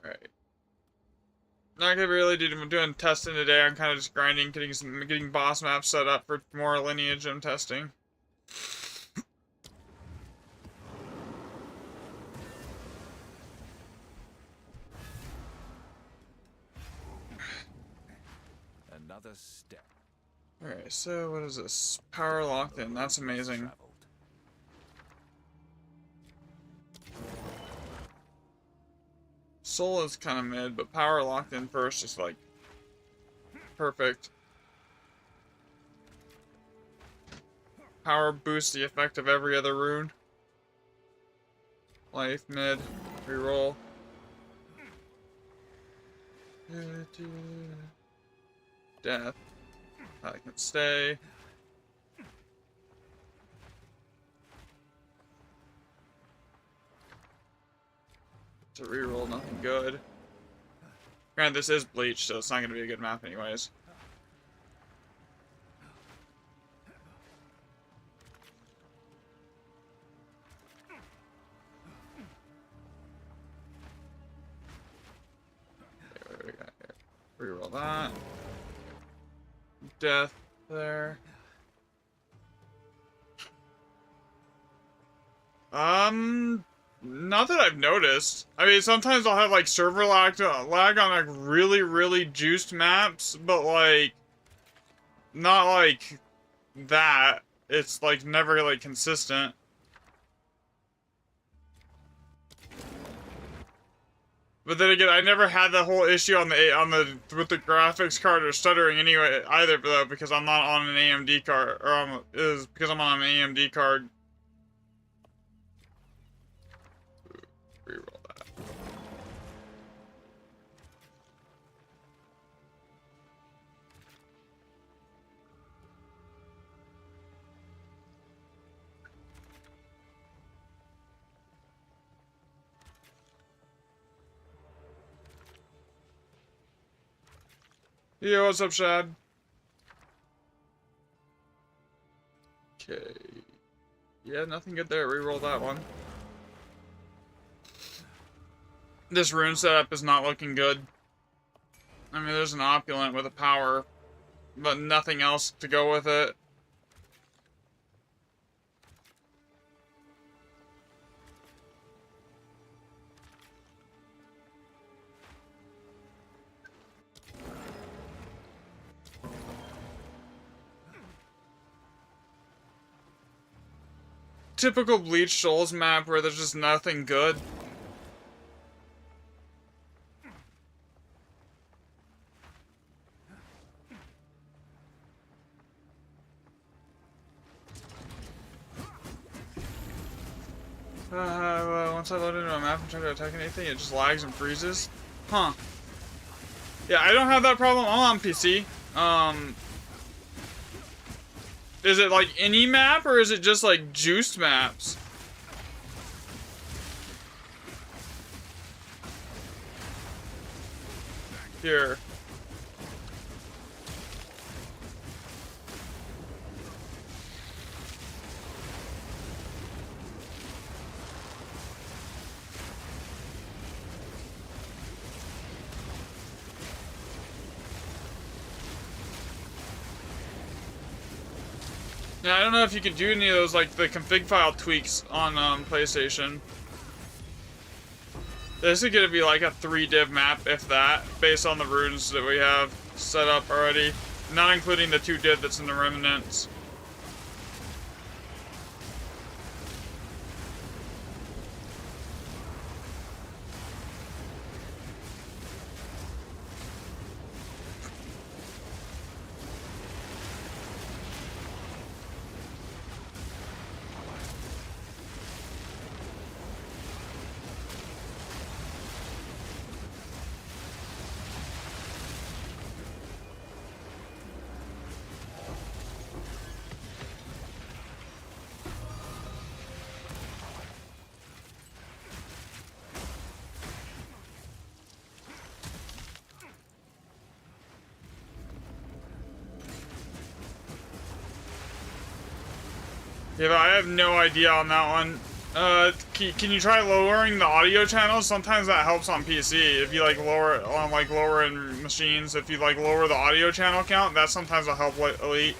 Alright. Not gonna really doing testing today. I'm kind of just grinding, getting boss maps set up for more Lineage I'm testing. Another step. Alright, so what is this? Power locked in. That's amazing. Soul is kind of mid, but power locked in first is like perfect. Power boosts the effect of every other rune. Life, mid, reroll. Death. I can stay. To reroll, nothing good. Granted, this is Bleach, so it's not going to be a good map anyways. Okay, what do we got here? Reroll that. Death there. Not that I've noticed. I mean, sometimes I'll have like server lag on like really juiced maps, but like not like that. It's like never like consistent. But then again, I never had the whole issue on the with the graphics card or stuttering anyway either, though, because I'm not on an AMD card, or is because I'm on an AMD card. Reroll that. Yo, what's up, Shad? Okay. Yeah, nothing good there. Reroll that one. This rune setup is not looking good. I mean, there's an opulent with a power, but nothing else to go with it. Typical Bleach Souls map where there's just nothing good. Once I load into a map and try to attack anything, it just lags and freezes. Huh. Yeah, I don't have that problem. I'm on PC. Is it like any map, or is it just like juiced maps? Here. Yeah, I don't know if you can do any of those, like, the config file tweaks on, PlayStation. This is gonna be like a 3-div map, if that, based on the runes that we have set up already. Not including the 2-div that's in the Remnants. Yeah, but I have no idea on that one. Can you try lowering the audio channels? Sometimes that helps on PC. If you like lower on like lower end machines, if you like lower the audio channel count, that sometimes will help with Elite.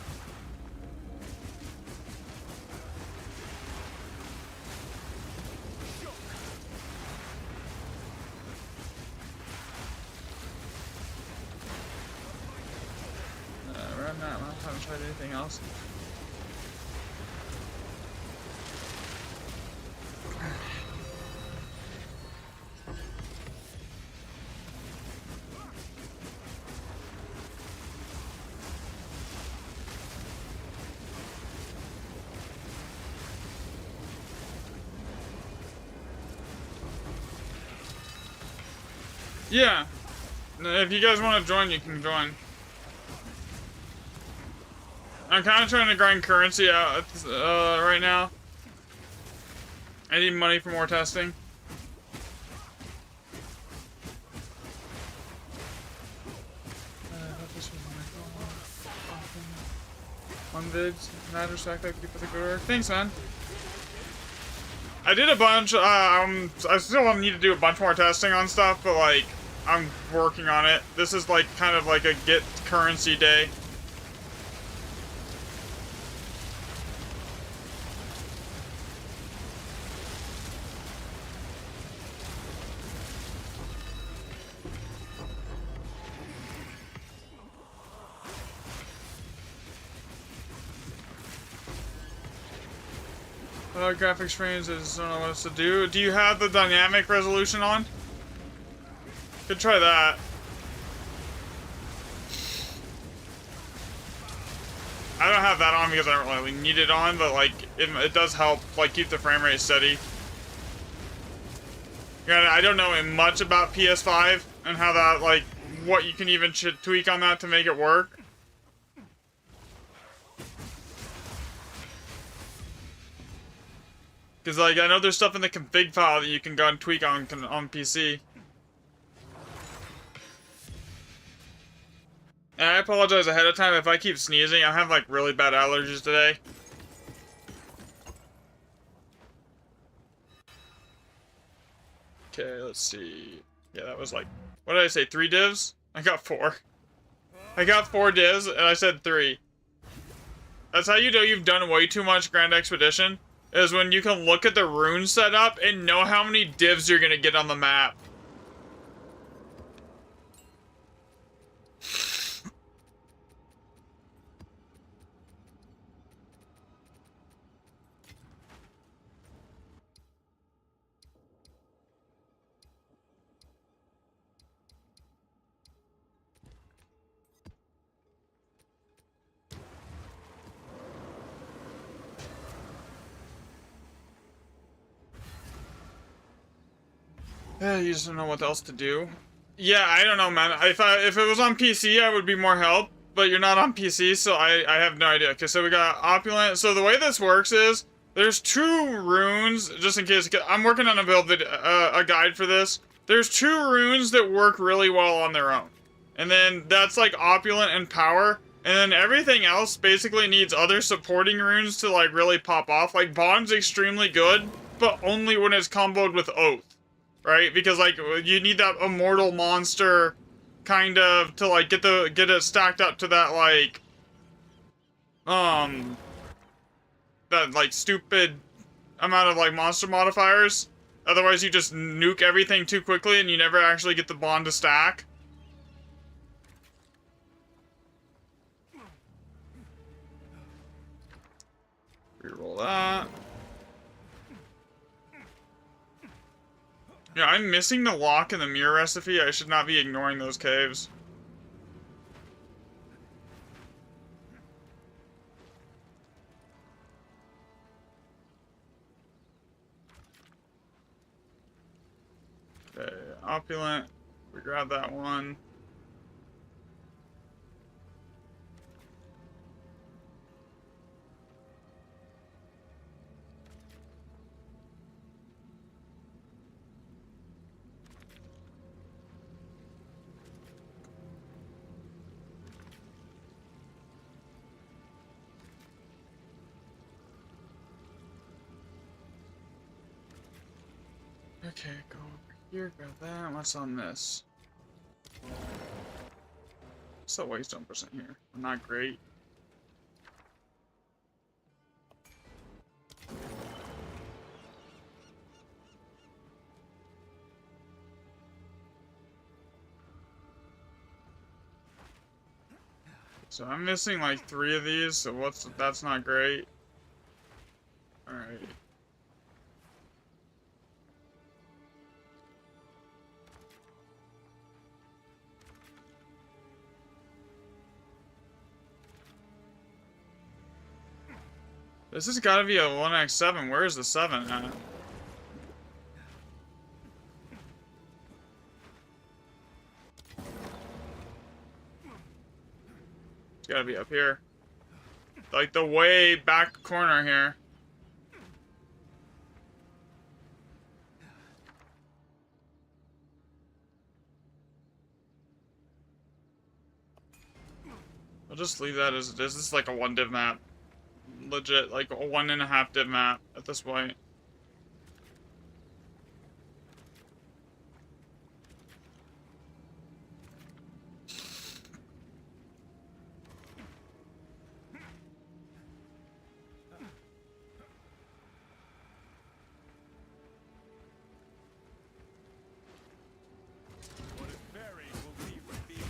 Right now, I haven't tried anything else. Yeah. If you guys want to join, you can join. I'm kind of trying to grind currency out right now. I need money for more testing. One vids, mad respect, I keep up the good work. Thanks, man. I did a bunch. I still need to do a bunch more testing on stuff, but like, I'm working on it. This is like kind of like a get currency day. Graphics frames is I don't know what else to do. Do you have the dynamic resolution on? Could try that. I don't have that on because I don't really need it on, but like it does help like keep the frame rate steady. Yeah, I don't know much about PS5 and how that like what you can even tweak on that to make it work. Because, like, I know there's stuff in the config file that you can go and tweak on PC. And I apologize ahead of time if I keep sneezing. I have, like, really bad allergies today. Okay, let's see. Yeah, that was like... What did I say? 3 divs? I got 4. I got 4 divs, and I said 3. That's how you know you've done way too much Grand Expedition. Is when you can look at the rune setup and know how many divs you're gonna get on the map. You just don't know what else to do. Yeah, I don't know, man. If it was on PC, I would be more help. But you're not on PC, so I have no idea. Okay, so we got Opulent. So the way this works is there's 2 runes, just in case. I'm working on a guide for this. There's 2 runes that work really well on their own. And then that's like Opulent and Power. And then everything else basically needs other supporting runes to like really pop off. Like Bond's extremely good, but only when it's comboed with Oath. Right? Because like you need that immortal monster kind of to like get it stacked up to that like that like stupid amount of like monster modifiers. Otherwise you just nuke everything too quickly and you never actually get the bond to stack. Reroll that. Yeah, I'm missing the lock and the mirror recipe. I should not be ignoring those caves. Okay, Opulent. We grab that one. Okay, go over here, grab that. What's on this? What's the waste 1% here? Not great. So I'm missing like 3 of these, so that's not great. Alright. This has gotta be a 1x7. Where is the 7 at? It's gotta be up here. Like the way back corner here. I'll just leave that as it is. This is like a 1 div map. Legit, like a 1.5 div map at this point. What is buried will be revealed.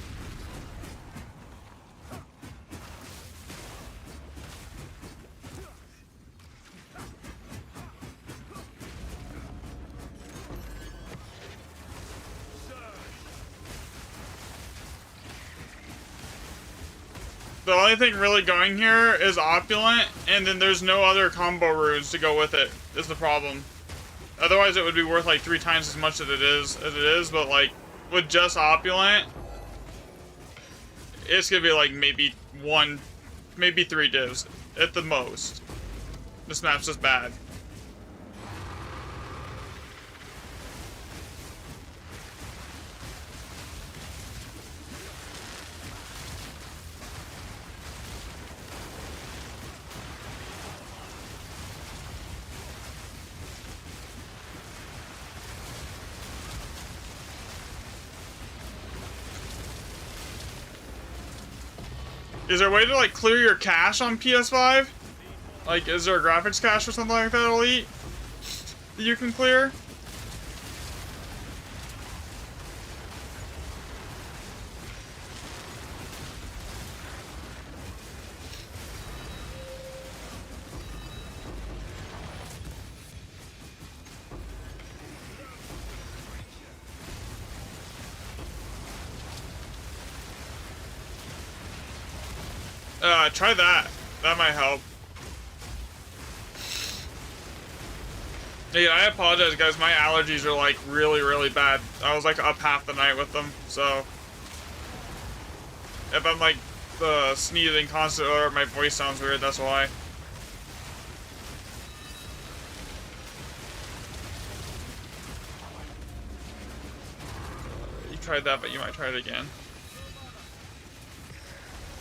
The only thing really going here is Opulent, and then there's no other combo runes to go with it, is the problem. Otherwise it would be worth like 3 times as much as it is, but like, with just Opulent, it's gonna be like maybe 1, maybe 3 divs, at the most. This map's just bad. Is there a way to like clear your cache on PS5? Like, is there a graphics cache or something like that, Elite? That you can clear? Try that. That might help. Yeah, I apologize, guys. My allergies are like really, really bad. I was like up half the night with them, so if I'm like sneezing constantly or my voice sounds weird, that's why. You tried that, but you might try it again.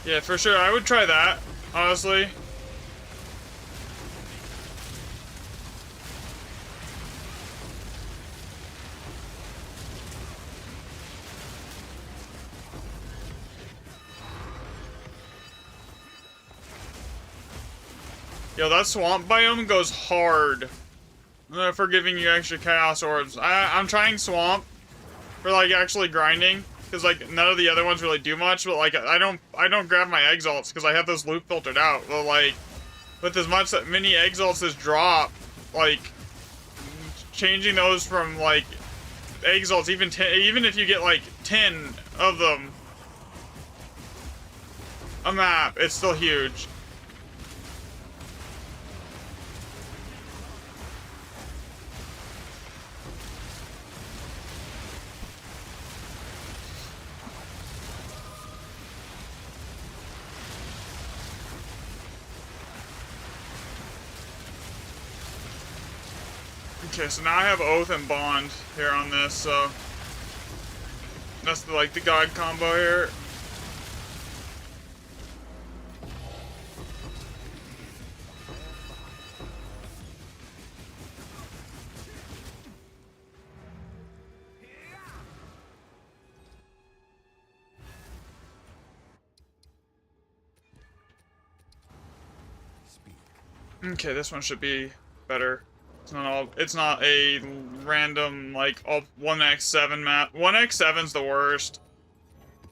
Yeah, for sure. I would try that, honestly. Yo, that swamp biome goes hard for giving you extra chaos orbs. I'm trying swamp for like actually grinding. Because like none of the other ones really do much, but like I don't grab my exalts because I have those loop filtered out. But like with as much that many exalts as drop, like changing those from like exalts, even if you get like 10 of them a map, it's still huge. Okay, so now I have Oath and Bond here on this, so that's the god combo here. Okay, this one should be better. It's not a random, like, 1x7 map. 1x7's the worst.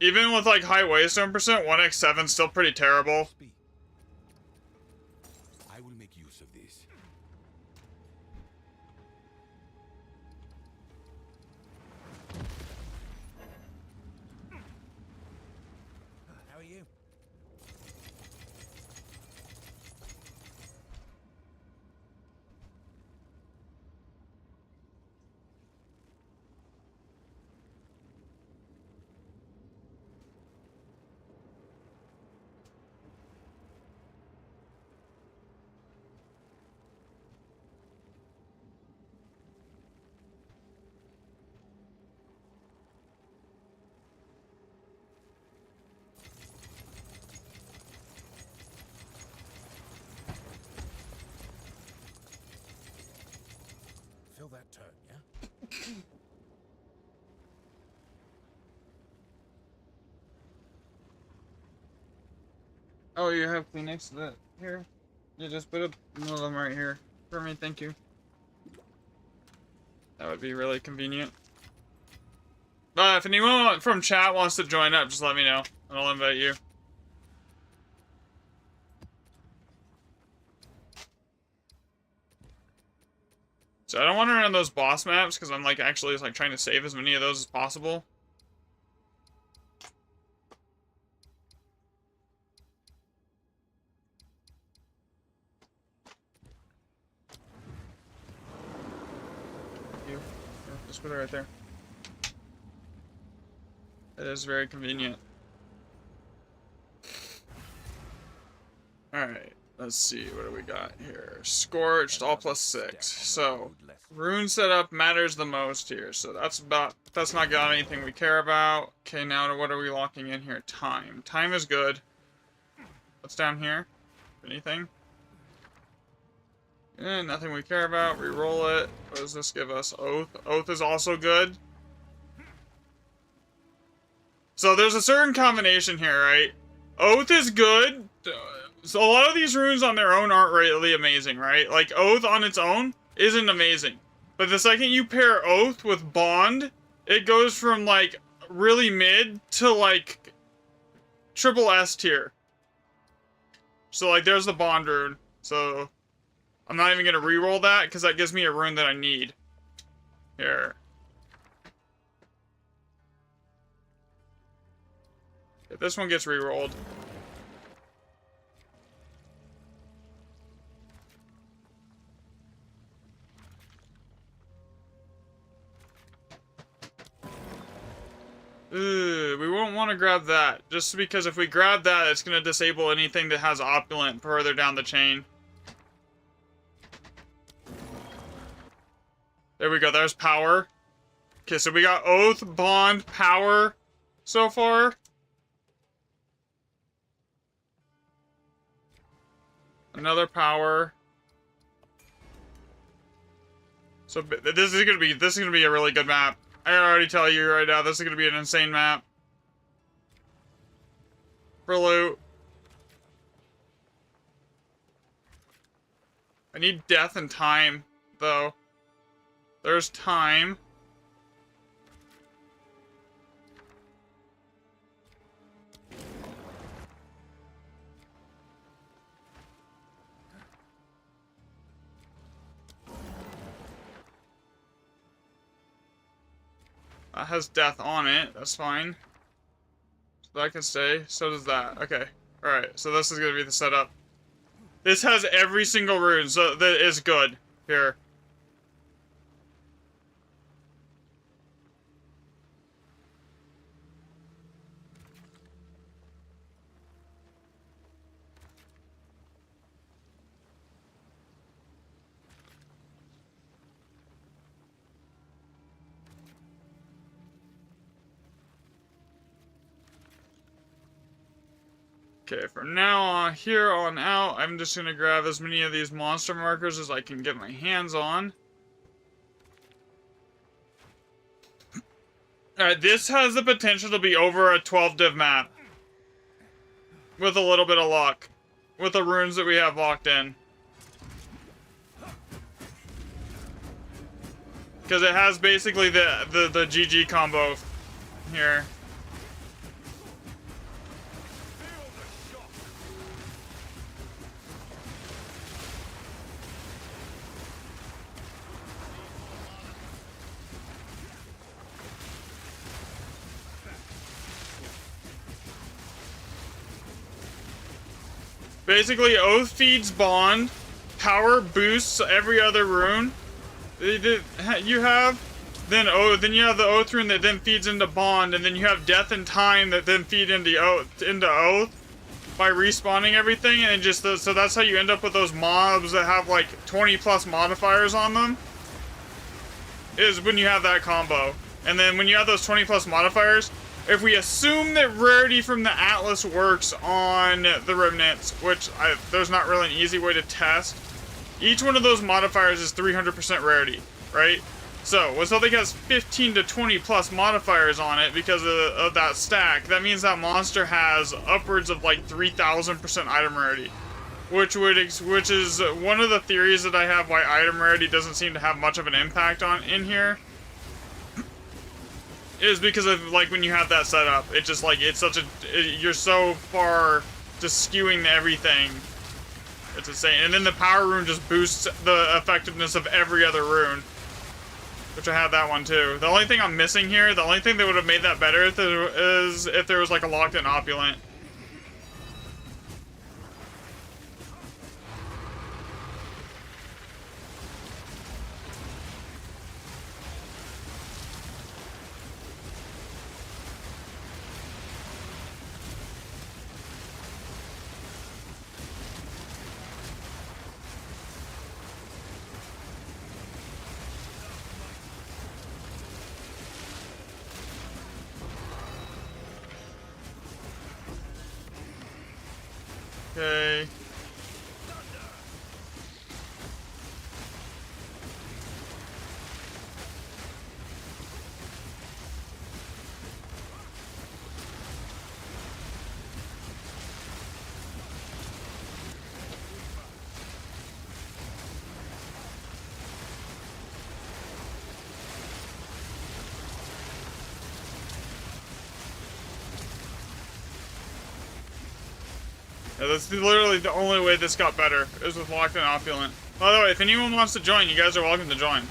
Even with, like, high waystone percent, 1x7's still pretty terrible. Speed. I will make use of this. How are you? Fill that turn, yeah? Oh, you have Kleenex here? You just put one of them right here for me, thank you. That would be really convenient. If anyone from chat wants to join up, just let me know, and I'll invite you. So I don't want to run those boss maps, because I'm like actually just like trying to save as many of those as possible. Just put it right there. It is very convenient. Alright, let's see, what do we got here? Scorched, all +6. So, rune setup matters the most here. So that's not got anything we care about. Okay, now what are we locking in here? Time. Time is good. What's down here? Anything? Nothing we care about. Reroll it. What does this give us? Oath. Oath is also good. So there's a certain combination here, right? Oath is good. So a lot of these runes on their own aren't really amazing, right? Like, Oath on its own isn't amazing. But the second you pair Oath with Bond, it goes from, like, really mid to, like, triple S tier. So, like, there's the Bond rune. So, I'm not even going to reroll that, because that gives me a rune that I need. Here. If this one gets rerolled. We won't want to grab that. Just because if we grab that, it's going to disable anything that has opulent further down the chain. There we go, there's power. Okay, so we got Oath, Bond, Power so far. Another power. So this is gonna be a really good map. I can already tell you right now, this is gonna be an insane map. For loot. I need death and time, though. There's time. That has death on it. That's fine. So that can stay. So does that. Okay. Alright. So this is going to be the setup. This has every single rune. So that is good. Here. Okay, from now on, here on out, I'm just gonna grab as many of these monster markers as I can get my hands on. Alright, this has the potential to be over a 12 div map. With a little bit of luck. With the runes that we have locked in. Because it has basically the GG combo here. Basically, Oath feeds Bond, power boosts every other rune you have, then you have the Oath rune that then feeds into Bond, and then you have Death and Time that then feed into Oath by respawning everything, and just so that's how you end up with those mobs that have like 20 plus modifiers on them. Is when you have that combo, and then when you have those 20 plus modifiers. If we assume that rarity from the Atlas works on the Remnants, which there's not really an easy way to test, each one of those modifiers is 300% rarity, right? So, when something has 15 to 20 plus modifiers on it because of that stack, that means that monster has upwards of like 3,000% item rarity. Which is one of the theories that I have why item rarity doesn't seem to have much of an impact in here. Is because of, like, when you have that set up, it just, like, it's such a, you're so far just skewing everything. It's insane. And then the power rune just boosts the effectiveness of every other rune. Which I have that one, too. The only thing I'm missing here, the only thing that would have made that better is if there was, like, a locked-in opulent. Okay. Yeah, that's literally the only way this got better, is with locked-in opulent. By the way, if anyone wants to join, you guys are welcome to join.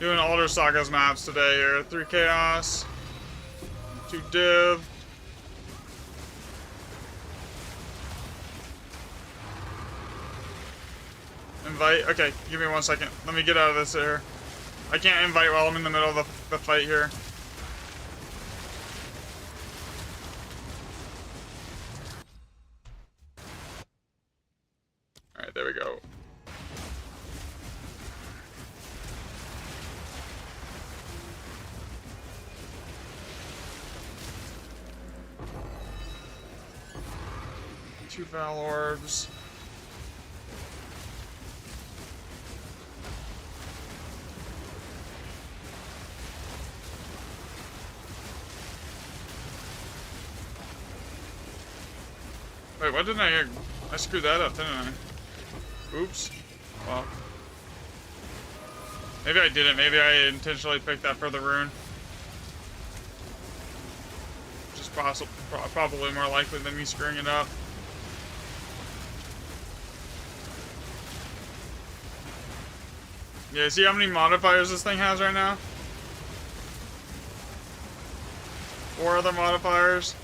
Doing Alder Saga's maps today here. 3 Chaos, 2 Div. Invite? Okay, give me 1 second. Let me get out of this here. I can't invite while I'm in the middle of the fight here. Alright, there we go. Two Val Orbs. Wait, what didn't I screwed that up, didn't I? Oops. Well. Maybe I didn't. Maybe I intentionally picked that for the rune. Which is probably more likely than me screwing it up. Yeah, see how many modifiers this thing has right now? 4 other modifiers.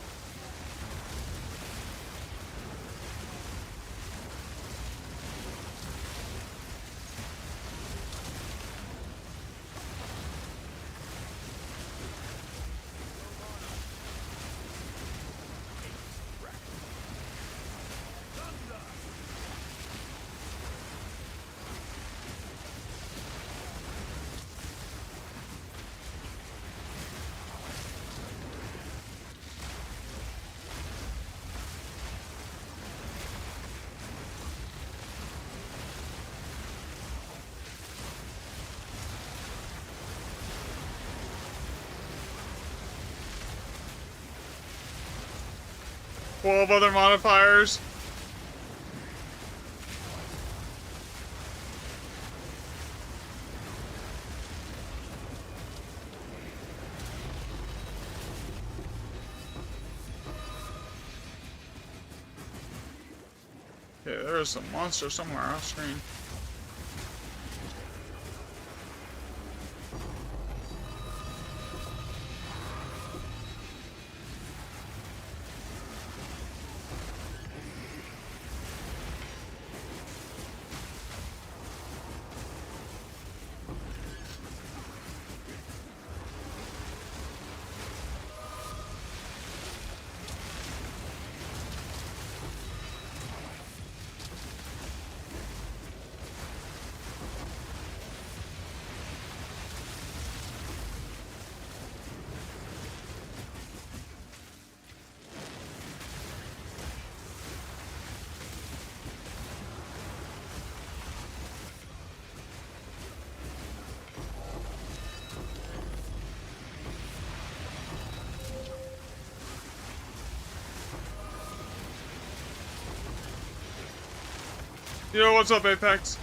Twelve other modifiers. Okay, there is some monster somewhere off screen. Yo, what's up, Apex?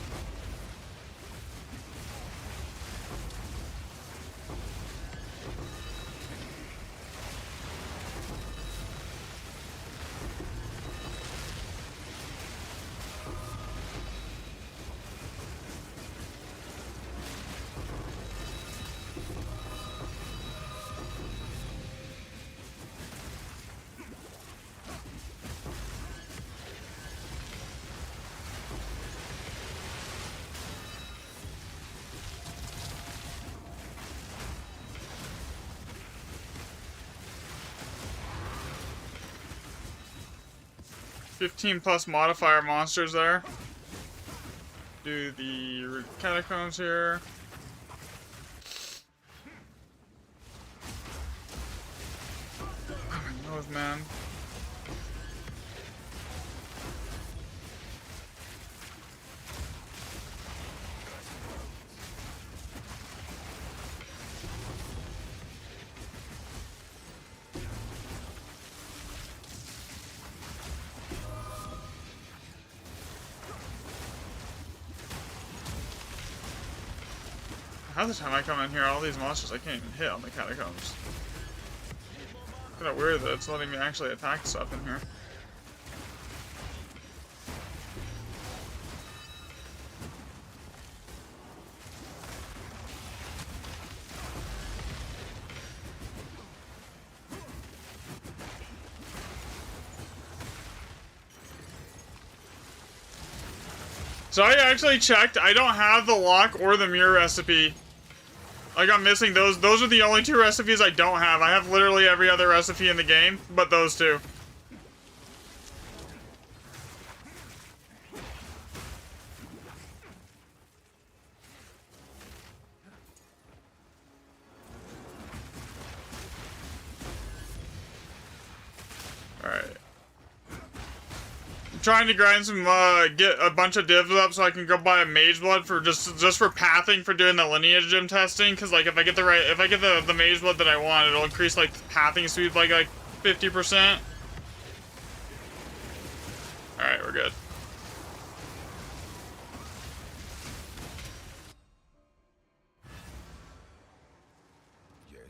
+15 modifier monsters there. Do the catacombs here. Oh my nose, man. Half the time I come in here, all these monsters I can't even hit on the catacombs. Kinda weird that it's letting me actually attack stuff in here. So I actually checked, I don't have the lock or the mirror recipe. Like, I'm missing those. Those are the only two recipes I don't have. I have literally every other recipe in the game, but those two. Alright. I'm trying to grind some, get a bunch of divs up so I can go buy a mage blood for just for pathing for doing the lineage gym testing. Cause like if I get the mage blood that I want, it'll increase like pathing speed by like 50%. Alright, we're good. Yes.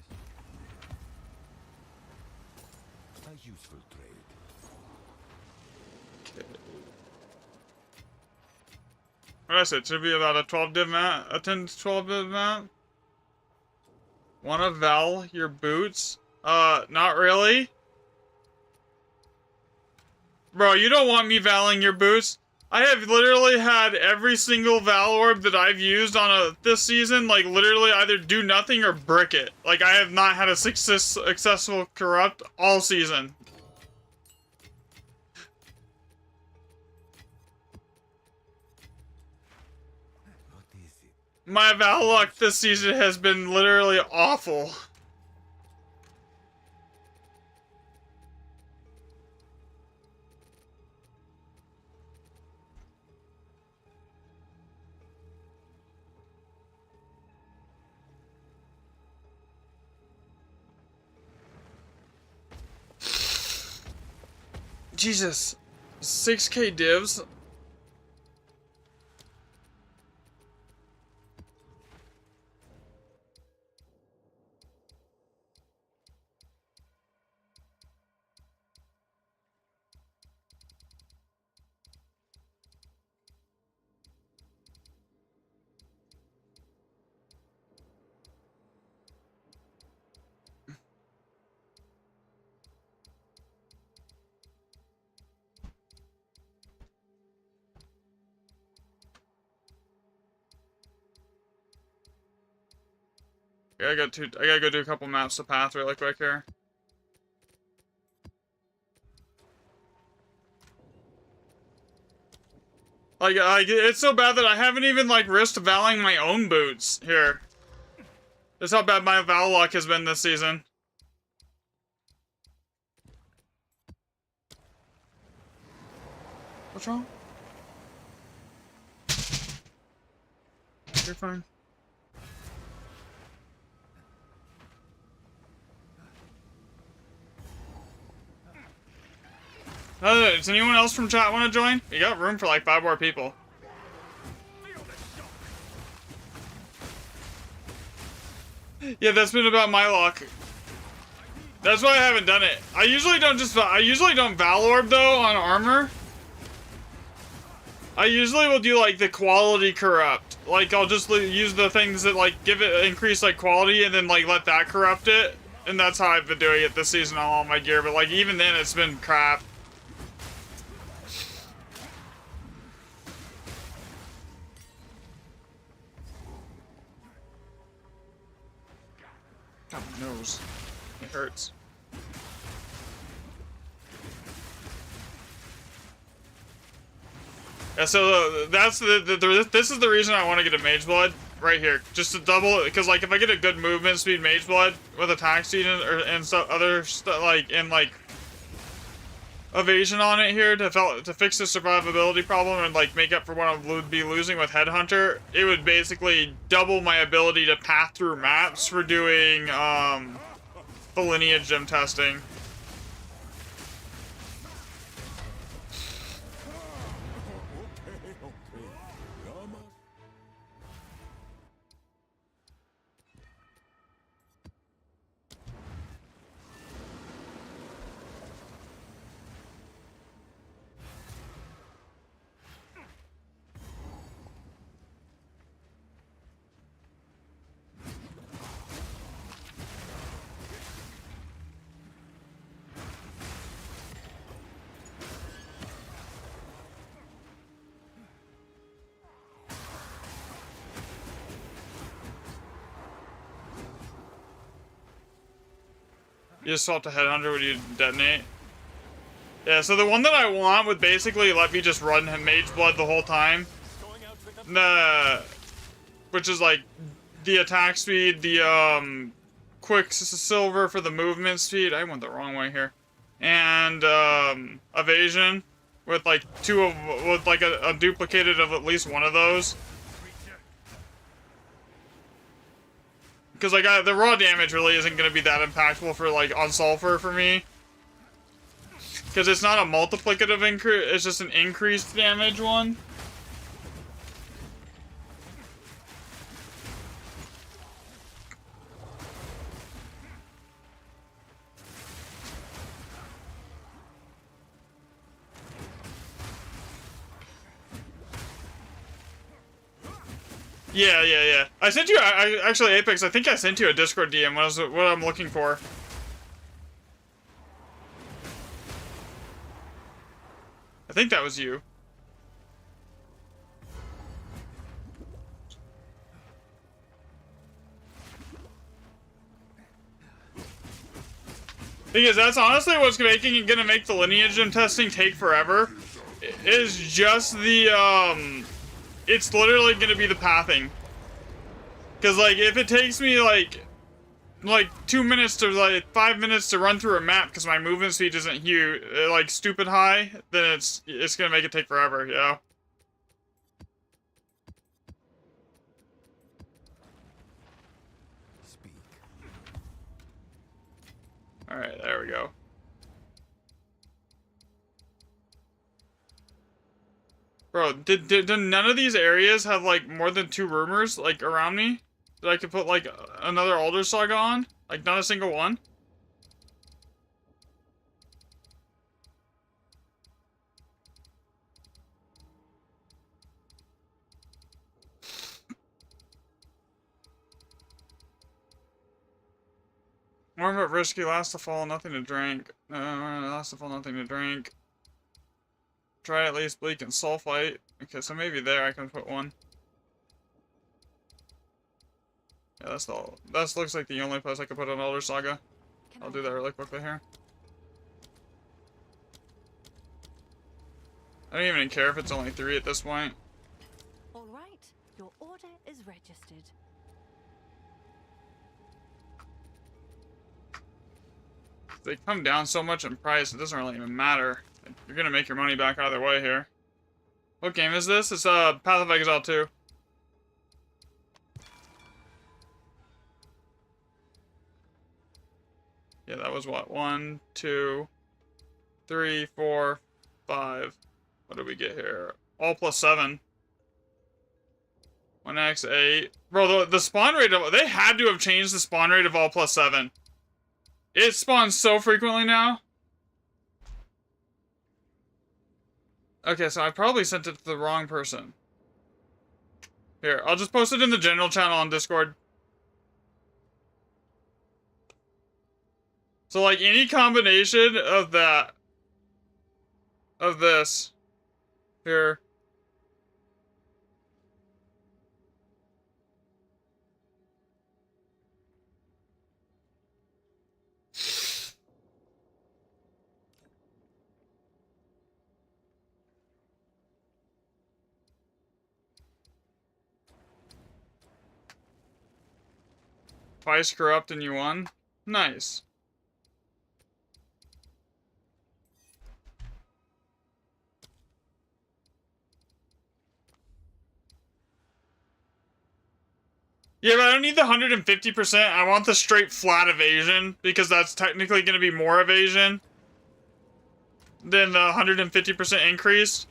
A useful trade. What did I say? It should be about a 12 div map, a 10 to 12 div map. Wanna val your boots? Not really. Bro, you don't want me valing your boots. I have literally had every single Val orb that I've used on this season, like, literally either do nothing or brick it. Like, I have not had a successful corrupt all season. What is it? My Val luck this season has been literally awful. Jesus. 6K divs? I gotta go do a couple maps to path really quick here. Like, it's so bad that I haven't even, like, risked valing my own boots here. That's how bad my val luck has been this season. What's wrong? You're fine. Does anyone else from chat want to join? You got room for like 5 more people. Yeah, that's been about my luck. That's why I haven't done it. I usually don't Valorb though on armor. I usually will do like the quality corrupt. Like I'll just use the things that like give it increase like quality and then like let that corrupt it. And that's how I've been doing it this season on all my gear. But like even then it's been crap. God, my nose. It hurts. Yeah, so that's this is the reason I want to get a Mage Blood right here, just to double, because like if I get a good movement speed Mage Blood with attack speed and stuff, other stuff like evasion on it here to fix the survivability problem and like make up for what I would be losing with Headhunter, it would basically double my ability to path through maps for doing the Lineage gym testing. You just swap to Headhunter when you detonate. Yeah, so the one that I want would basically let me just run Mage Blood the whole time. Which is like the attack speed, the Quicksilver for the movement speed. I went the wrong way here. And evasion with like a duplicated of at least one of those. Because like the raw damage really isn't going to be that impactful for like on Sulfur for me. Because it's not a multiplicative increase, it's just an increased damage one. Yeah. I sent you, actually, Apex, I think I sent you a Discord DM, what I'm looking for. I think that was you. Thing is, that's honestly what's gonna make the Lineage gym testing take forever. Is just the, it's literally gonna be the pathing. Cause like, if it takes me like 2 minutes to like 5 minutes to run through a map because my movement speed isn't huge, like stupid high, then it's gonna make it take forever, you know? Speak. Alright, there we go. Bro, did none of these areas have like more than 2 rumors like around me that I could put like another Alder Saga on? Like not a single one? More about risky, last of all, nothing to drink. Last of all, nothing to drink. Try at least bleak and sulfite. Okay, so maybe there I can put one. Yeah, that looks like the only place I could put an Elder Saga. I'll do that really quickly here. I don't even care if it's only 3 at this point. All right, your order is registered. They come down so much in price, it doesn't really even matter. You're gonna make your money back either way here. What game is this? It's Path of Exile 2. Yeah, that was what? 1, 2, 3, 4, 5. What did we get here? All plus 7. 1x8. Bro, the spawn rate of... They had to have changed the spawn rate of all plus 7. It spawns so frequently now. Okay, so I probably sent it to the wrong person. Here, I'll just post it in the general channel on Discord. So, like, any combination of that... of this... here... Twice corrupt and you won? Nice. Yeah, but I don't need the 150%. I want the straight flat evasion, because that's technically going to be more evasion than the 150% increase.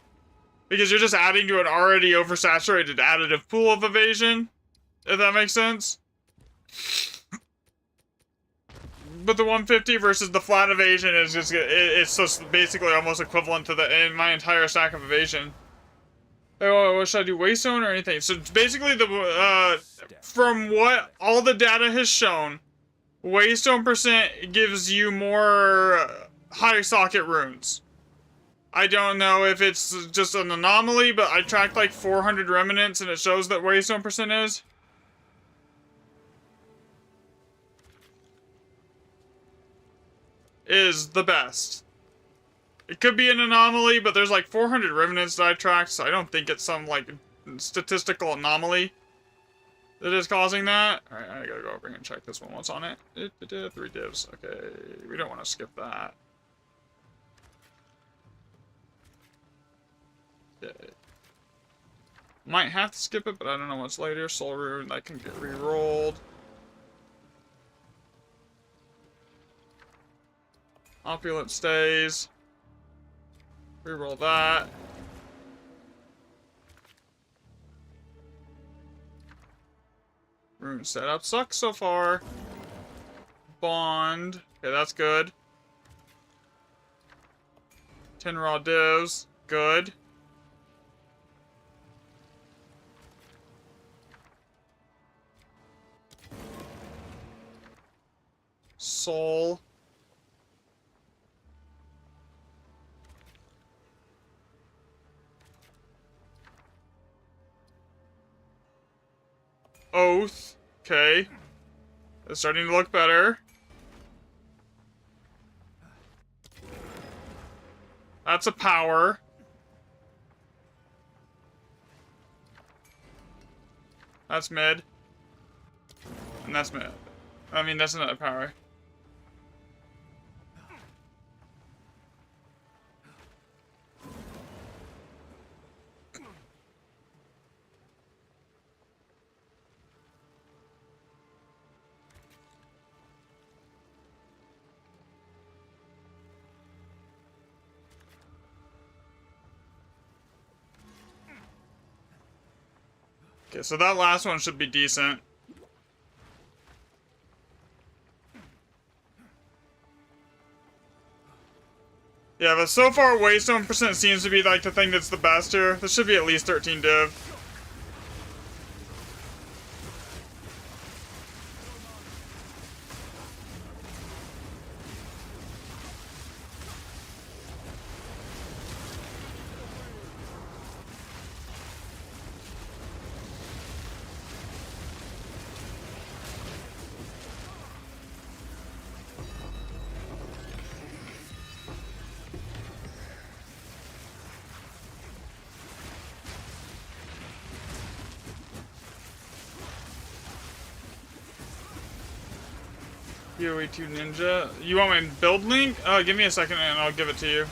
Because you're just adding to an already oversaturated additive pool of evasion, if that makes sense. But the 150 versus the flat evasion is just, it's just basically almost equivalent to in my entire stack of evasion. Oh, what should I do? Waystone or anything? So basically, from what all the data has shown, Waystone percent gives you more high socket runes. I don't know if it's just an anomaly, but I tracked like 400 remnants and it shows that Waystone percent is the best. It could be an anomaly, but there's like 400 remnants that I tracked, so I don't think it's some like statistical anomaly that is causing that. Alright, I gotta go over here and check this one. What's on it? 3 divs. Okay, we don't want to skip that. Okay. Might have to skip it, but I don't know what's later. Soul Rune, that can get re-rolled. Opulent stays. Reroll that. Rune setup sucks so far. Bond. Okay, that's good. 10 raw divs. Good. Soul. Oath. Okay. It's starting to look better. That's a power. That's mid. And that's mid. I mean, that's another power. Okay, so that last one should be decent. Yeah, but so far, Waystone percent seems to be like the thing that's the best here. This should be at least 13 div. PoE2 Ninja. You want my build link? Give me a second and I'll give it to you.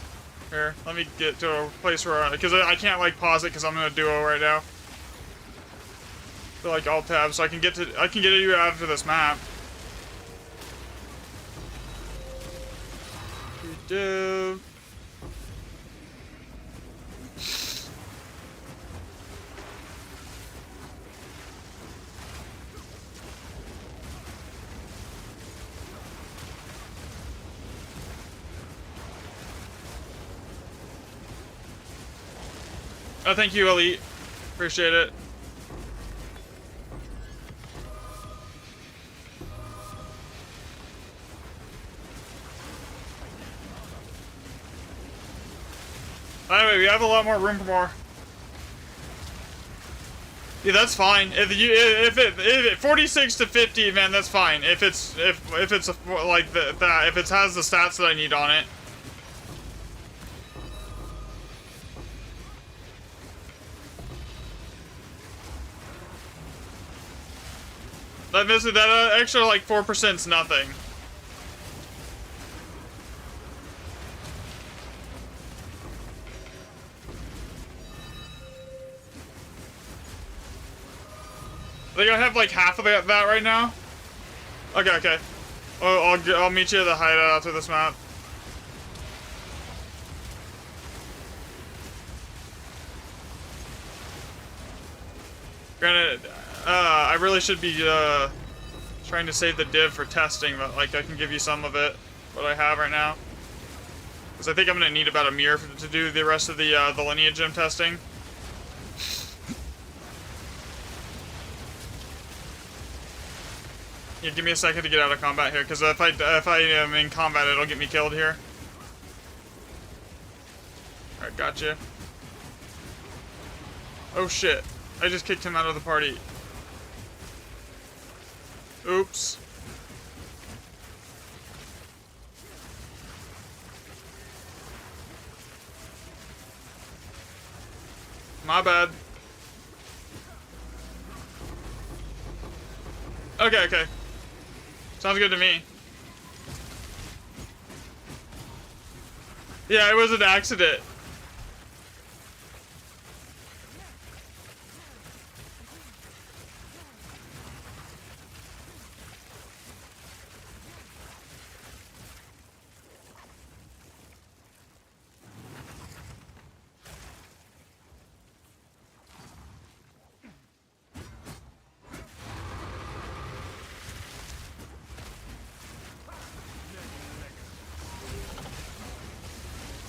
Here, let me get to a place where, because I can't like pause it because I'm in a duo right now. So like alt tab, so I can get you out to this map. Do. Oh, thank you, Elite. Appreciate it. Anyway, we have a lot more room for more. Yeah, that's fine. If it 46 to 50, man, that's fine. If it has the stats that I need on it. That extra like 4% is nothing. I think I have like half of that right now. Okay. Oh, I'll meet you at the hideout after this map. Granted, I really should be trying to save the div for testing, but like I can give you some of it, what I have right now. Because I think I'm gonna need about a mirror to do the rest of the Lineage gym testing. Yeah, give me a second to get out of combat here, because if I am in combat, it'll get me killed here. Alright, gotcha. Oh shit. I just kicked him out of the party. Oops. My bad. Okay. Sounds good to me. Yeah, it was an accident.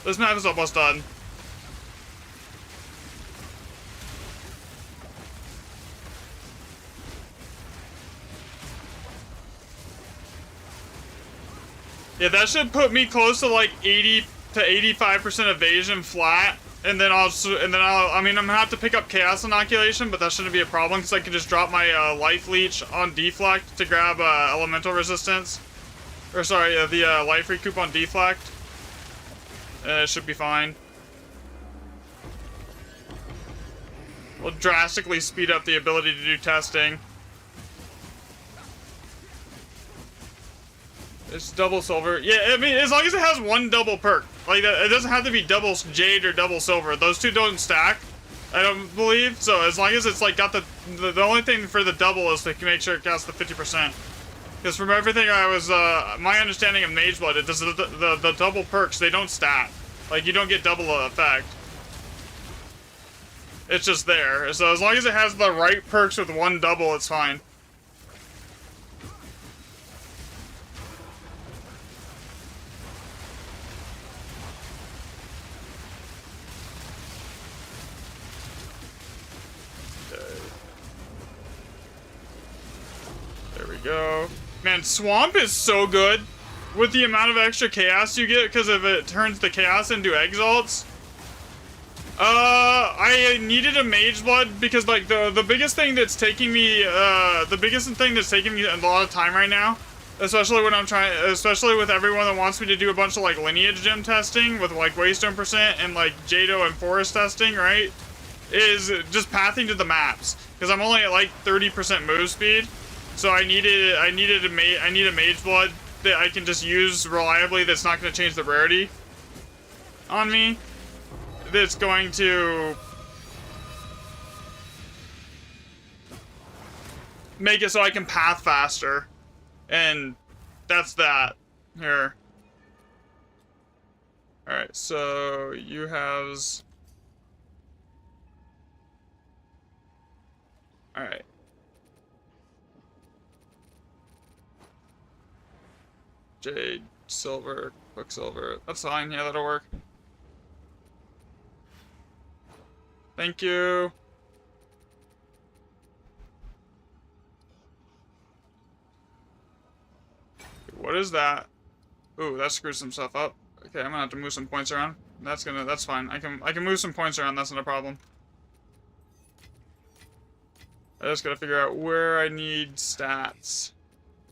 This map is almost done. Yeah, that should put me close to like 80 to 85% evasion flat, and then I'm gonna have to pick up chaos inoculation, but that shouldn't be a problem because I can just drop my life leech on deflect to grab elemental resistance, or sorry, the life recoup on deflect. It should be fine. Will drastically speed up the ability to do testing. It's double silver. Yeah, I mean, as long as it has one double perk. Like, it doesn't have to be double jade or double silver. Those two don't stack, I don't believe. So as long as it's like got the only thing for the double is to make sure it counts the 50%. Because from everything I was, my understanding of Mage Blood, it does the double perks, they don't stack. Like, you don't get double effect. It's just there. So as long as it has the right perks with one double, it's fine. Okay. There we go. Man, Swamp is so good. With the amount of extra chaos you get, because if it turns the chaos into exalts. I needed a Mage Blood because like the biggest thing that's taking me a lot of time right now, especially when especially with everyone that wants me to do a bunch of like Lineage gym testing with like Waystone % and like Jado and Forest testing, right? Is just pathing to the maps because I'm only at like 30% move speed, so I need a Mage Blood that I can just use reliably that's not going to change the rarity on me. That's going to make it so I can path faster. And that's that. Here. Alright, so you have... Alright. Jade, silver, quicksilver. That's fine, yeah, that'll work. Thank you. What is that? Ooh, that screws some stuff up. Okay, I'm gonna have to move some points around. That's fine. I can move some points around, that's not a problem. I just gotta figure out where I need stats.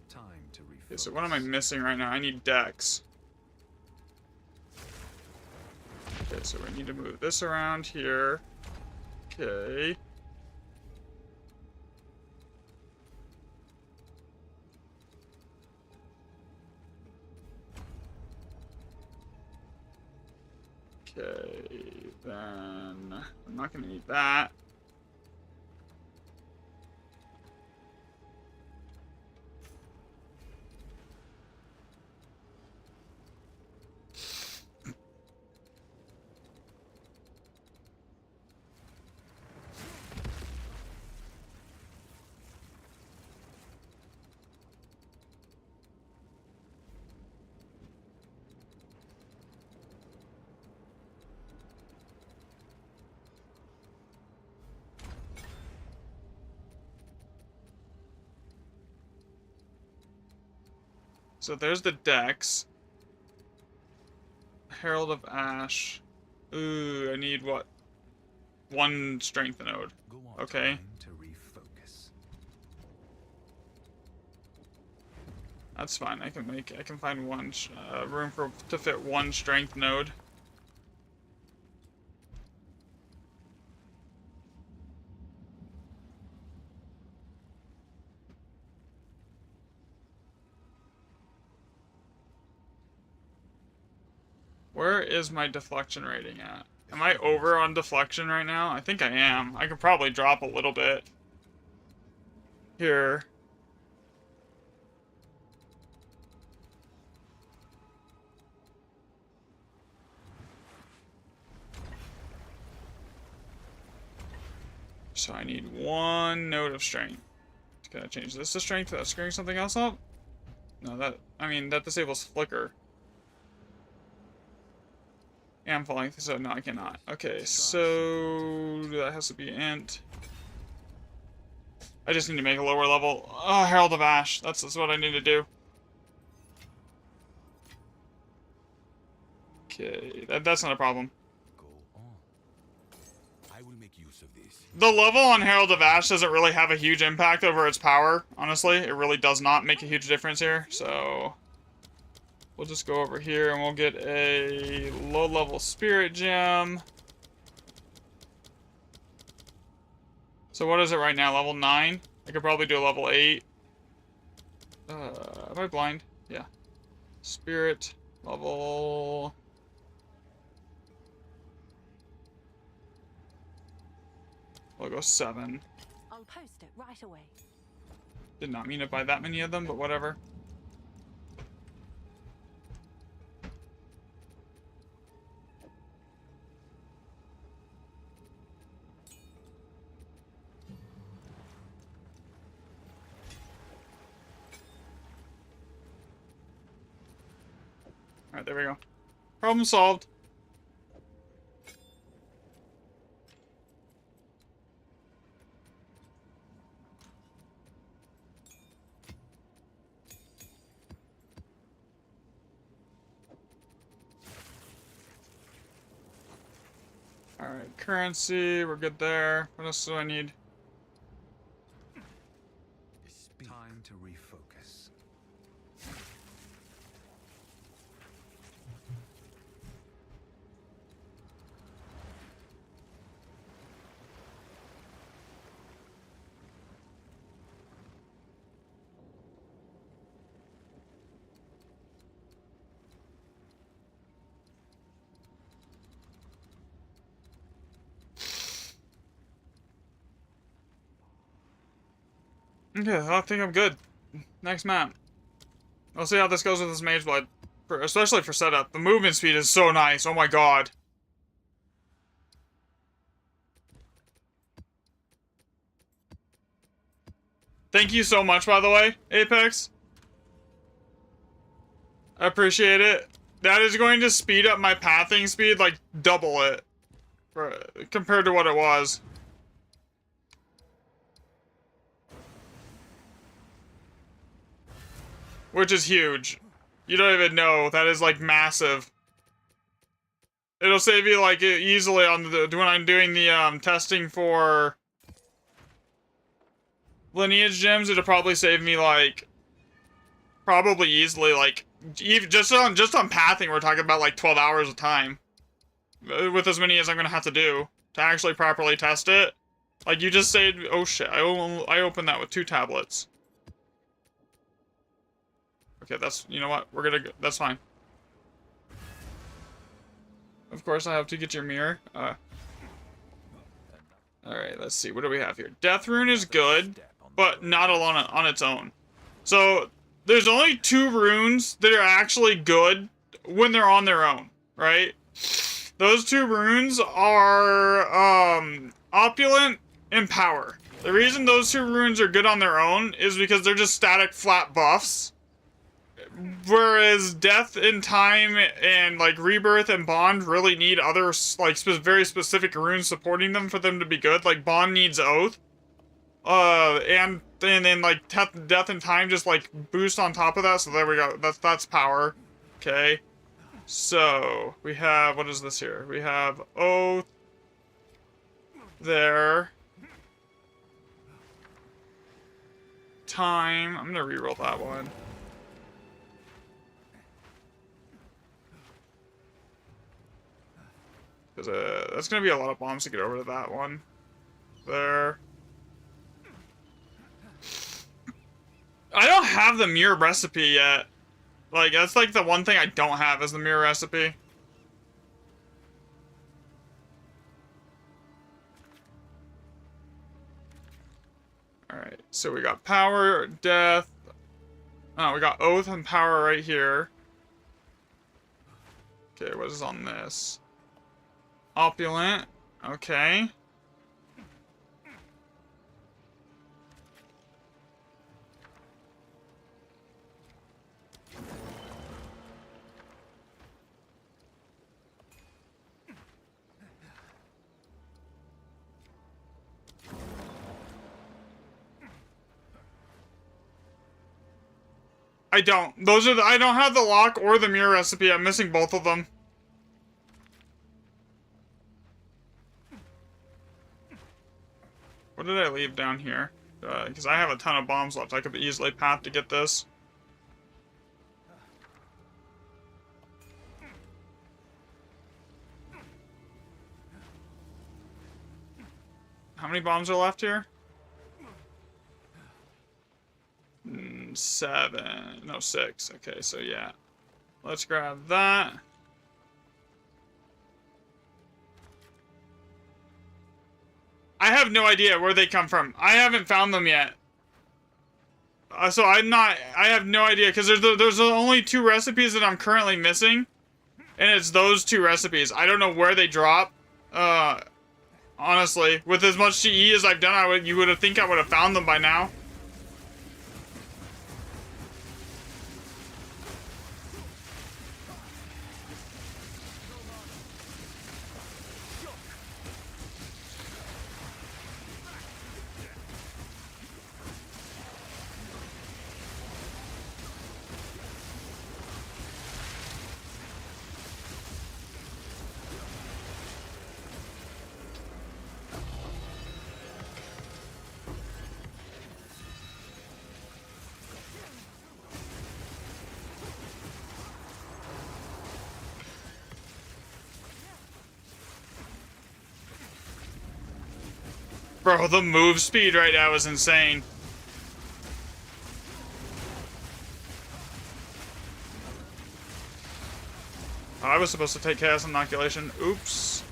Time to refocus. Okay, so what am I missing right now? I need dex. Okay, so we need to move this around here. Okay. Okay, then I'm not gonna need that. So there's the dex. Herald of Ash. Ooh, I need what? One strength node. Go on. Okay. Time to refocus. That's fine. I can find one room to fit one strength node. Where is my deflection rating at? Am I over on deflection right now? I think I am. I could probably drop a little bit. Here. So I need one node of strength. Can I change this to strength without screwing something else up? No, that disables flicker. Yeah, I'm falling, so no, I cannot. Okay, so that has to be int. I just need to make a lower level. Oh, Herald of Ash. That's what I need to do. Okay, that's not a problem. Go on. I will make use of this. The level on Herald of Ash doesn't really have a huge impact over its power, honestly. It really does not make a huge difference here, so... We'll just go over here and we'll get a low-level spirit gem. So what is it right now? Level 9? I could probably do a level 8. Am I blind? Yeah. Spirit level... We'll go 7. I'll post it right away. Did not mean to buy that many of them, but whatever. Alright, there we go. Problem solved. Alright, currency, we're good there. What else do I need? Time to refocus. Okay, I think I'm good. Next map. We'll see how this goes with this Mage Blood. Especially for setup. The movement speed is so nice. Oh my god. Thank you so much, by the way, Apex. I appreciate it. That is going to speed up my pathing speed, like, double it. Compared to what it was. Which is huge. You don't even know. That is, like, massive. It'll save you, like, easily on the when I'm doing the testing for Lineage gems. It'll probably save me, like, probably easily, like, even just on pathing, we're talking about like 12 hours of time. With as many as I'm gonna have to do to actually properly test it. Like, you just said, oh shit, I opened that with 2 tablets. Okay, that's, you know what, we're gonna go, that's fine. Of course I have to get your mirror. Alright, let's see, what do we have here? Death Rune is good, but not alone on its own. So, there's only 2 runes that are actually good when they're on their own, right? Those 2 runes are, Opulent and Power. The reason those 2 runes are good on their own is because they're just static flat buffs. Whereas Death and Time and, like, Rebirth and Bond really need other, like, very specific runes supporting them for them to be good. Like, Bond needs Oath. And then, like, Death and Time just, like, boost on top of that. So there we go. That's Power. Okay. So, we have, what is this here? We have Oath. There. Time. I'm gonna reroll that one. Because, that's gonna be a lot of bombs to get over to that one. There. I don't have the mirror recipe yet. Like, that's like the one thing I don't have is the mirror recipe. Alright, so we got Power, Death. Oh, we got Oath and Power right here. Okay, what is on this? Opulent. Okay. I don't. I don't have the lock or the mirror recipe. I'm missing both of them. What did I leave down here? Because I have a ton of bombs left. I could easily path to get this. How many bombs are left here? 7. No, 6. Okay, so yeah. Let's grab that. I have no idea where they come from. I haven't found them yet. So I have no idea, because there's only 2 recipes that I'm currently missing. And it's those 2 recipes. I don't know where they drop. Honestly, with as much CE as I've done, you would have think I would have found them by now. Bro, the move speed right now is insane. Oh, I was supposed to take Chaos Inoculation. Oops.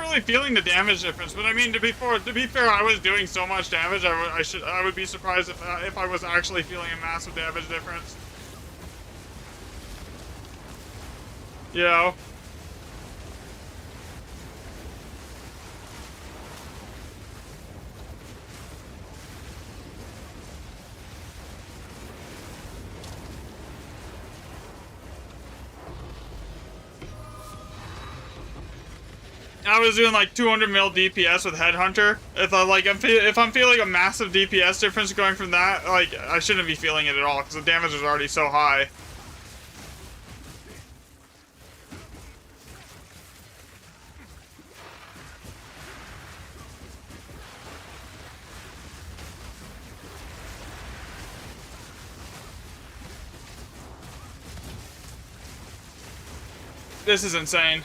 really feeling the damage difference. But I mean, to be fair, I was doing so much damage. I would be surprised if I was actually feeling a massive damage difference. You know. I was doing like 200 mil DPS with Headhunter. If I'm feeling a massive DPS difference going from that, like I shouldn't be feeling it at all because the damage is already so high. This is insane.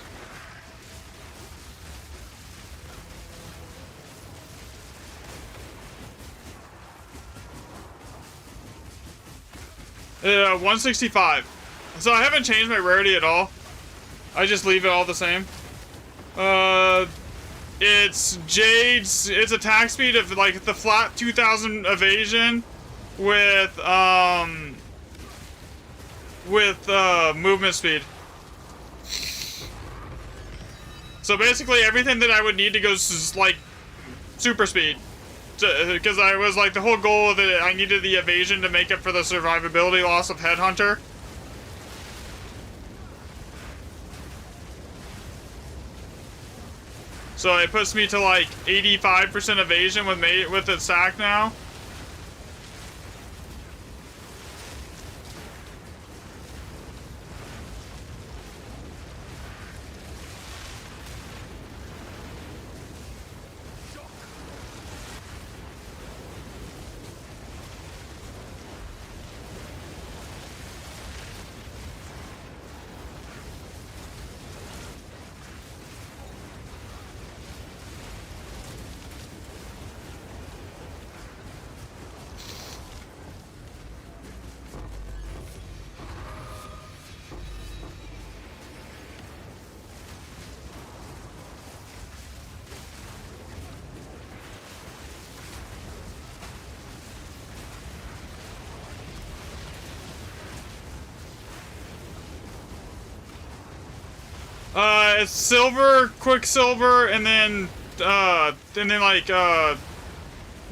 Yeah, 165. So I haven't changed my rarity at all. I just leave it all the same. It's Jade's. It's attack speed of like the flat 2000 evasion with movement speed. So basically everything that I would need to go is like super speed. Because I was like, the whole goal of it, I needed the evasion to make up for the survivability loss of Headhunter. So it puts me to like 85% evasion with its sack now. It's silver, quicksilver, and then like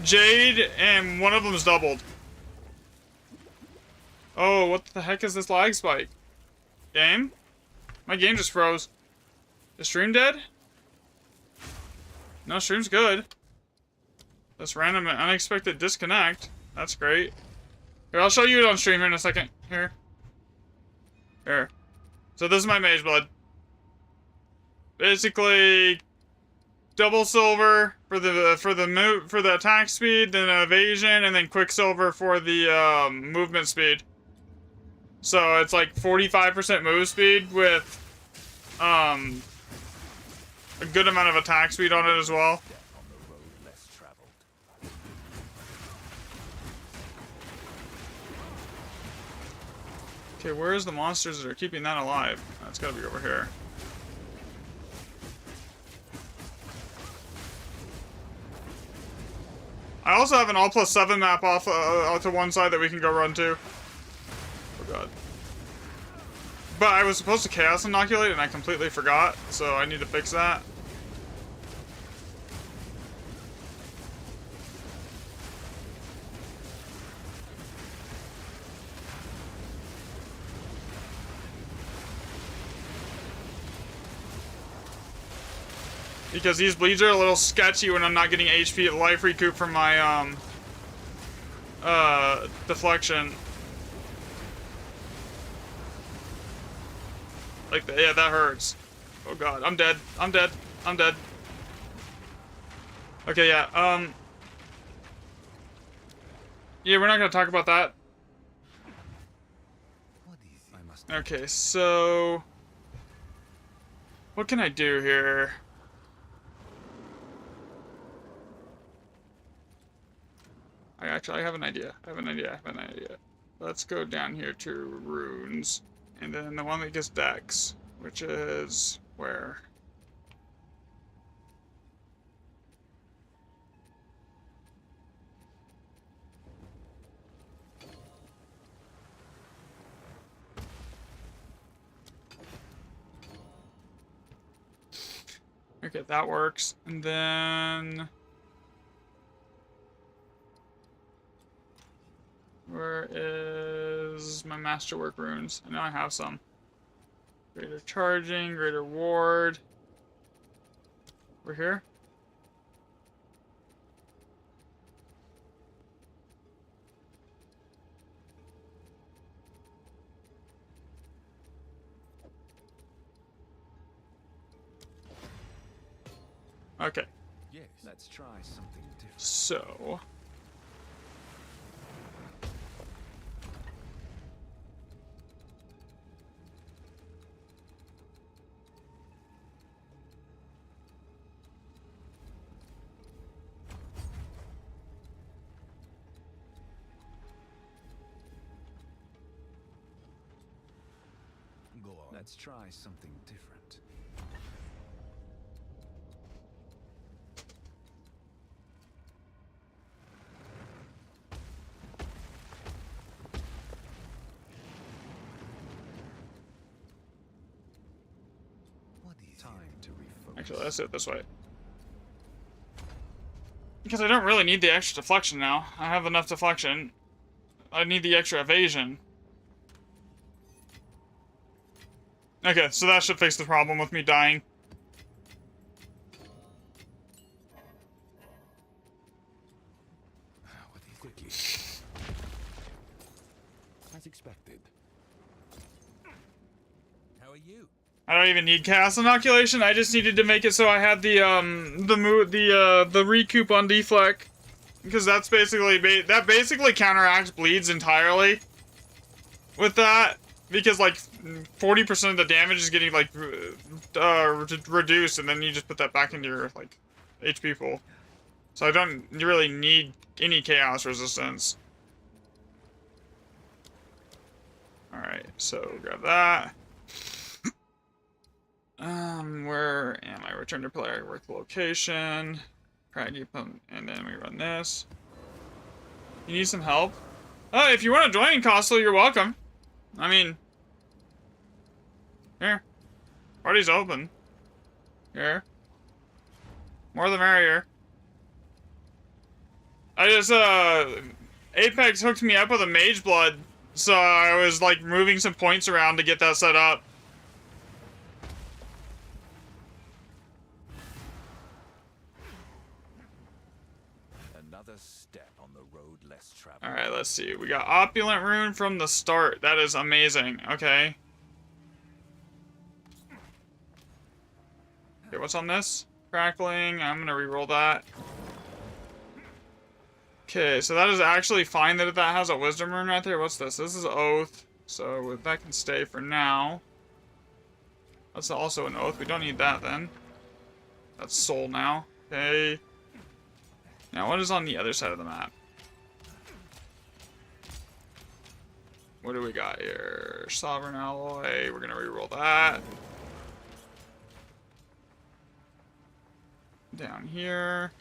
jade, and one of them is doubled. Oh, what the heck is this lag spike? Game? My game just froze. Is stream dead? No, stream's good. This random and unexpected disconnect. That's great. Here, I'll show you it on stream here in a second. Here. Here. So this is my mage blood. Basically, double silver for the attack speed, then evasion, and then quicksilver for the movement speed. So it's like 45% move speed with a good amount of attack speed on it as well. Okay, where's the monsters that are keeping that alive? That's gotta be over here. I also have an all +7 map off to one side that we can go run to. Oh god. But I was supposed to chaos inoculate and I completely forgot, so I need to fix that. Because these bleeds are a little sketchy when I'm not getting HP life recoup from my deflection. Like, yeah, that hurts. Oh god, I'm dead. I'm dead. I'm dead. Okay, yeah, yeah, we're not gonna talk about that. Okay, so what can I do here? I have an idea. I have an idea. Let's go down here to runes. And then the one that gets Dex, which is where? Okay, that works. And then... where is my masterwork runes? I know I have some. Greater charging, greater ward. We're here? Okay, Yes. Let's try something different. so... Go on. Let's try something different. What is time to refocus? Actually, let's do it this way. Because I don't really need the extra deflection now. I have enough deflection. I need the extra evasion. Okay, so that should fix the problem with me dying. What is quickly? As expected. How are you? I don't even need chaos inoculation. I just needed to make it so I had the recoup on deflect, because that's basically that basically counteracts bleeds entirely. With that, because like 40% of the damage is getting like reduced, and then you just put that back into your like HP pool. So I don't really need any chaos resistance. All right, so grab that. Where am I? Return to player work location. Craggy pump, and then we run this. You need some help? Oh, if you want to join, Costly, you're welcome. I mean, here. Party's open. Here. More the merrier. I just, Apex hooked me up with a Mage Blood, so I was, like, moving some points around to get that set up. Another step on the road less traveled. Alright, let's see. We got Opulent Rune from the start. That is amazing. Okay. Okay, what's on this? Crackling. I'm gonna reroll that. Okay, so that is actually fine that that has a Wisdom Rune right there. What's this? This is Oath. So that can stay for now. That's also an Oath. We don't need that then. That's Soul now. Okay. Now, what is on the other side of the map? What do we got here? Sovereign Alloy. We're gonna reroll that. Down here.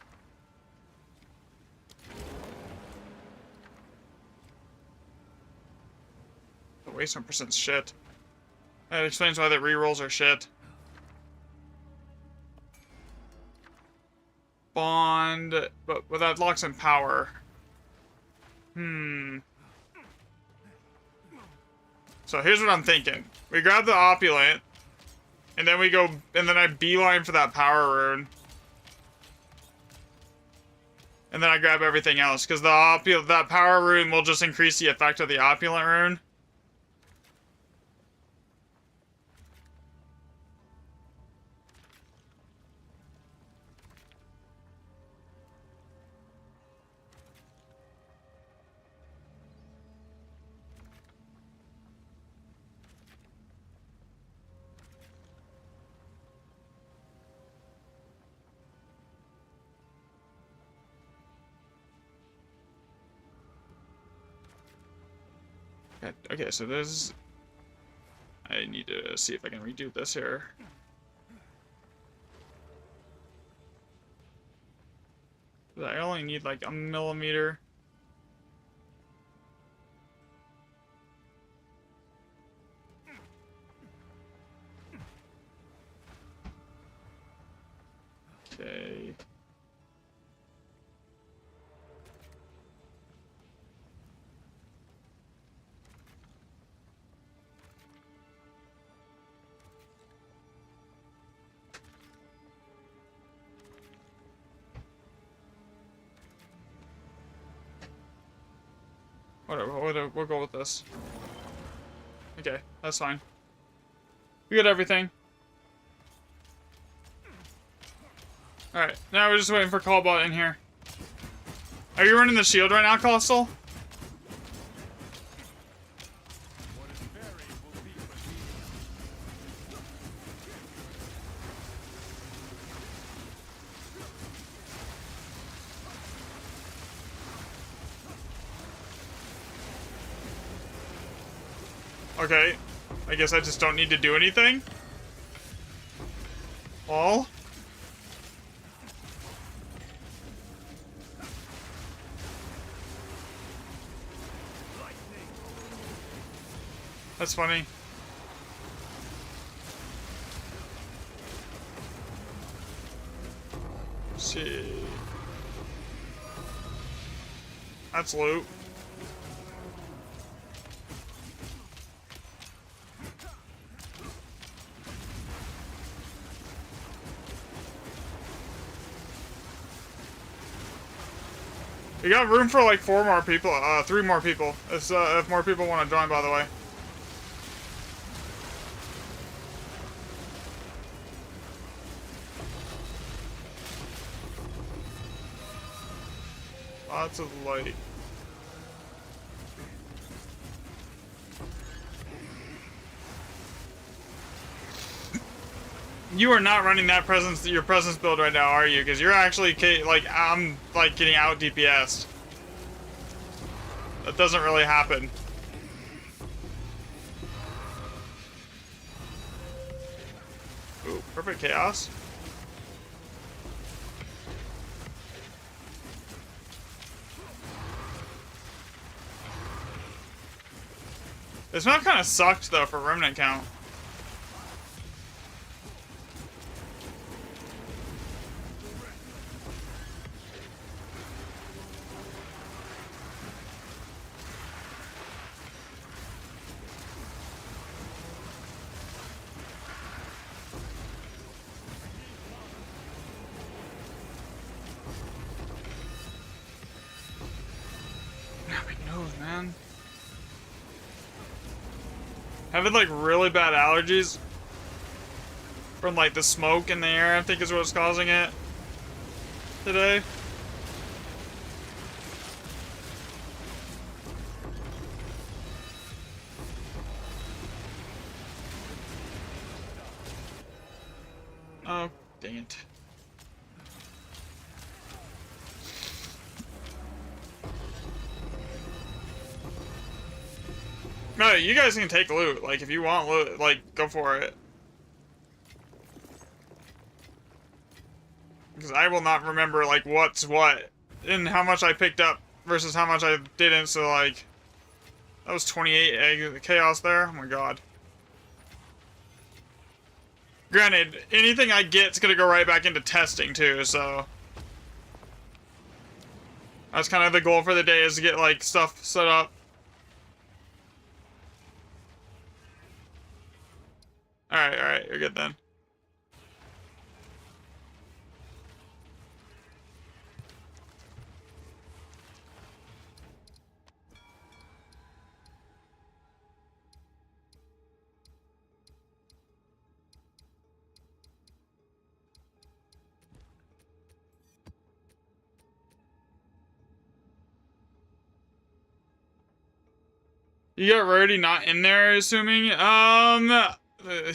The waste 1% shit. That explains why the rerolls are shit. Bond, but that locks in power. So here's what I'm thinking. We grab the Opulent, and then we go, and then I beeline for that power rune. And then I grab everything else, because that power rune will just increase the effect of the Opulent rune. Okay, so there's... I need to see if I can redo this here. I only need like a millimeter. Whatever, we'll go with this. Okay, that's fine. We got everything. Alright, now we're just waiting for Callbot in here. Are you running the shield right now, Costal? What is buried will be revealed. Okay. I guess I just don't need to do anything. All? That's funny. Let's see. That's loot. We got room for like 4 more people, 3 more people. If more people want to join, by the way. Lots of light. You are not running that your presence build right now, are you? Because you're actually like I'm like getting out DPS'd. That doesn't really happen. Ooh, perfect chaos. This map kind of sucked though for remnant count. Nobody knows, man. Having like really bad allergies from like the smoke in the air, I think is what's causing it today. Oh, dang it. No, you guys can take loot. Like, if you want loot, like, go for it. Because I will not remember, like, what's what. And how much I picked up versus how much I didn't, so, like... That was 28 egg chaos there. Oh my god. Granted, anything I get's gonna go right back into testing, too, so... That's kind of the goal for the day, is to get, like, stuff set up. Alright, you're good then. You got Rarity not in there, assuming?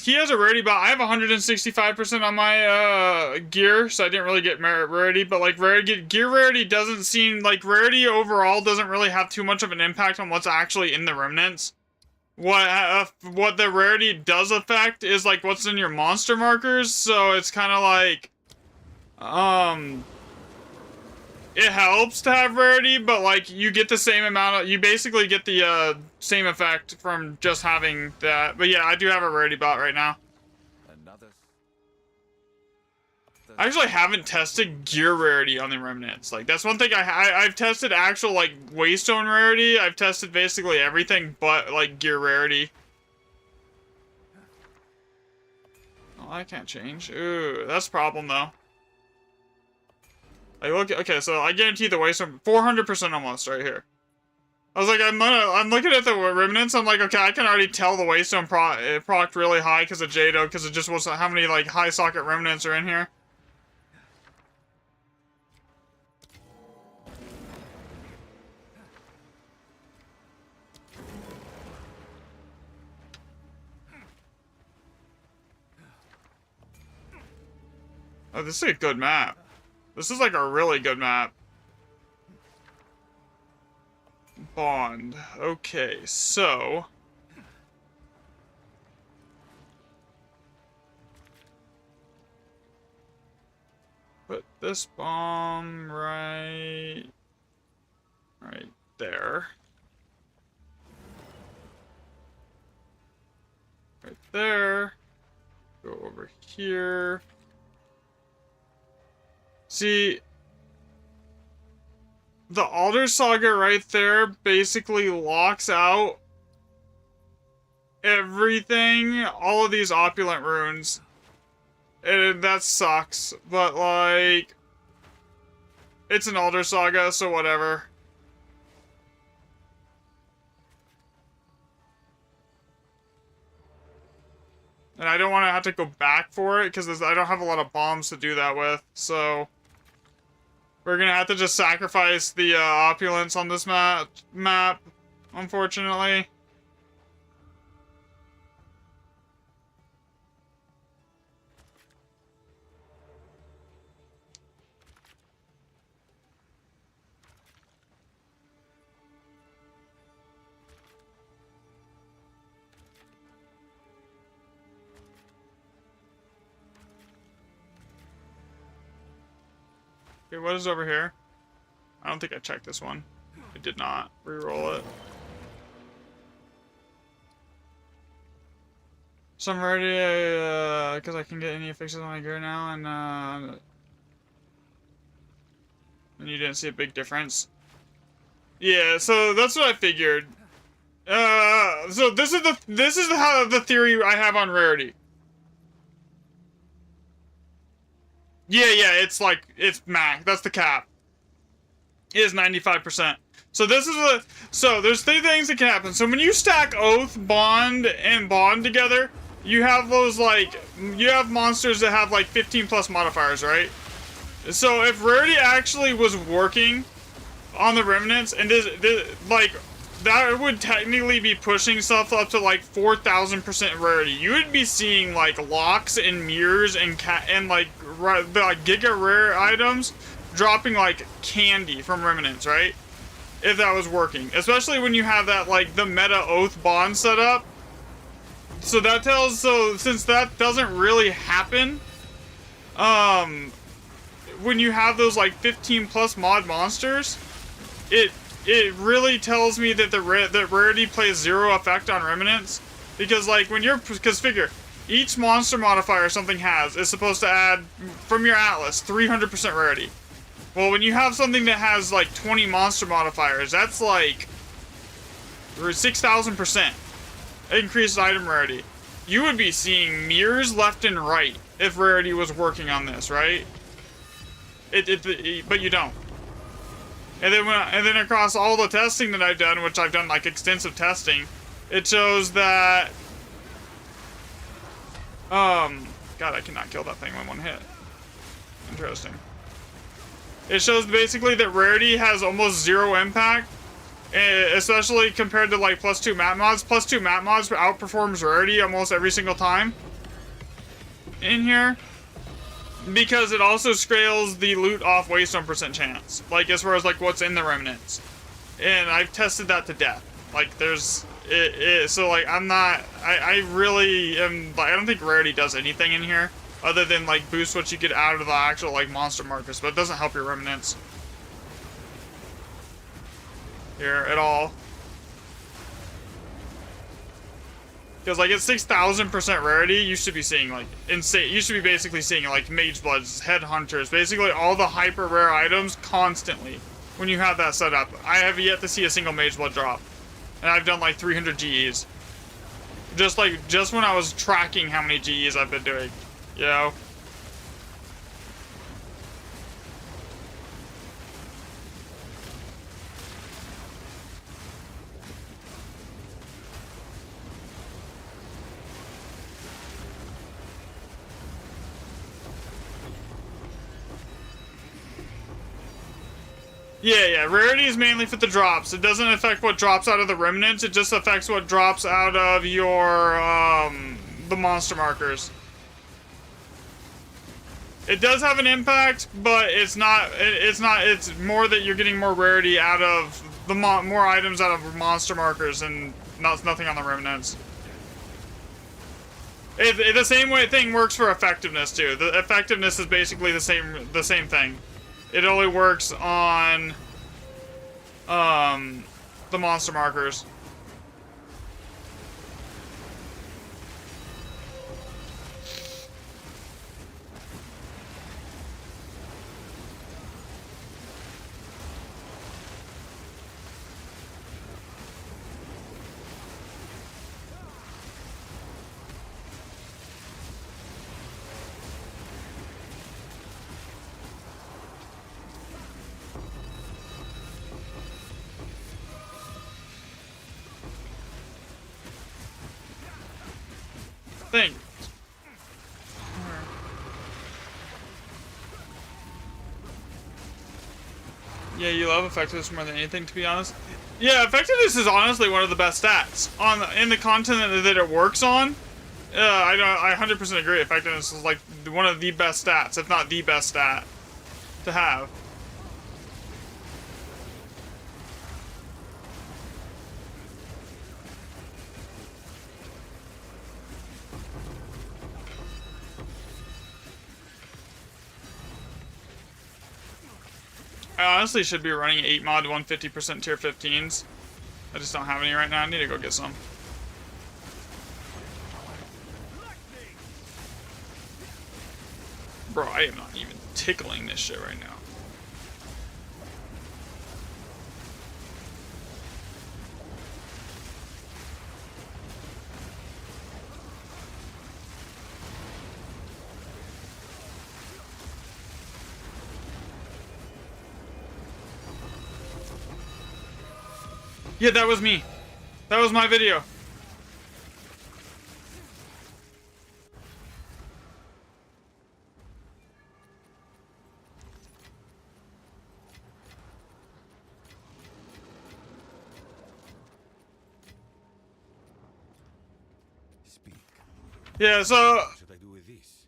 He has a Rarity bot. I have 165% on my, gear, so I didn't really get Rarity, but, like, gear Rarity doesn't seem, like, Rarity overall doesn't really have too much of an impact on what's actually in the Remnants. What the Rarity does affect is, like, what's in your monster markers, so it's kind of like, it helps to have Rarity, but, like, you get the same amount of... You basically get the, same effect from just having that. But, yeah, I do have a Rarity bot right now. Another. I actually haven't tested gear Rarity on the Remnants. Like, that's one thing I've tested actual, like, Waystone Rarity. I've tested basically everything but, like, gear Rarity. Oh, I can't change. Ooh, that's a problem, though. Like, look, okay, so I guarantee the Waystone 400% almost right here. I was like, I'm looking at the remnants. I'm like, okay, I can already tell the waystone proc really high because of Jado, because it just was how many like high socket remnants are in here. Oh, this is a good map. This is like a really good map. Bond. Okay, so... put this bomb right there. Right there. Go over here. See, the Alder Saga right there basically locks out everything, all of these opulent runes. And that sucks, but like, it's an Alder Saga, so whatever. And I don't want to have to go back for it, because I don't have a lot of bombs to do that with, so... we're gonna have to just sacrifice the opulence on this map, unfortunately. Okay, what is over here? I don't think I checked this one. I did not. Reroll it. So I'm ready, because I can get any fixes on my gear now, and you didn't see a big difference. Yeah, so that's what I figured. So this is the theory I have on rarity. Yeah, it's like, it's max. That's the cap. It is 95%. So so there's 3 things that can happen. So when you stack Oath, Bond, and Bond together, you have those like, you have monsters that have like 15 plus modifiers, right? So if rarity actually was working on the remnants, and like, that would technically be pushing stuff up to like 4,000% rarity. You would be seeing like locks and mirrors and like the giga rare items dropping like candy from remnants, right? If that was working, especially when you have that like the meta Oath Bond set up. So that tells, so since that doesn't really happen, when you have those like 15 plus mod monsters, it really tells me that that rarity plays 0 effect on remnants, because like when you're, because figure, each monster modifier something has is supposed to add from your atlas 300% rarity. Well, when you have something that has like 20 monster modifiers, that's like 6,000% increased item rarity. You would be seeing mirrors left and right if rarity was working on this, right? But you don't. And then across all the testing that I've done, which I've done like extensive testing, it shows that God, I cannot kill that thing in one hit. Interesting. It shows basically that rarity has almost 0 impact, especially compared to like +2 map mods. +2 map mods outperforms rarity almost every single time in here, because it also scales the loot off waystone % chance, like as far as like what's in the remnants. And I've tested that to death. Like there's so like I really am, I don't think rarity does anything in here other than like boost what you get out of the actual like monster markers, but it doesn't help your remnants here at all. Because like at 6,000% rarity, you should be seeing like insane. You should be basically seeing like mage bloods, headhunters, basically all the hyper rare items constantly when you have that set up. I have yet to see a single mage blood drop, and I've done like 300 GEs. Just when I was tracking how many GEs I've been doing, you know. Yeah. Rarity is mainly for the drops. It doesn't affect what drops out of the remnants. It just affects what drops out of your, the monster markers. It does have an impact, but it's not, it's more that you're getting more rarity out of the more items out of monster markers and nothing on the remnants. The same way thing works for effectiveness too. The effectiveness is basically the same thing. It only works on the monster markers. Thing. Yeah, you love effectiveness more than anything, to be honest. Yeah, effectiveness is honestly one of the best stats in the content that it works on. I 100% agree. Effectiveness is like one of the best stats, if not the best stat to have. I honestly should be running 8 mod 150% tier 15s. I just don't have any right now. I need to go get some. Bro, I am not even tickling this shit right now. Yeah, that was me. That was my video. Speak. Yeah, so... What should I do with this?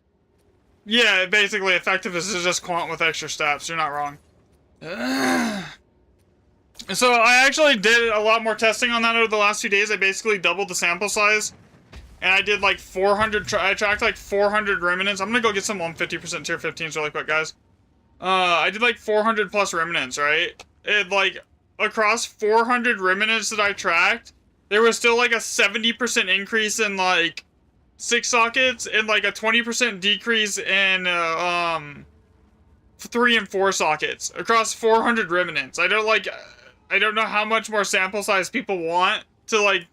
Yeah, basically, effectiveness is just quant with extra stats. You're not wrong. So I actually did a lot more testing on that over the last few days. I basically doubled the sample size. And I did like 400, I tracked like 400 remnants. I'm gonna go get some 150% tier 15s really quick, guys. I did like 400 plus remnants, right? It like, across 400 remnants that I tracked, there was still like a 70% increase in like 6 sockets and like a 20% decrease in 3 and 4 sockets across 400 remnants. I don't know how much more sample size people want to like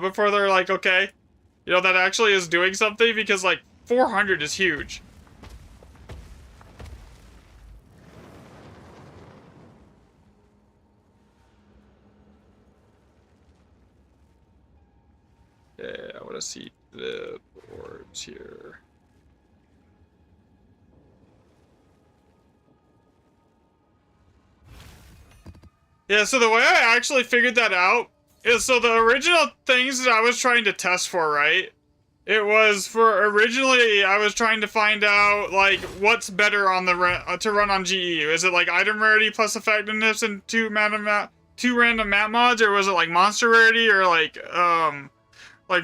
before they're like, okay, you know, that actually is doing something, because like 400 is huge. Yeah, I want to see the orbs here. Yeah, so the way I actually figured that out is, so the original things that I was trying to test for, right? It was for, originally I was trying to find out like what's better on the to run on GE. Is it like item rarity plus effectiveness and two random map mods, or was it like monster rarity, or like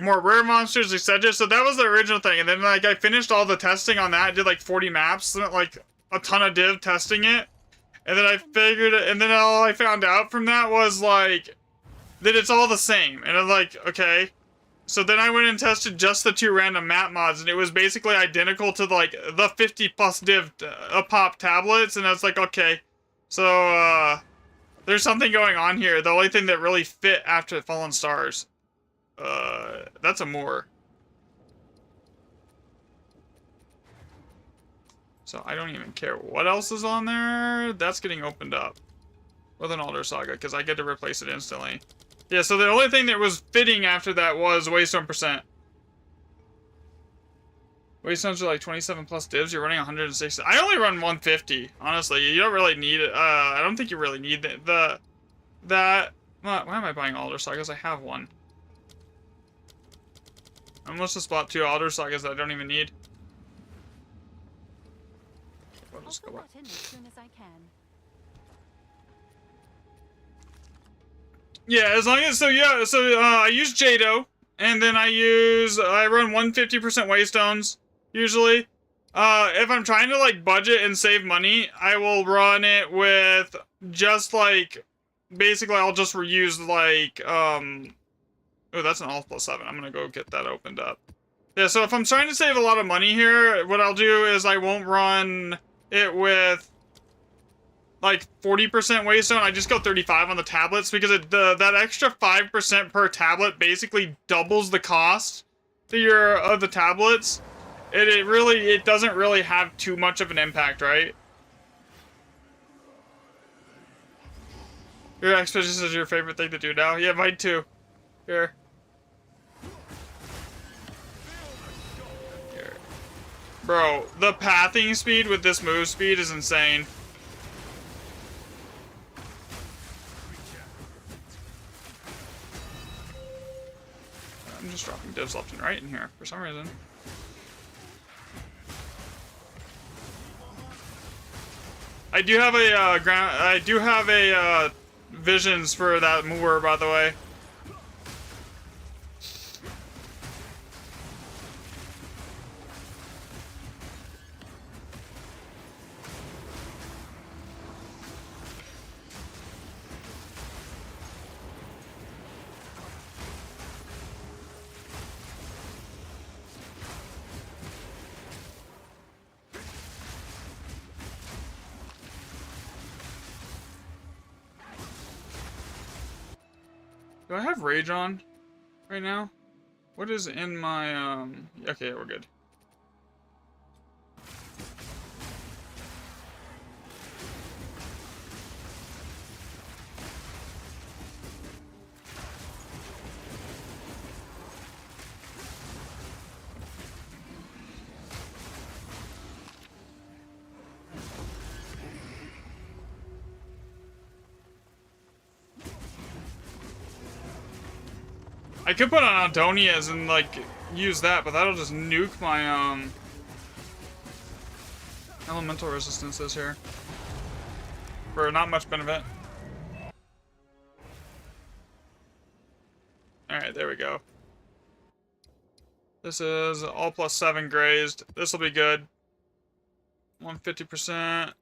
more rare monsters, etc. So that was the original thing, and then like I finished all the testing on that. I did like 40 maps, spent like a ton of div testing it. And then I figured it, and then all I found out from that was, like, that it's all the same. And I'm like, okay. So then I went and tested just the 2 random map mods, and it was basically identical to, like, the 50 plus div pop tablets. And I was like, okay. So, there's something going on here. The only thing that really fit after Fallen Stars. That's a Moor. So I don't even care what else is on there. That's getting opened up with an Alder Saga, because I get to replace it instantly. Yeah, so the only thing that was fitting after that was Waystone percent. Waystones are like 27 plus divs. You're running 160. I only run 150. Honestly, you don't really need it. I don't think you really need that. Why am I buying Alder Sagas? I have one. I almost just bought 2 Alder Sagas that I don't even need. I'll I'll just put go back. that in as soon as I can. Yeah, as long as so I use Jado, and then I run 150% Waystones usually. If I'm trying to like budget and save money, I will run it with just like basically I'll just reuse like oh, that's an all plus 7. I'm gonna go get that opened up. Yeah, so if I'm trying to save a lot of money here, what I'll do is I won't run it with like 40% Waystone. I just go 35 on the tablets because that extra 5% per tablet basically doubles the cost of the tablets. It doesn't really have too much of an impact, right? Your expeditions is your favorite thing to do now? Yeah, mine too. Here. Here. Bro, the pathing speed with this move speed is insane. I'm just dropping divs left and right in here for some reason. I do have a visions for that moor, by the way. Do I have Rage on right now? What is in my, okay, we're good. I could put on Adonias and, like, use that, but that'll just nuke my, elemental resistances here. For not much benefit. Alright, there we go. This is all plus 7 grazed. This will be good. 150%.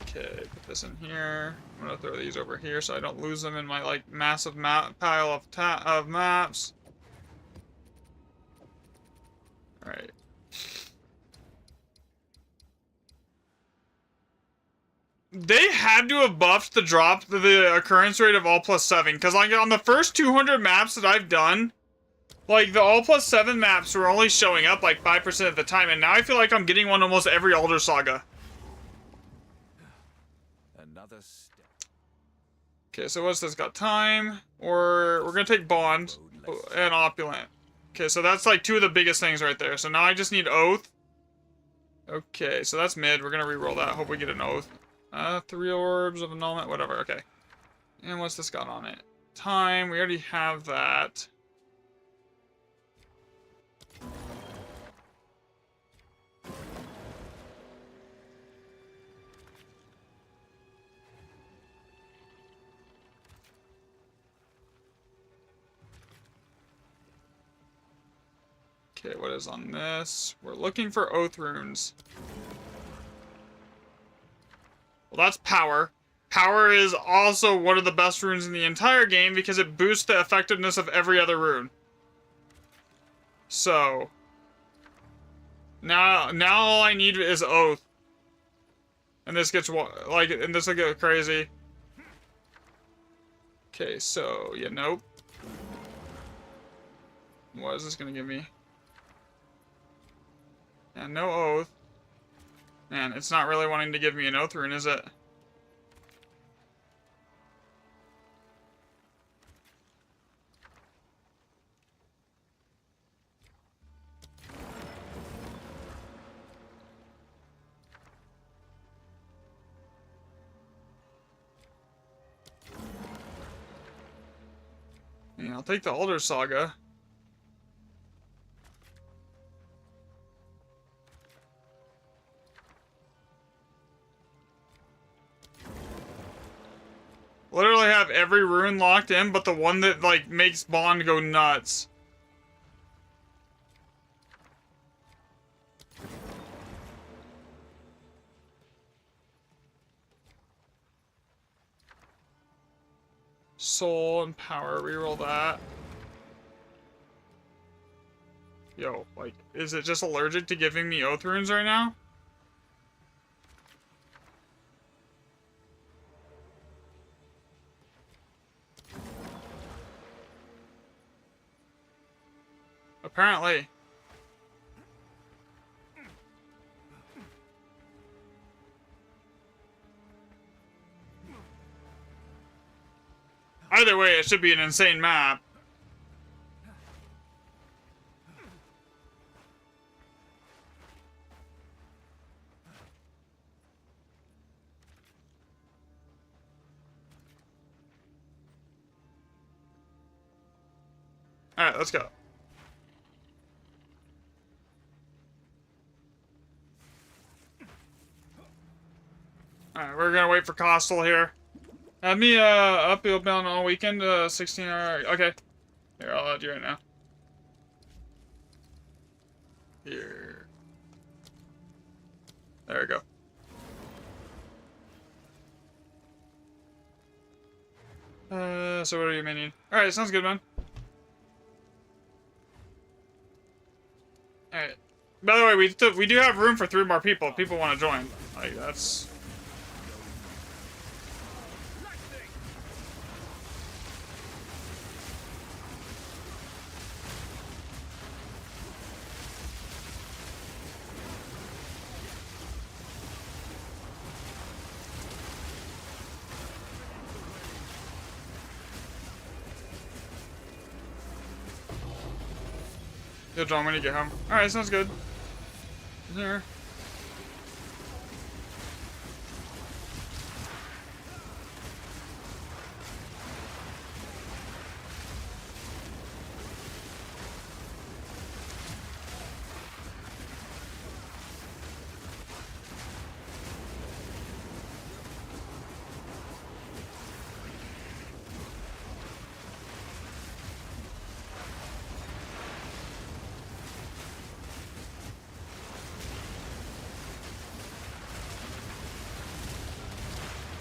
Okay, put this in here. I'm gonna throw these over here so I don't lose them in my like massive pile of maps. All right. They had to have buffed the occurrence rate of all plus 7 because like on the first 200 maps that I've done, like the all plus 7 maps were only showing up like 5% of the time, and now I feel like I'm getting one almost every Elder Saga. Okay, so what's this got? Time, or we're gonna take Bond and Opulent. Okay, so that's like 2 of the biggest things right there. So now I just need Oath. Okay, so that's mid. We're gonna reroll that. Hope we get an Oath. 3 orbs of annulment, whatever. Okay. And what's this got on it? Time. We already have that. Okay, what is on this? We're looking for Oath runes. Well, that's Power. Power is also one of the best runes in the entire game because it boosts the effectiveness of every other rune. So, now all I need is Oath. And this gets, like, and this will get crazy. Okay, so, yeah, nope. What is this gonna give me? And no Oath. Man, it's not really wanting to give me an Oath rune, is it? mean, I'll take the Alder Saga. Literally have every rune locked in, but the one that, like, makes Bond go nuts. Soul and power, reroll that. Yo, like, is it just allergic to giving me oath runes right now? Apparently. Either way, it should be an insane map. Alright, let's go. Alright, we're gonna wait for Costal here. Have me up bound all weekend, 16-hour. Okay. Here, I'll add you right now. Here. There we go. So what are you meaning? Alright, sounds good, man. Alright. By the way, we do have room for 3 more people if people want to join. Like, that's... You'll join when you get home. Alright, sounds good. There.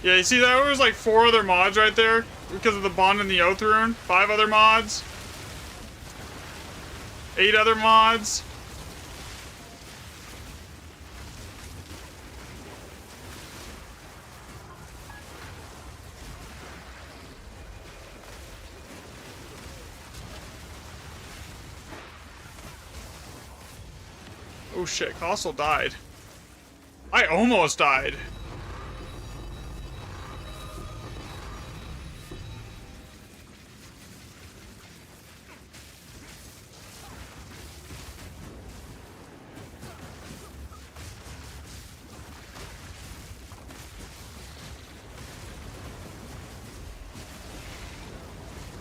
Yeah, you see that? There was like 4 other mods right there because of the Bond and the Oath rune. 5 other mods. 8 other mods. Oh shit, Costal died. I almost died.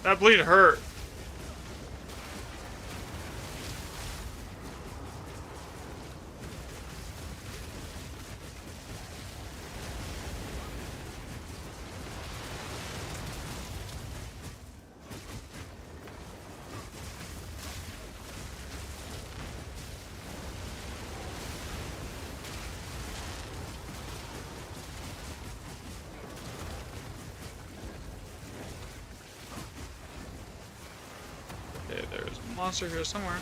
That bleed hurt. Okay, there's a monster here somewhere.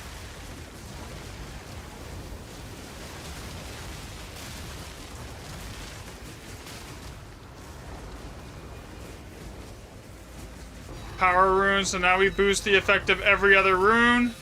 Power rune, so now we boost the effect of every other rune.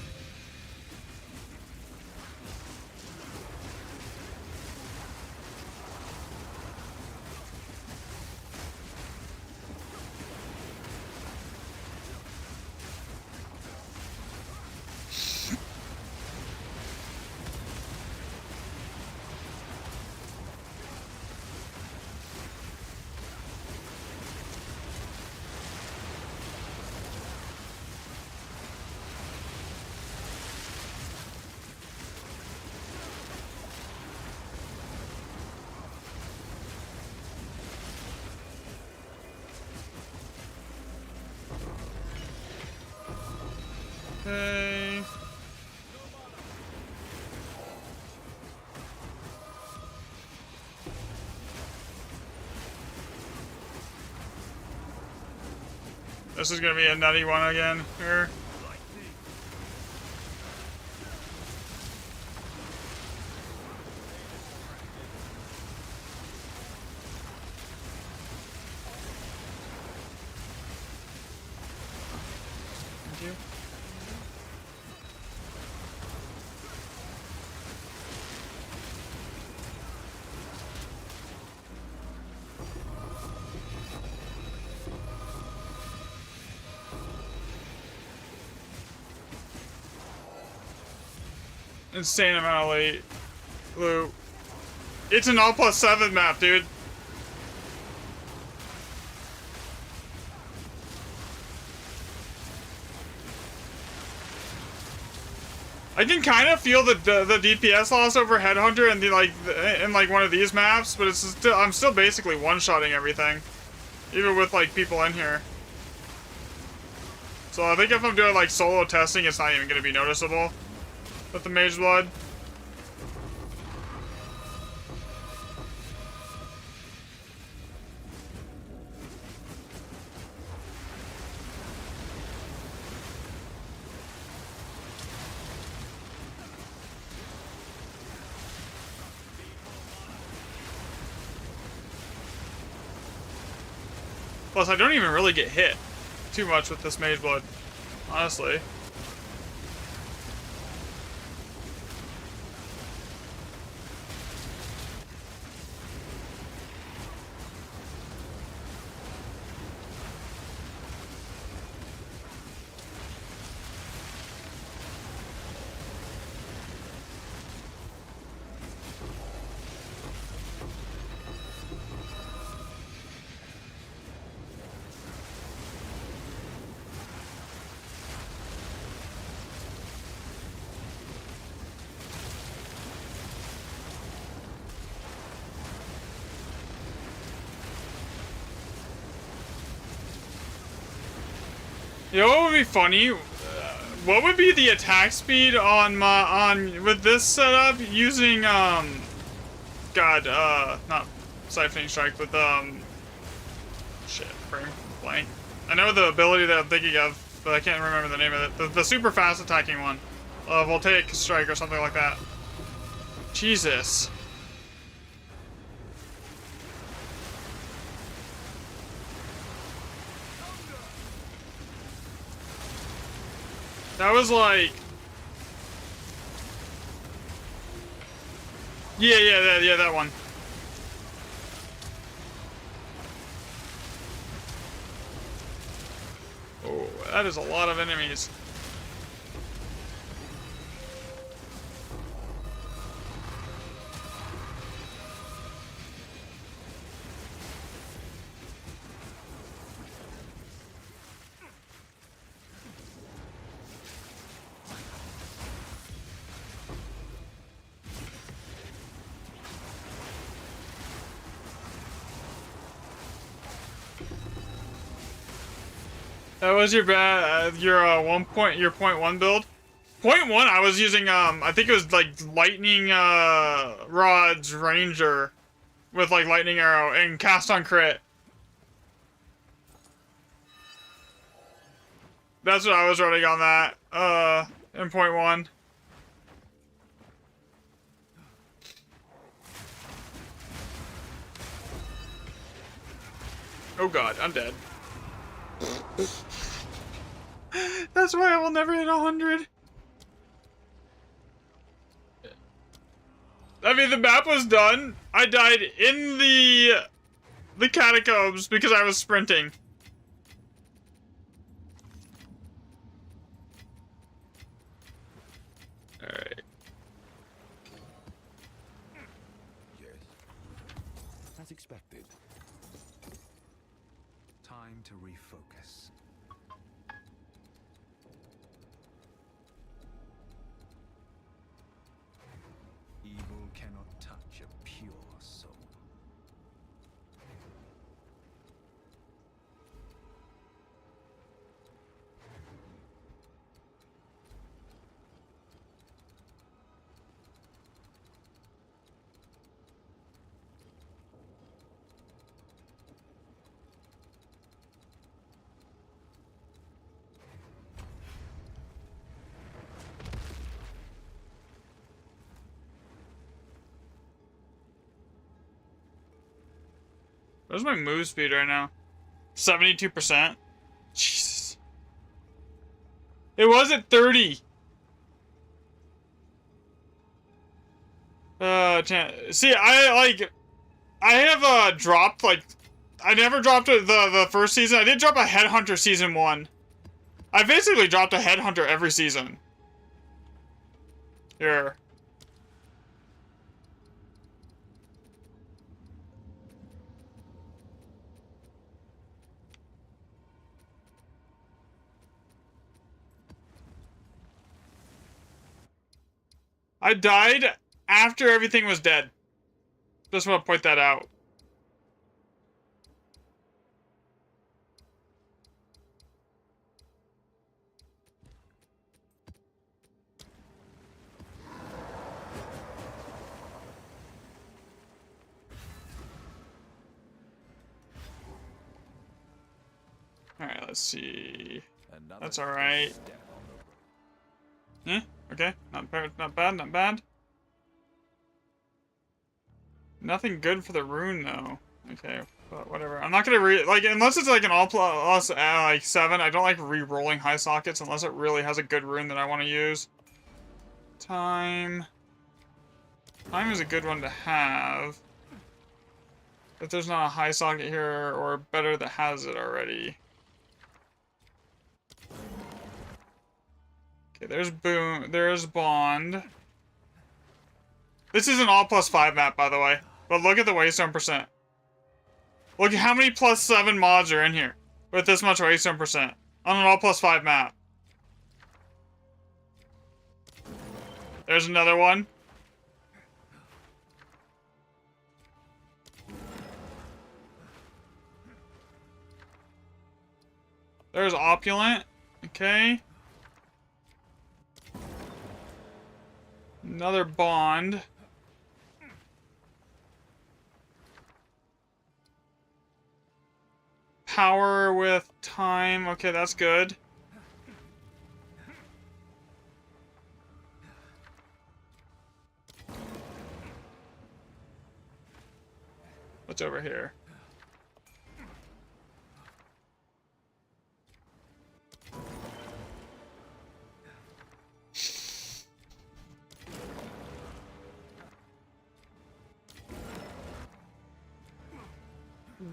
Okay. This is gonna be a nutty one again here. Thank you. Insane amount of late loot. It's an all plus 7 map, dude. I can kind of feel the DPS loss over Headhunter and in like one of these maps, but it's still I'm still basically one-shotting everything, even with like people in here. So I think if I'm doing like solo testing, it's not even gonna be noticeable with the Mage Blood. Plus, I don't even really get hit too much with this Mage Blood, honestly. You know what would be funny? What would be the attack speed on with this setup using not siphoning strike, but shit, brain blank. I know the ability that I'm thinking of, but I can't remember the name of it. The super fast attacking one, voltaic strike or something like that. Jesus. That was like... Yeah, that one. Oh, that is a lot of enemies. That was your your point one build. Point one, I was using I think it was like lightning rods ranger with like lightning arrow and cast on crit. That's what I was running on that in point one. Oh god, I'm dead. That's why I will never hit 100. I mean, the map was done. I died in the catacombs because I was sprinting. Alright. Yes. As expected. Time to refocus. Evil cannot touch a pure soul. Where's my move speed right now? 72%? Jesus. It was at 30. See, I have dropped, like, I never dropped the first season. I did drop a Headhunter season 1. I basically dropped a Headhunter every season. Here. I died after everything was dead. Just want to point that out. Alright, let's see. That's alright. Yeah, okay. Not bad, not bad, not bad. Nothing good for the rune, though. Okay, but whatever. I'm not gonna like, unless it's like an all plus, like 7, I don't like re-rolling high sockets unless it really has a good rune that I want to use. Time. Time is a good one to have. If there's not a high socket here, or better that has it already. Okay, there's Boom. There's Bond. This is an all plus 5 map, by the way. But look at the waystone percent. Look at how many plus 7 mods are in here with this much waystone percent on an all plus 5 map. There's another one. There's Opulent. Okay. Another Bond. Power with time. Okay, that's good. What's over here?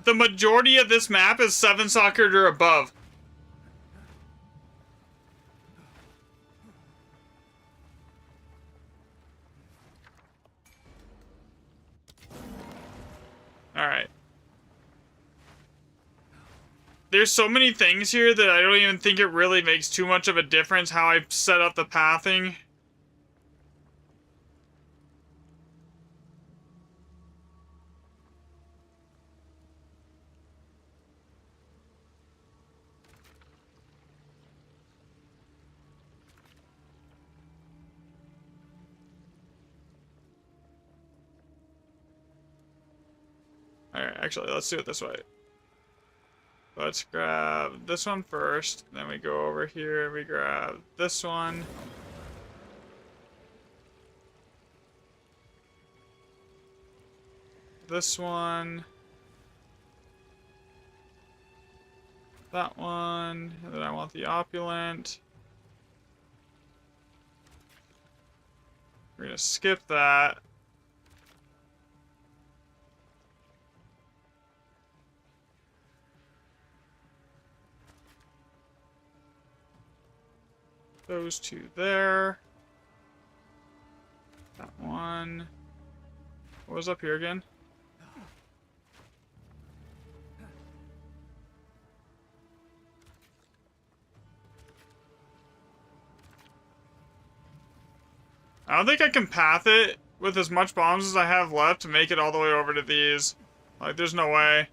The majority of this map is 7 socket or above. Alright. There's so many things here that I don't even think it really makes too much of a difference how I set up the pathing. Alright, actually, let's do it this way. Let's grab this one first, then we go over here, we grab this one. This one. That one, and then I want the Opulent. We're gonna skip that. Those two there. That one. What was up here again? I don't think I can path it with as much bombs as I have left to make it all the way over to these. Like, there's no way.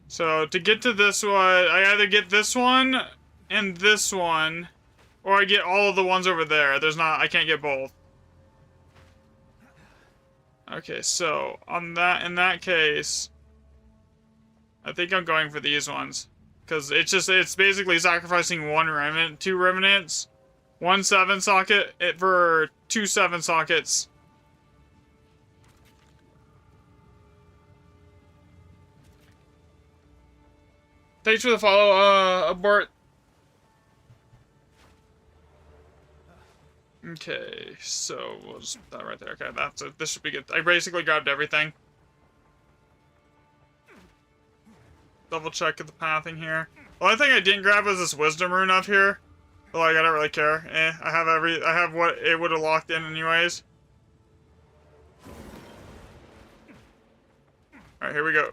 So, to get to this one, I either get this one and this one, or I get all of the ones over there. I can't get both. Okay, so, in that case, I think I'm going for these ones. Because it's basically sacrificing one remnant, 2 remnants, 1 7 socket for 2 7 sockets. Thanks for the follow, Abort. Okay, so we'll just put that right there. Okay, that's it. This should be good. I basically grabbed everything. Double check the pathing here. The only thing I didn't grab was this wisdom rune up here. But like, I don't really care. I have what it would have locked in anyways. Alright, here we go.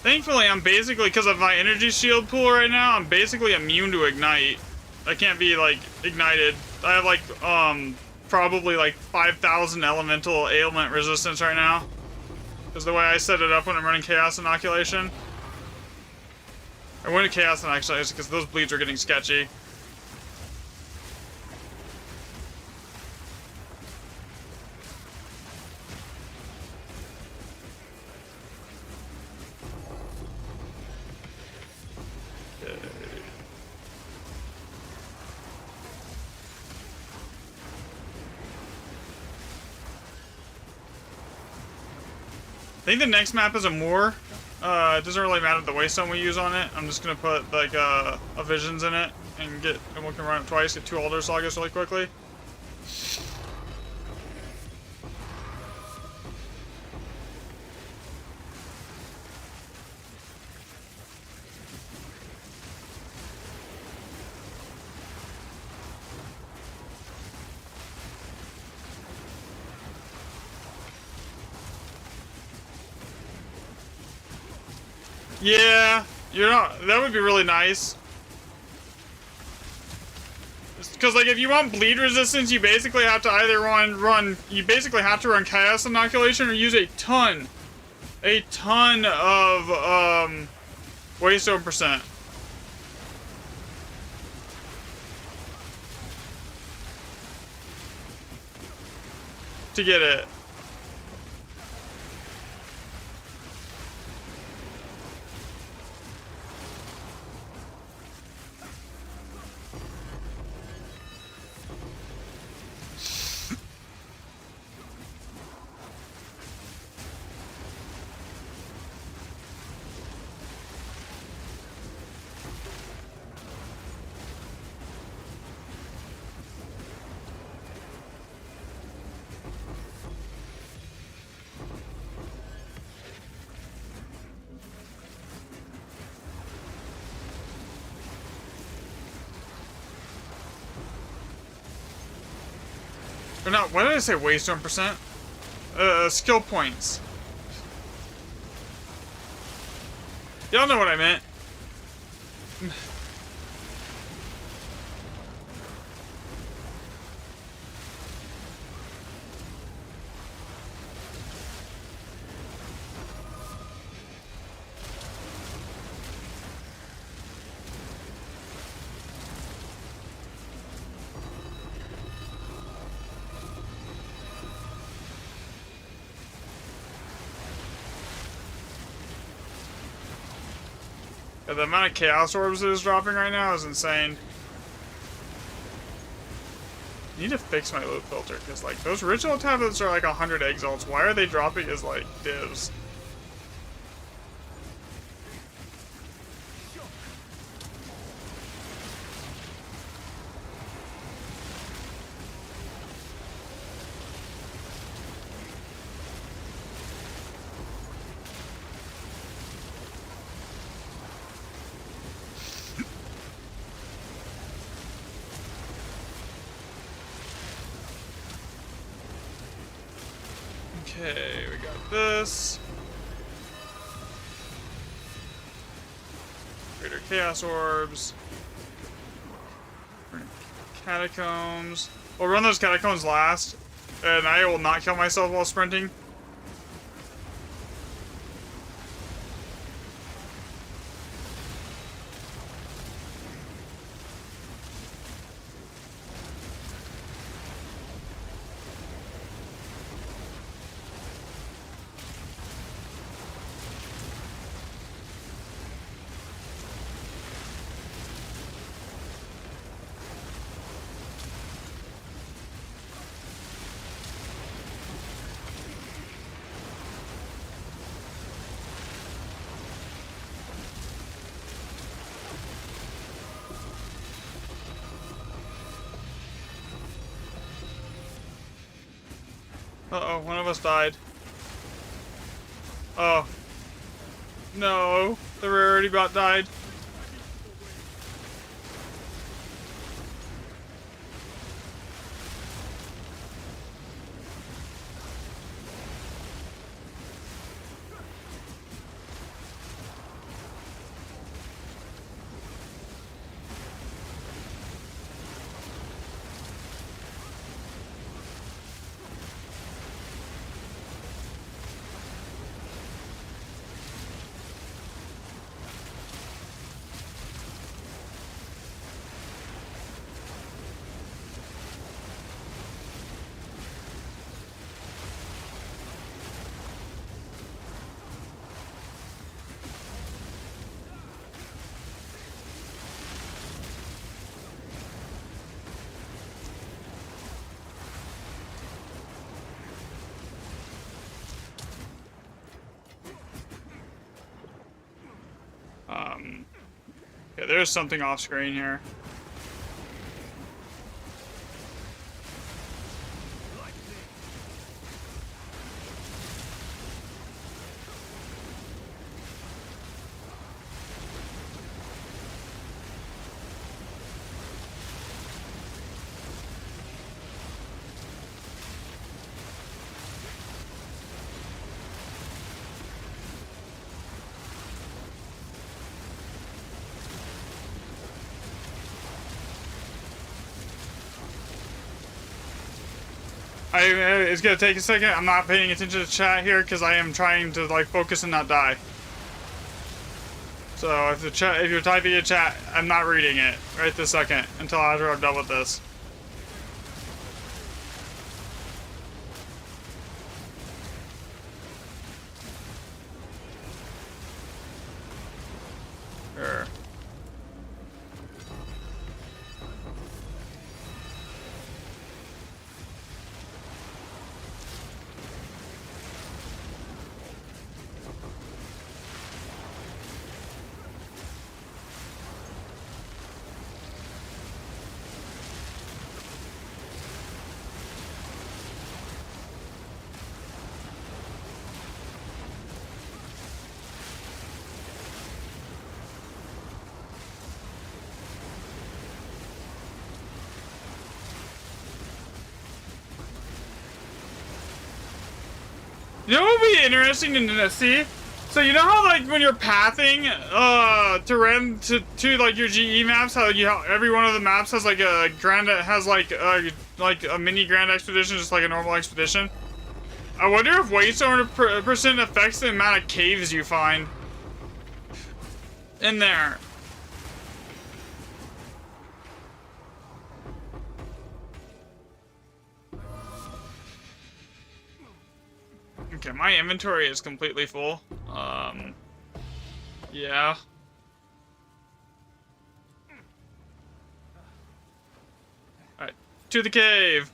Thankfully, I'm basically, because of my energy shield pool right now, I'm basically immune to ignite. I can't be, like, ignited. I have, like, probably, like, 5,000 elemental ailment resistance right now. Because the way I set it up when I'm running Chaos Inoculation. I went to Chaos Inoculation because those bleeds are getting sketchy. I think the next map is a Moor. It doesn't really matter the waystone we use on it. I'm just gonna put like a Visions in it and we can run it twice, get 2 Alder Sagas really quickly. Yeah, that would be really nice. Because, like, if you want bleed resistance, you basically have to either run Chaos Inoculation or use a ton of, Waystone percent. To get it. Or not, why did I say waystone percent? Skill points. Y'all know what I meant. Yeah, the amount of Chaos Orbs that is dropping right now is insane. I need to fix my loot filter, because, like, those ritual tablets are like 100 exalts. Why are they dropping as, like, divs? Okay, we got this. Greater Chaos Orbs. Catacombs. We'll run those catacombs last, and I will not kill myself while sprinting. Uh-oh, one of us died. Oh. No, the rarity bot died. Okay, there's something off screen here. It's gonna take a second. I'm not paying attention to chat here because I am trying to like focus and not die. So if you're typing in chat, I'm not reading it right this second until after I'm done with this. Sure. You know what would be interesting to see? So you know how like when you're pathing to like your GE maps, how every one of the maps has like a like a mini grand expedition, just like a normal expedition. I wonder if Waystone percent affects the amount of caves you find in there. Okay, my inventory is completely full. Yeah. Alright, to the cave.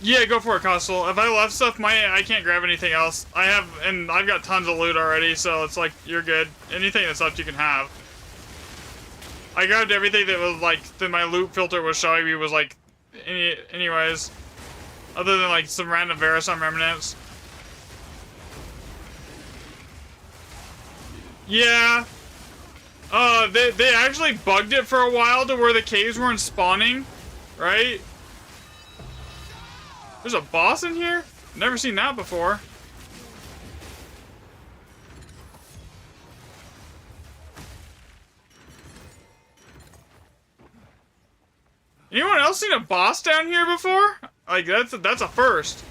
Yeah, go for it, Costal. If I left stuff, I can't grab anything else. I've got tons of loot already, so it's like, you're good. Anything that's left you can have. I grabbed everything that was like, that my loot filter was showing me was like, anyways. Other than like some random Verisam remnants. Yeah. They actually bugged it for a while to where the caves weren't spawning, right? There's a boss in here? Never seen that before. Anyone else seen a boss down here before? Like that's a first.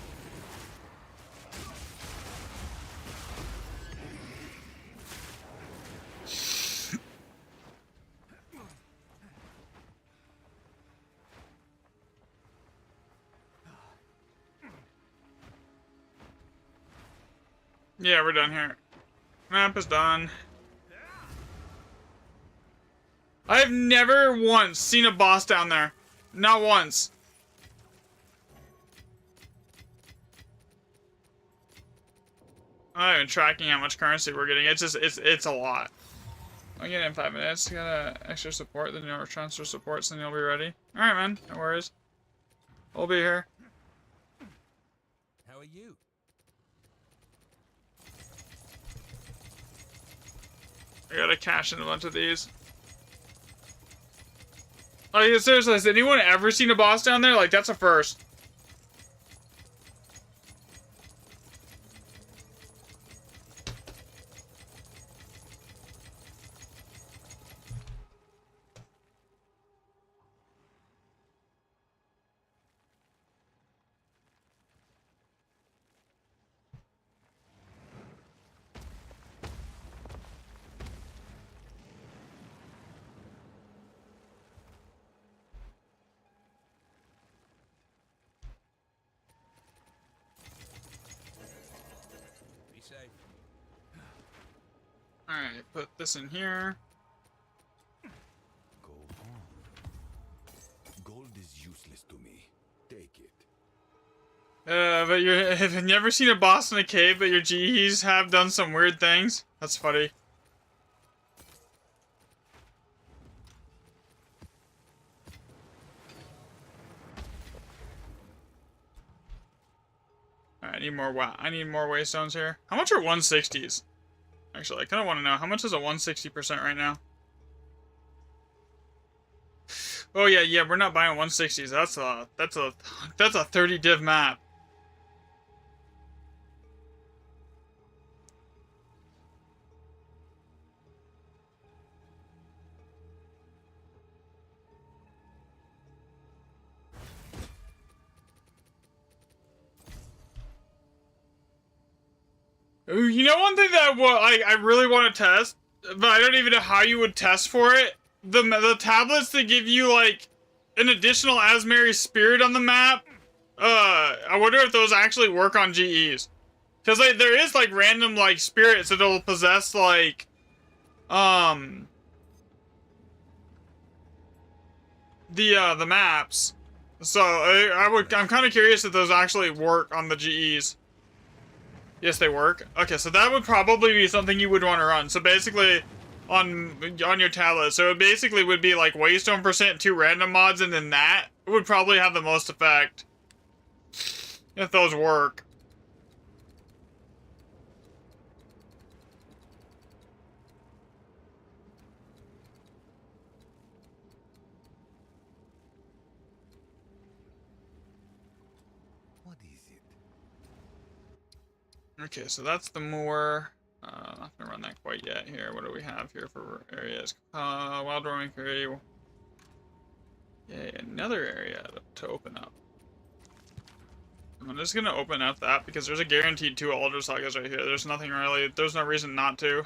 Yeah, we're done here. Map is done. I've never once seen a boss down there. Not once. I'm not even tracking how much currency we're getting. It's just, it's a lot. I'll get it in 5 minutes. Got extra support, then you'll transfer supports, then you'll be ready. Alright, man. No worries. We'll be here. How are you? I gotta cash in a bunch of these. Like, seriously, has anyone ever seen a boss down there? Like, that's a first. Be safe. Alright, put this in here. Go on. Gold is useless to me. Take it. But have you never seen a boss in a cave, but your GEs have done some weird things? That's funny. Alright, I need more waystones here. How much are 160s? Actually, I kind of want to know, how much is a 160% right now? Oh yeah, we're not buying 160s. That's a 30 div map. Ooh, you know one thing that I really want to test, but I don't even know how you would test for it? The tablets that give you, like, an additional Asmeri spirit on the map, I wonder if those actually work on GEs. Because, like, there is, like, random, like, spirits that'll possess, like, the maps. So, I'm kind of curious if those actually work on the GEs. Yes, they work. Okay, so that would probably be something you would want to run. So basically, on your tablet, so it basically would be like Waystone %, 2 random mods, and then that would probably have the most effect if those work. What is it? Okay, so that's the moor. I'm not gonna run that quite yet here. What do we have here for areas? Wild roaming area. Yay, another area to open up. I'm just gonna open up that because there's a guaranteed 2 Alder Sagas right here. There's nothing really, there's no reason not to.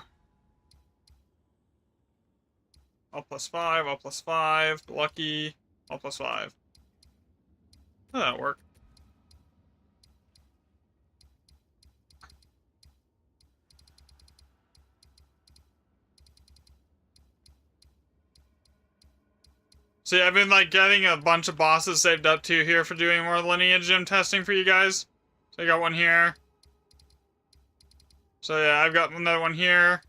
All +5, all +5, lucky, all +5. How did that work? See, I've been, like, getting a bunch of bosses saved up too here for doing more Lineage gym testing for you guys. So I got one here. So yeah, I've got another one here.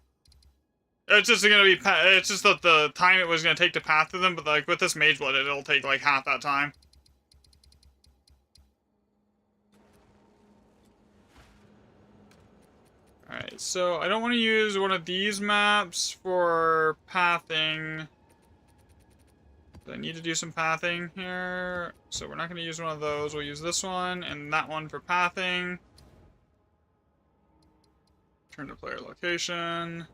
It's just gonna be, it's just that the time it was gonna take to path to them, but like with this Mage Blood, it'll take like half that time. Alright, so I don't want to use one of these maps for pathing. I need to do some pathing here, so we're not going to use one of those. We'll use this one and that one for pathing. Turn to player location.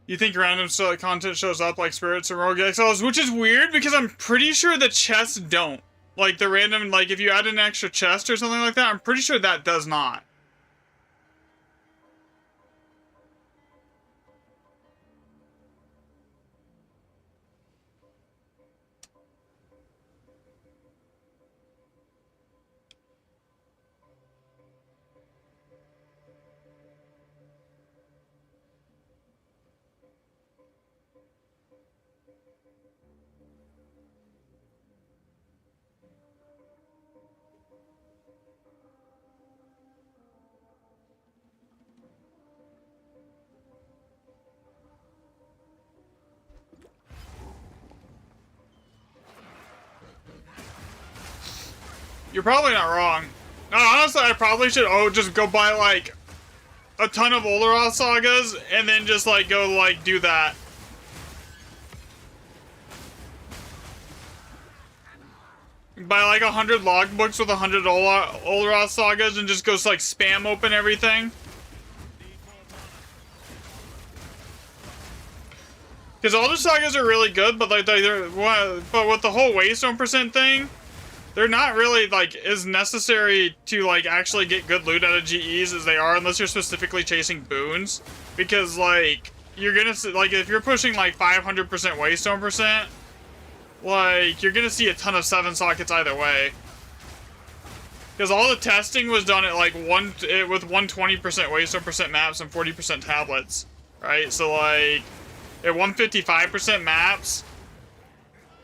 You think random content shows up like spirits or rogue exiles, which is weird because I'm pretty sure the chests don't. Like the random, like if you add an extra chest or something like that, I'm pretty sure that does not. You're probably not wrong. No, honestly, I probably should just go buy like a ton of Olderoth sagas and then just like go like do that. Buy like 100 logbooks with 100 Olderoth sagas and just go like spam open everything. Because all the sagas are really good, but like but with the whole Waystone percent thing, they're not really like as necessary to like actually get good loot out of GEs as they are unless you're specifically chasing boons. Because like you're gonna see, like if you're pushing like 500% Waystone percent, like you're gonna see a ton of 7 sockets either way. Because all the testing was done at like with 120% Waystone percent maps and 40% tablets, right? So like at 155% maps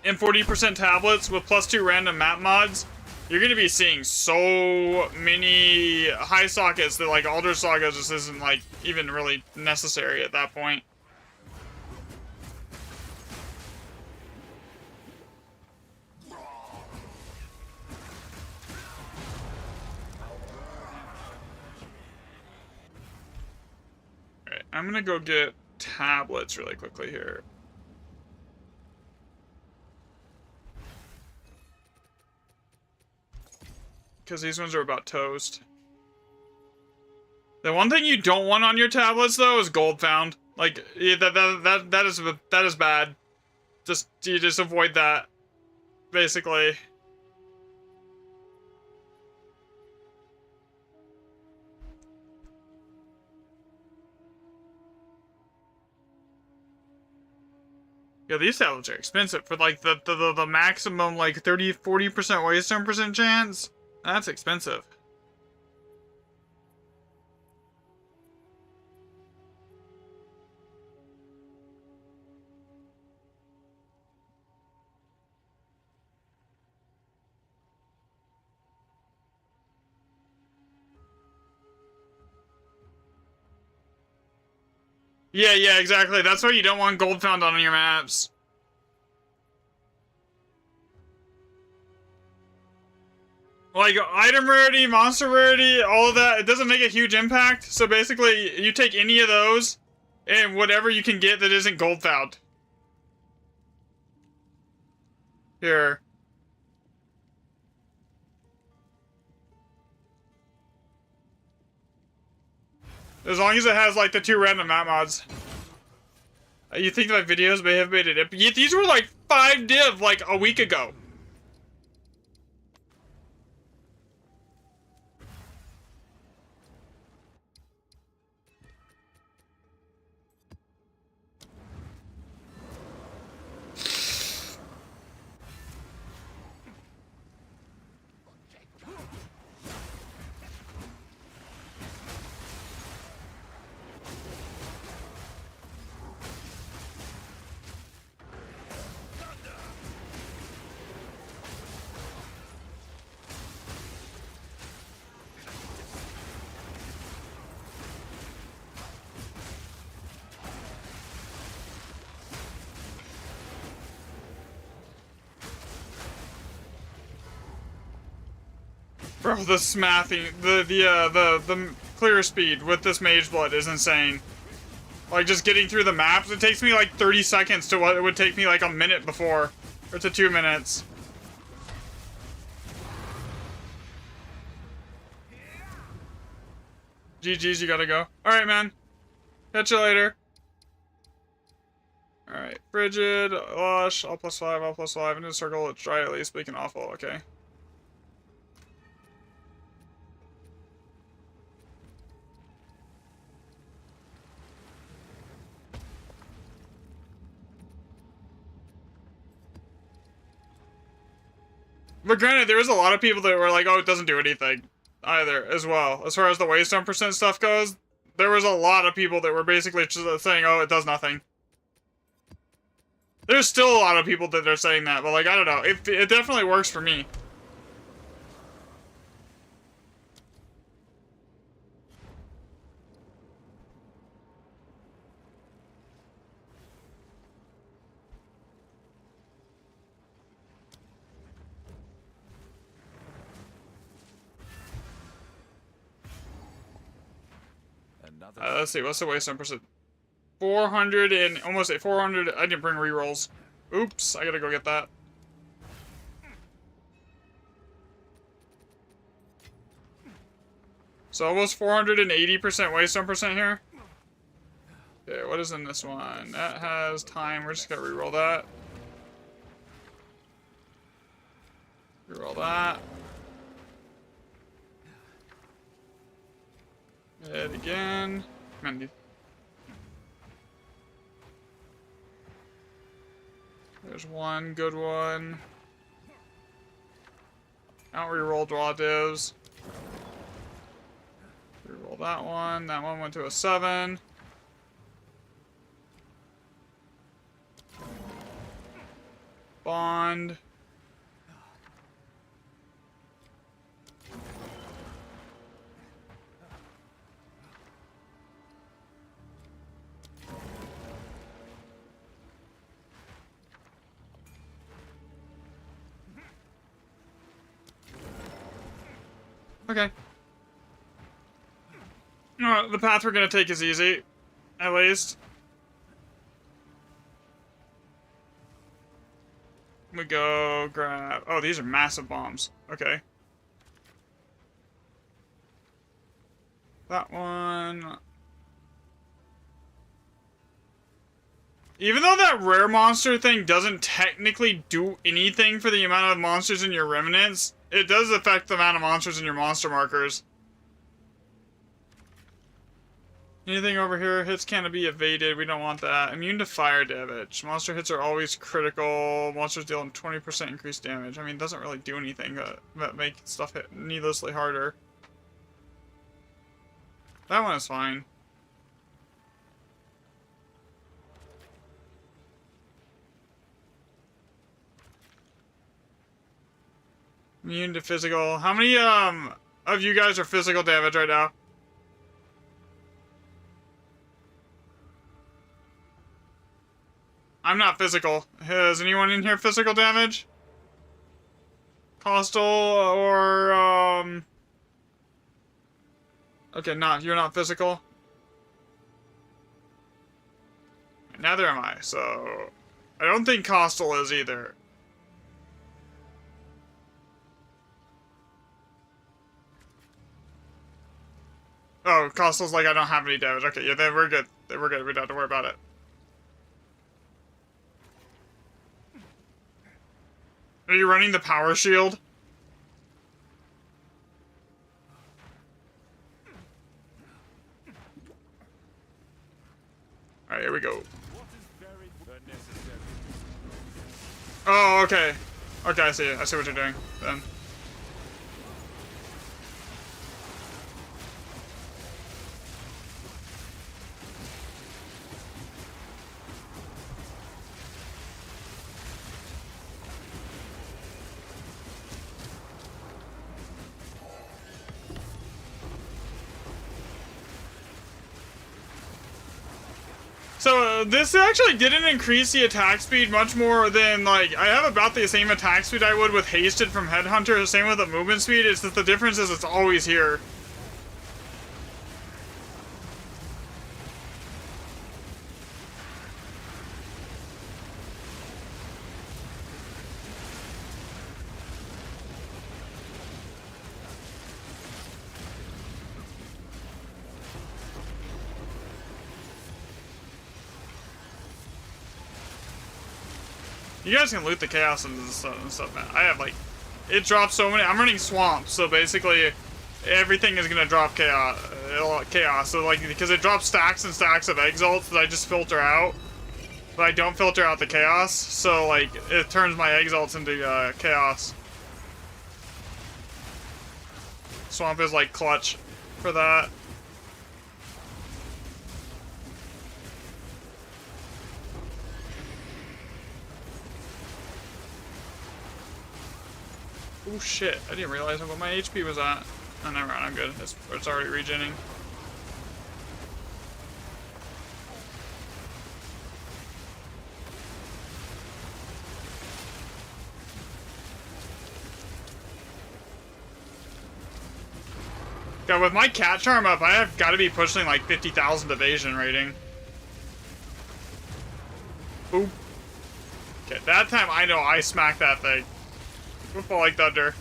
and 40% tablets with +2 random map mods, you're gonna be seeing so many high sockets that like Alder Saga just isn't like even really necessary at that point. Alright, I'm gonna go get tablets really quickly here. Because these ones are about toast. The one thing you don't want on your tablets though is gold found. Like yeah, that is bad. You just avoid that, basically. Yeah, these tablets are expensive for like the maximum like 30-40% Waystone percent chance. That's expensive. Yeah, exactly. That's why you don't want gold found on your maps. Like, item rarity, monster rarity, all of that, it doesn't make a huge impact. So basically, you take any of those, and whatever you can get that isn't gold found. Here. As long as it has, like, the 2 random map mods. You think my videos may have made it? These were, like, 5 div, like, a week ago. Bro, the smathing, the clear speed with this Mage Blood is insane. Like, just getting through the maps, it takes me like 30 seconds to what it would take me like a minute before. Or to 2 minutes. GG's, you gotta go. Alright, man. Catch you later. Alright, Frigid, Lush, all +5, all +5. Into the circle, it's dry at least, but you can awful, okay. But granted, there was a lot of people that were like, oh, it doesn't do anything either, as well. As far as the waystone percent stuff goes, there was a lot of people that were basically just saying, oh, it does nothing. There's still a lot of people that are saying that, but like, I don't know. It definitely works for me. Let's see, what's the waystone percent? 400 and almost 400. I didn't bring rerolls. Oops, I gotta go get that. So almost 480% waystone percent here. Okay, what is in this one? That has time. We're just gonna reroll that. Reroll that. Hit again. Man, there's one good one. Out reroll draw divs. Reroll that one. That one went to a 7. Bond. Okay. The path we're gonna take is easy. At least. We go grab... Oh, these are massive bombs. Okay. That one... Even though that rare monster thing doesn't technically do anything for the amount of monsters in your remnants, it does affect the amount of monsters in your monster markers. Anything over here? Hits can't be evaded. We don't want that. Immune to fire damage. Monster hits are always critical. Monsters deal 20% increased damage. I mean, it doesn't really do anything that make stuff hit needlessly harder. That one is fine. Immune to physical. How many of you guys are physical damage right now? I'm not physical. Is anyone in here physical damage? Hostile or okay, you're not physical. Neither am I, so I don't think Costal is either. Oh, Costal's like, I don't have any damage. Okay, yeah, then we're good. Then we're good. We don't have to worry about it. Are you running the power shield? Alright, here we go. Oh, okay. Okay, I see it. I see what you're doing then. So this actually didn't increase the attack speed much more than, like, I have about the same attack speed I would with Hasted from Headhunter, same with the movement speed. It's just the difference is it's always here. You guys can loot the chaos and stuff, man. I have, like, it drops so many. I'm running swamp, so basically everything is gonna drop chaos. So, like, because it drops stacks and stacks of exalts that I just filter out, but I don't filter out the chaos. So, like, it turns my exalts into chaos. Swamp is like clutch for that. Oh shit, I didn't realize what my HP was at. Oh, never mind, I'm good. It's already regening. Yeah, with my cat charm up, I have got to be pushing like 50,000 evasion rating. Boop. Okay, that time I know I smacked that thing. Football like thunder.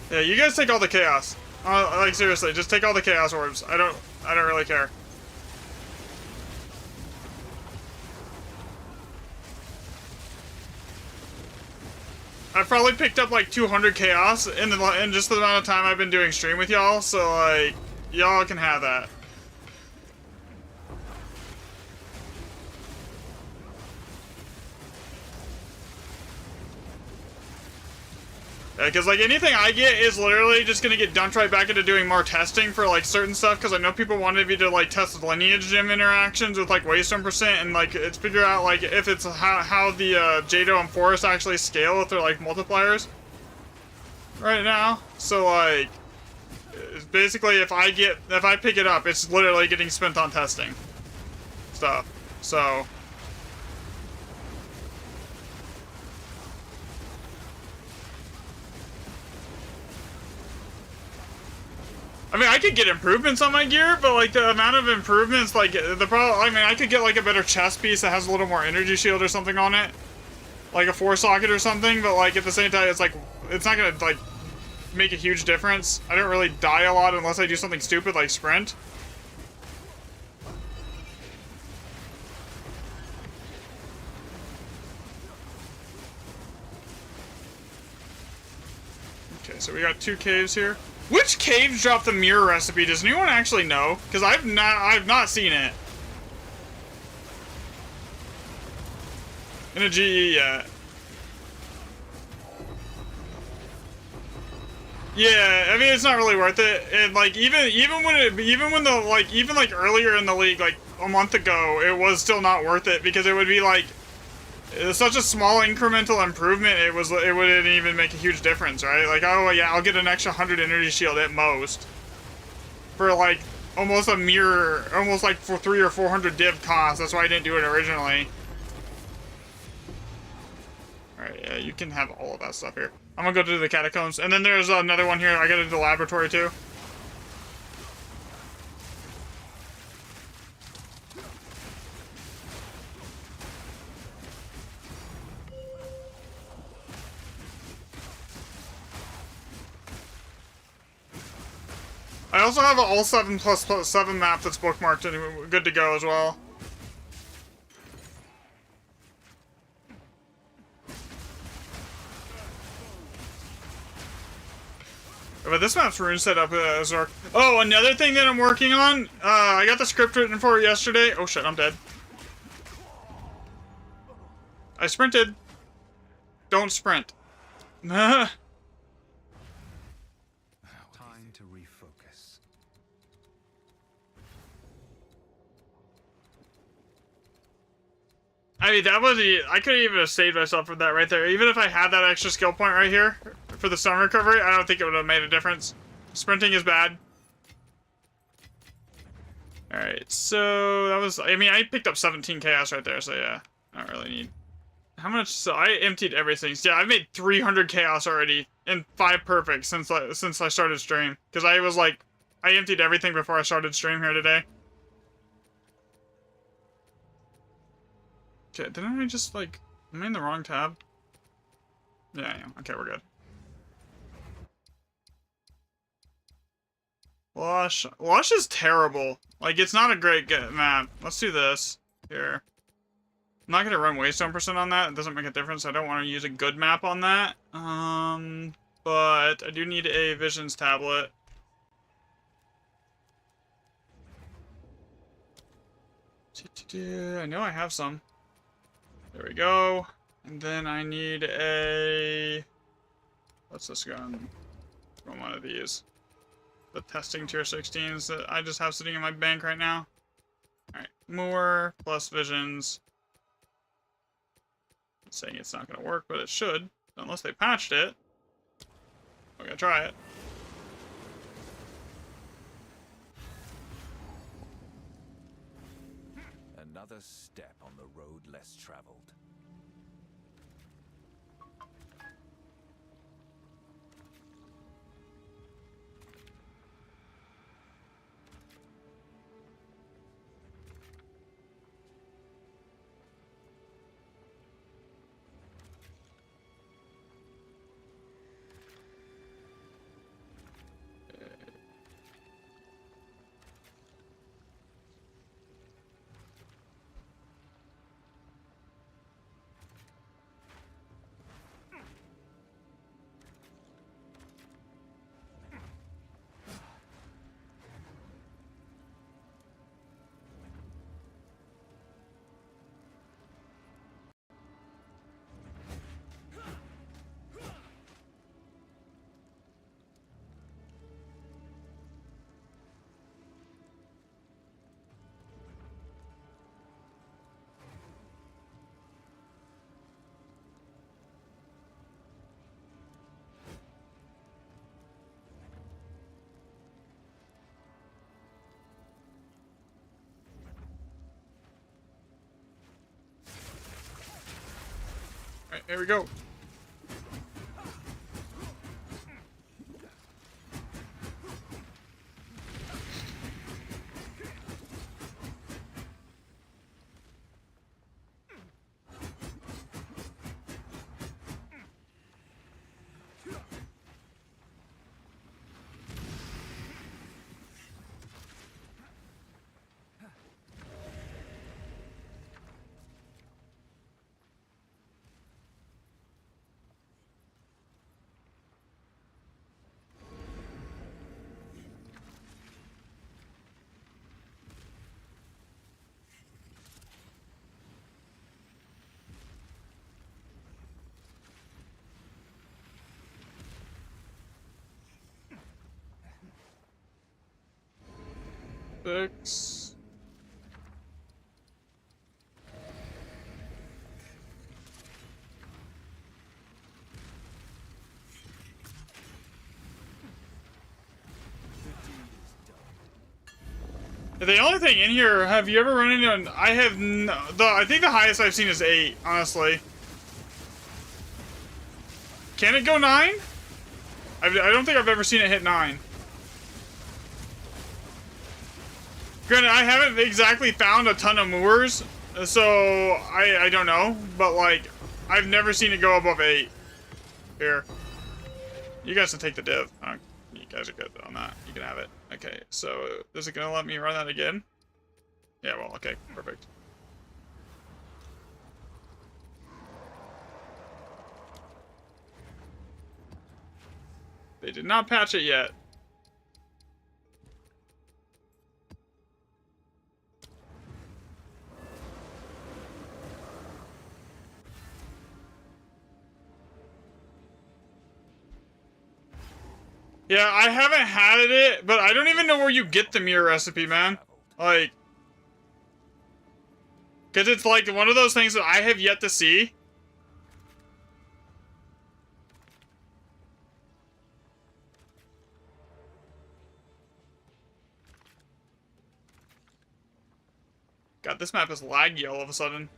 Yeah, you guys take all the chaos. Like seriously, just take all the chaos orbs. I don't really care. I've probably picked up like 200 chaos in just the amount of time I've been doing stream with y'all, so like, y'all can have that. Because like anything I get is literally just gonna get dumped right back into doing more testing for like certain stuff. Because I know people wanted me to like test lineage gym interactions with like waystone percent and like it's figure out like if it's how the Jado and Forest actually scale with their like multipliers right now. So like basically if I pick it up, it's literally getting spent on testing stuff. So. I mean, I could get improvements on my gear, but like the amount of improvements, like the problem, I mean, I could get like a better chest piece that has a little more energy shield or something on it, like a 4-socket or something. But like at the same time, it's like it's not gonna like make a huge difference. I don't really die a lot unless I do something stupid like sprint. Okay, so we got 2 caves here. Which caves drop the mirror recipe? Does anyone actually know? Because I've not seen it in a GE yet. Yeah, I mean it's not really worth it. And like even earlier in the league, like a month ago, it was still not worth it because it would be like such a small incremental improvement. It wouldn't even make a huge difference, right? Like, oh yeah, I'll get an extra 100 energy shield at most for like almost a mirror, almost like for 300 or 400 div cost. That's why I didn't do it originally. All right, yeah, you can have all of that stuff here. I'm gonna go to the catacombs, and then there's another one here. I gotta do the laboratory too. I also have an all 7+7 map that's bookmarked and good to go as well. But this map's rune set up as our... Oh, another thing that I'm working on. I got the script written for it yesterday. Oh shit, I'm dead. I sprinted. Don't sprint. Time to refocus. I mean, that was I could even have saved myself from that right there. Even if I had that extra skill point right here for the stun recovery, I don't think it would have made a difference. Sprinting is bad. Alright, so that was... I mean, I picked up 17 chaos right there, so yeah. I don't really need... How much? So I emptied everything. So yeah, I've made 300 chaos already and 5 perfect since I started stream. Because I was like... I emptied everything before I started stream here today. Okay, didn't I just, like... Am I in the wrong tab? Yeah, I am. Okay, we're good. Lush. Lush is terrible. Like, it's not a great map. Let's do this. Here. I'm not going to run Waystone % on that. It doesn't make a difference. I don't want to use a good map on that. But I do need a Visions tablet. I know I have some. There we go. And then I need a... What's this gun? From one of these. The testing tier 16s that I just have sitting in my bank right now. Alright, more plus Visions. I'm saying it's not going to work, but it should. Unless they patched it. We're going to try it. Another step on the road less traveled. Alright, here we go. Six. The only thing in here, have you ever run into an... I have no... I think the highest I've seen is 8, honestly. Can it go 9? I don't think I've ever seen it hit 9. Granted, I haven't exactly found a ton of moors, so I don't know. But, like, I've never seen it go above 8. Here. You guys can take the div. You guys are good on that. You can have it. Okay, so is it gonna let me run that again? Yeah, well, okay, perfect. They did not patch it yet. Yeah, I haven't had it, but I don't even know where you get the mirror recipe, man. Like, Because it's like one of those things that I have yet to see. God, this map is laggy all of a sudden.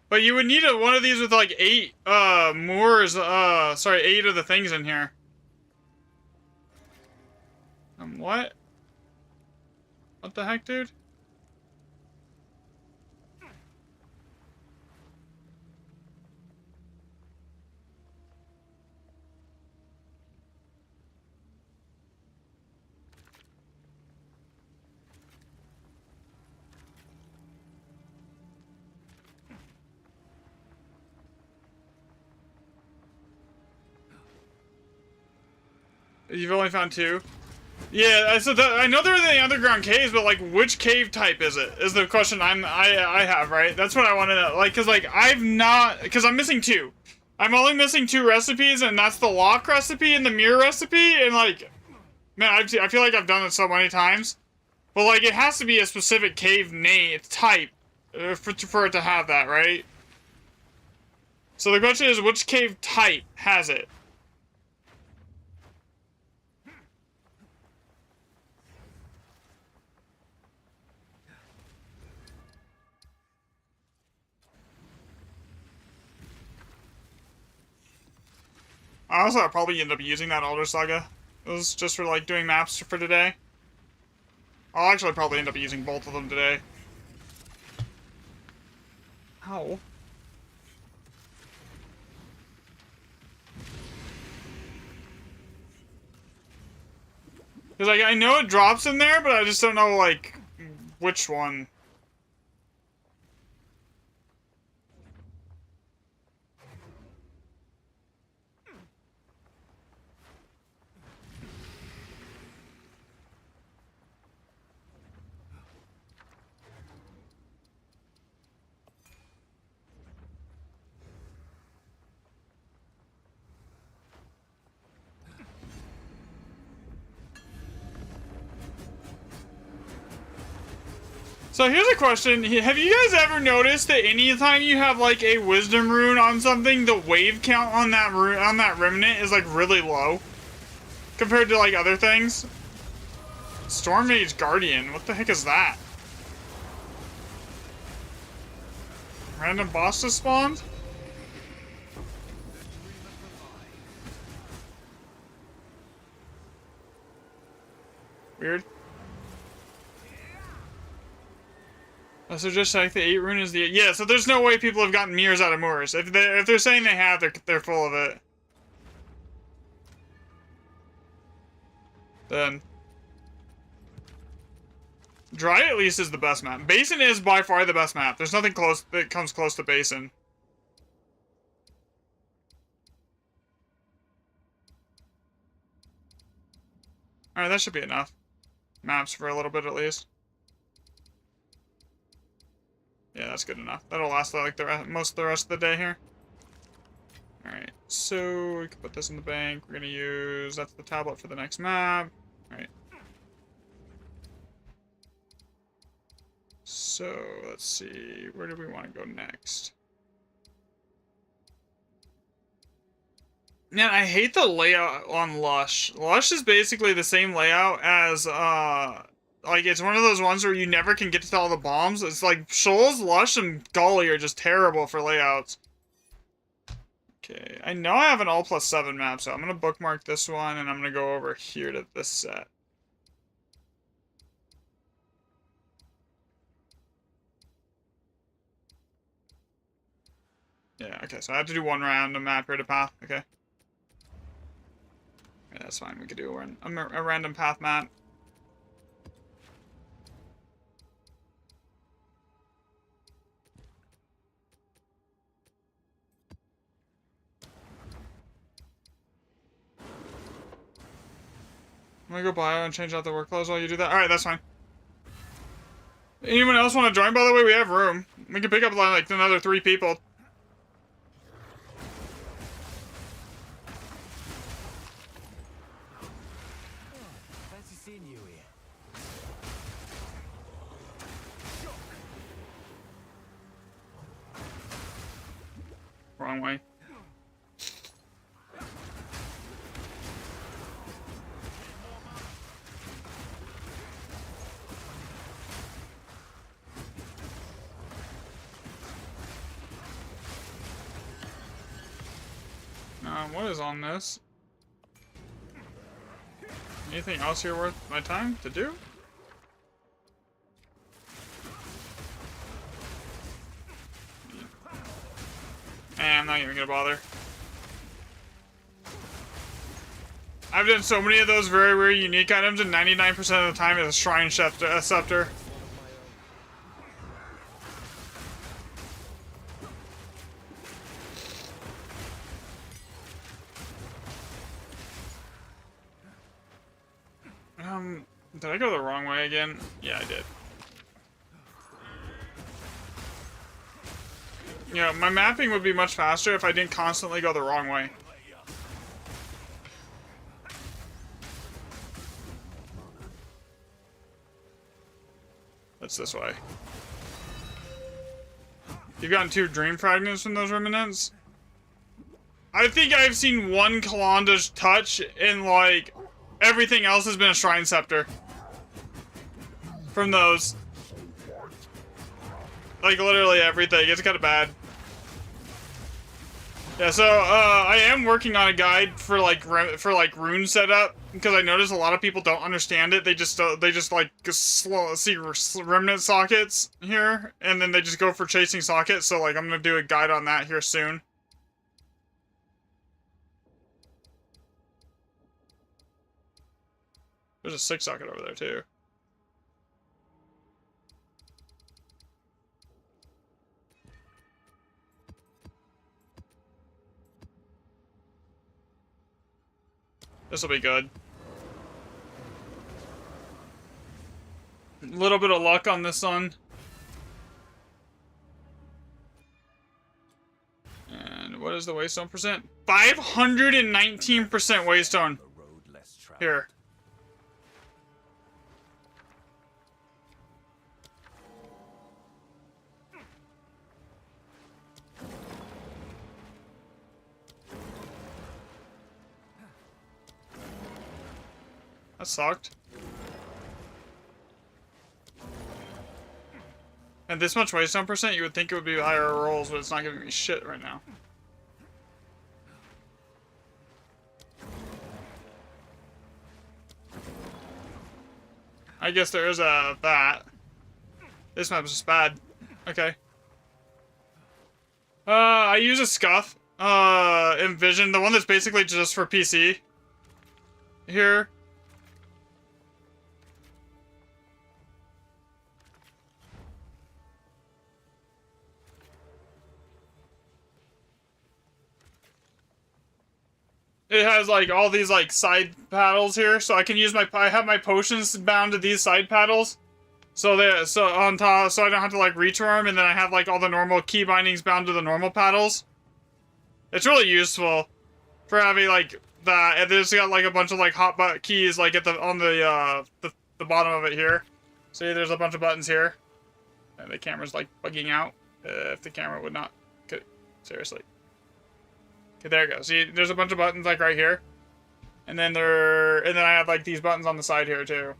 But you would need one of these with like 8 moors, sorry, 8 of the things in here. What? What the heck, dude? You've only found 2? Yeah, so I know they're in the underground caves, but like, which cave type is it? Is the question I have, right? That's what I want to know. Like, cause like I'm missing 2. I'm only missing 2 recipes, and that's the lock recipe and the mirror recipe. And like, man, I feel like I've done it so many times. But like, it has to be a specific cave name type for it to have that, right? So the question is, which cave type has it? Honestly, I'll probably end up using that Alder Saga. It was just for, like, doing maps for today. I'll actually probably end up using both of them today. Ow. Because, like, I know it drops in there, but I just don't know, like, which one. So here's a question. Have you guys ever noticed that anytime you have like a wisdom rune on something, the wave count on that remnant is like really low compared to like other things? Storm Mage Guardian, what the heck is that? Random boss just spawned? Weird. Oh, so just like the 8 rune is the... Yeah, so there's no way people have gotten mirrors out of moors. If they're saying they have, they're full of it. Then... Dry at least is the best map. Basin is by far the best map. There's nothing close that comes close to Basin. Alright, that should be enough. Maps for a little bit at least. Yeah, that's good enough. That'll last like most of the rest of the day here. Alright, so we can put this in the bank. We're gonna use... That's the tablet for the next map. Alright. So, let's see. Where do we want to go next? Man, I hate the layout on Lush. Lush is basically the same layout as, like, it's one of those ones where you never can get to all the bombs. It's like, Shoals, Lush, and Gully are just terrible for layouts. Okay, I know I have an all +7 map, so I'm gonna bookmark this one, and I'm gonna go over here to this set. Yeah, okay, so I have to do one round of map here to path, okay. Yeah, that's fine, we could do a random path map. gonna go bio and change out the work clothes while you do that. All right, that's fine. Anyone else want to join? By the way, we have room. We can pick up like another 3 people. Fancy seeing you here. Wrong way. What is on this? Anything else here worth my time to do? I'm not even gonna bother. I've done so many of those very, very unique items, and 99% of the time it's a Shrine Scepter. Did I go the wrong way again? Yeah, I did. You know, my mapping would be much faster if I didn't constantly go the wrong way. That's this way. You've gotten 2 dream fragments from those remnants? I think I've seen 1 Kalanda's touch, and like everything else has been a Shrine Scepter. From those. Like literally everything. It's kind of bad. Yeah, so I am working on a guide for like rune setup, because I notice a lot of people don't understand it. They just like see remnant sockets here, and then they just go for chasing sockets. So like I'm gonna do a guide on that here soon. There's a 6 socket over there too. This will be good. A little bit of luck on this one. And what is the waystone percent? 519% waystone. Here. That sucked. And this much waystone percent, you would think it would be higher rolls, but it's not giving me shit right now. I guess there is a that. This map is just bad. Okay. I use a Scuff. Envision, the one that's basically just for PC. Here. It has like all these like side paddles here, so I can use I have my potions bound to these side paddles, so on top, so I don't have to like reach for them, and then I have like all the normal key bindings bound to the normal paddles. It's really useful for having like that, and it's got like a bunch of like hot keys like at the bottom of it here. See, there's a bunch of buttons here, and the camera's like bugging out. If the camera would not, seriously. Okay, there it goes. See, there's a bunch of buttons like right here, and then I have like these buttons on the side here too,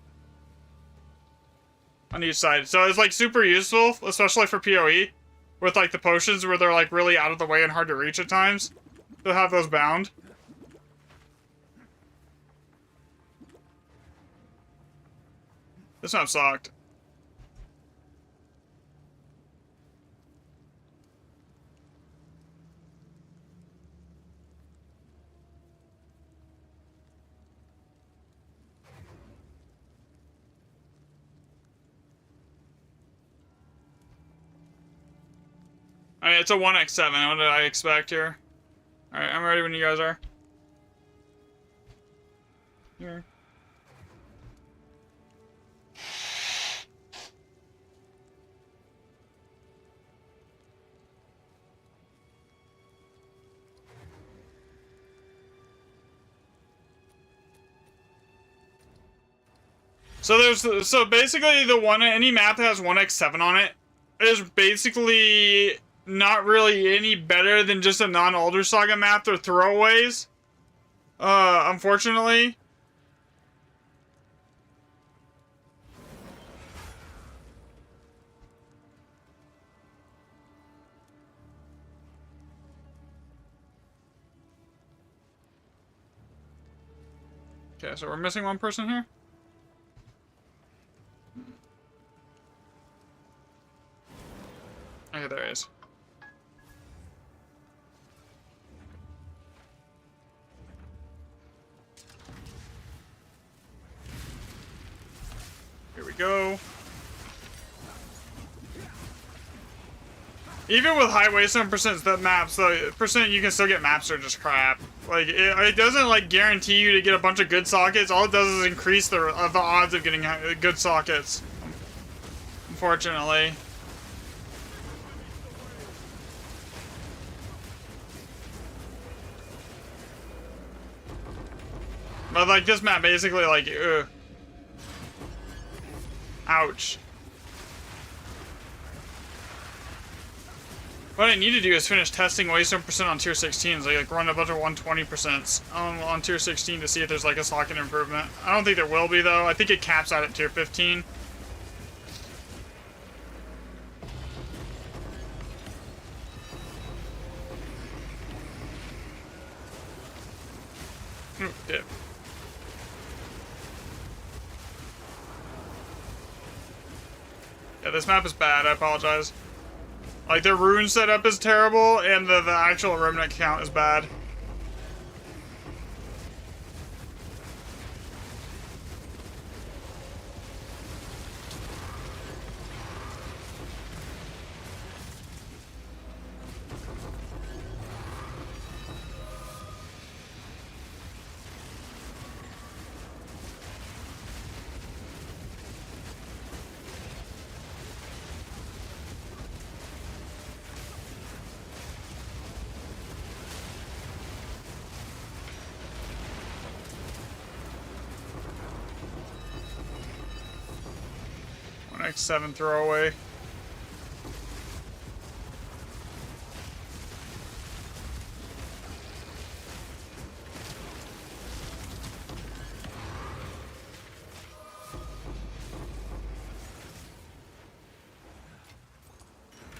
on each side. So it's like super useful, especially for PoE, with like the potions where they're like really out of the way and hard to reach at times. They'll have those bound. This map sucked. Alright, it's a 1x7. What did I expect here? Alright, I'm ready when you guys are. Here. So basically the one, any map that has 1x7 on it is basically not really any better than just a non-Alder Saga map. They're throwaways. Unfortunately. Okay, so we're missing one person here. Okay, there he is. Here we go. Even with high wasteland percents, the maps, the percent you can still get maps are just crap. Like, it doesn't, like, guarantee you to get a bunch of good sockets. All it does is increase the odds of getting good sockets. Unfortunately. But, like, this map basically, like, ugh. Ouch. What I need to do is finish testing wasteland percent on tier 16s. Like run a bunch of 120% on tier 16 to see if there's like a socket improvement. I don't think there will be though. I think it caps out at tier 15. Ooh, dip. Yeah, this map is bad. I apologize. Like, their rune setup is terrible, and the actual remnant count is bad. X7 throwaway.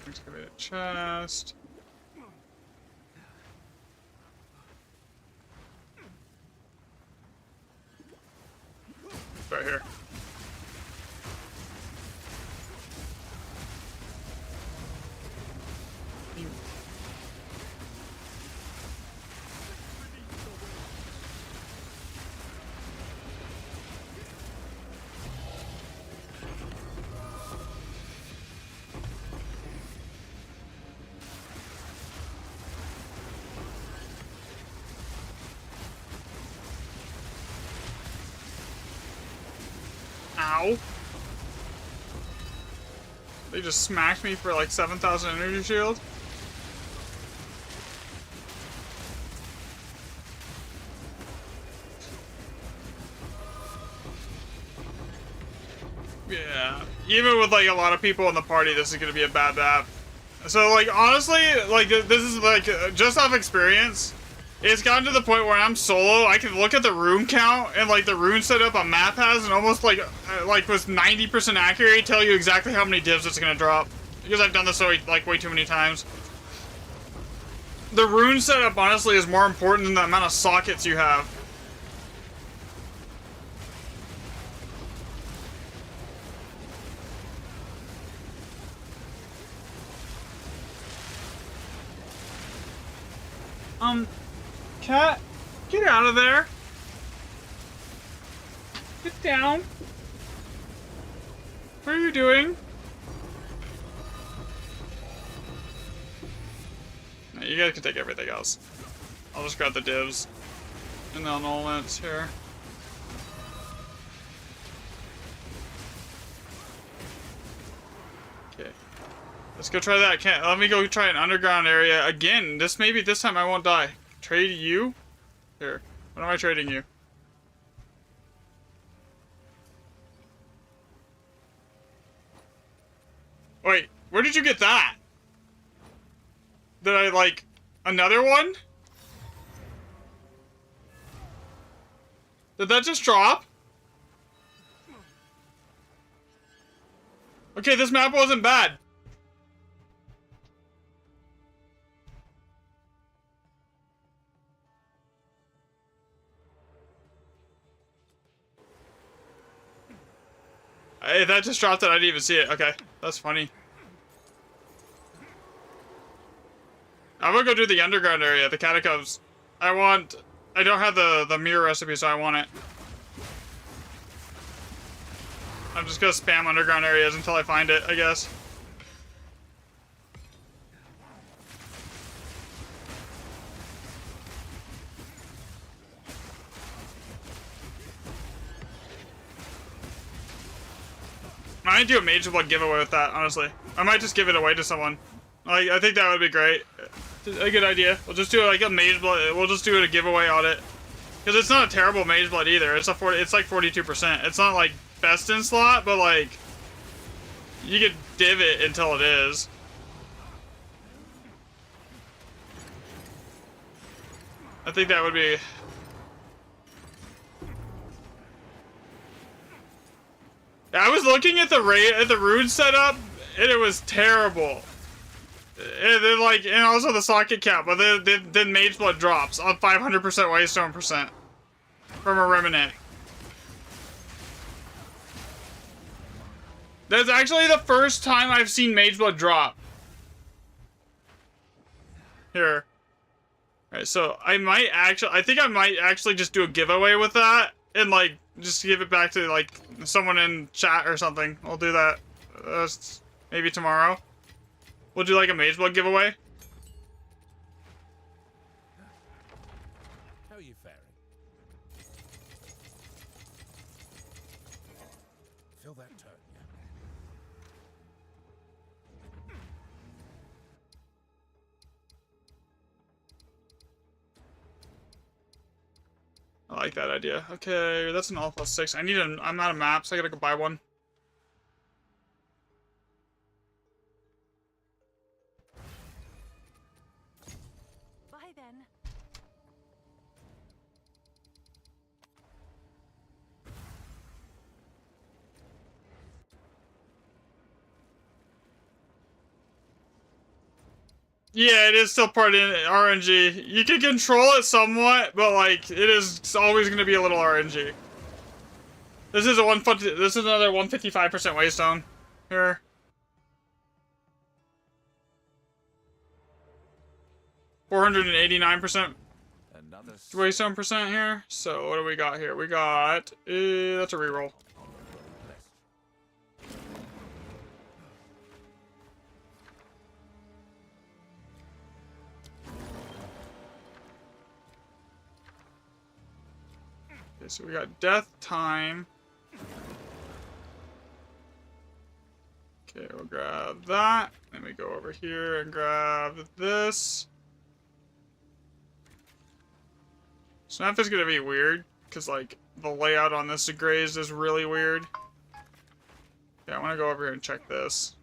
Excavate a chest. Right here. Ow. They just smacked me for like 7,000 energy shield. Yeah. Even with like a lot of people in the party, this is gonna be a bad map. So like honestly, like this is like just off experience. It's gotten to the point where I'm solo, I can look at the rune count and like the rune setup a map has and almost like was 90% accurate, tell you exactly how many divs it's gonna drop. Because I've done this so like way too many times. The rune setup honestly is more important than the amount of sockets you have. Cat, get out of there. Get down. What are you doing? No, you guys can take everything else. I'll just grab the divs and the annulments here. Okay. Let's go try that. Let me go try an underground area again. This time I won't die. Trade you? Here. What am I trading you? Wait, where did you get that? Did I, like, another one? Did that just drop? Okay, this map wasn't bad. Hey, that just dropped it. I didn't even see it. Okay, that's funny. I'm gonna go do the underground area, the catacombs. I don't have the mirror recipe, so I want it. I'm just gonna spam underground areas until I find it, I guess. I might do a Mage Blood giveaway with that, honestly. I might just give it away to someone. Like, I think that would be great. A good idea. We'll just do like a Mage Blood. We'll just do it a giveaway on it. Because it's not a terrible Mage Blood either. It's it's like 42%. It's not like best in slot, but like you could div it until it is. I think that would be. I was looking at the rune setup, and it was terrible. And then and also the socket cap, but then Mage Blood drops on 500% Waystone percent from a Remnant. That's actually the first time I've seen Mage Blood drop. Here. Alright, so I think I might actually just do a giveaway with that, and like, just give it back to like someone in chat or something. I'll do that maybe tomorrow. We'll do like a Mage Blood giveaway. How are you faring? Feel that turn, yeah? I like that idea. Okay, that's an all +6. I'm out of maps. I gotta go buy one. Bye then. Yeah, it is still part in RNG. You can control it somewhat, but like it is always going to be a little RNG. This is another 155% Waystone here. (489% Waystone percent here. So what do we got here? We got that's a reroll. Okay, so we got death time. Okay, we'll grab that. Then we go over here and grab this. So now is gonna be weird, because like the layout on this degrazed is really weird. Yeah, I want to go over here and check this.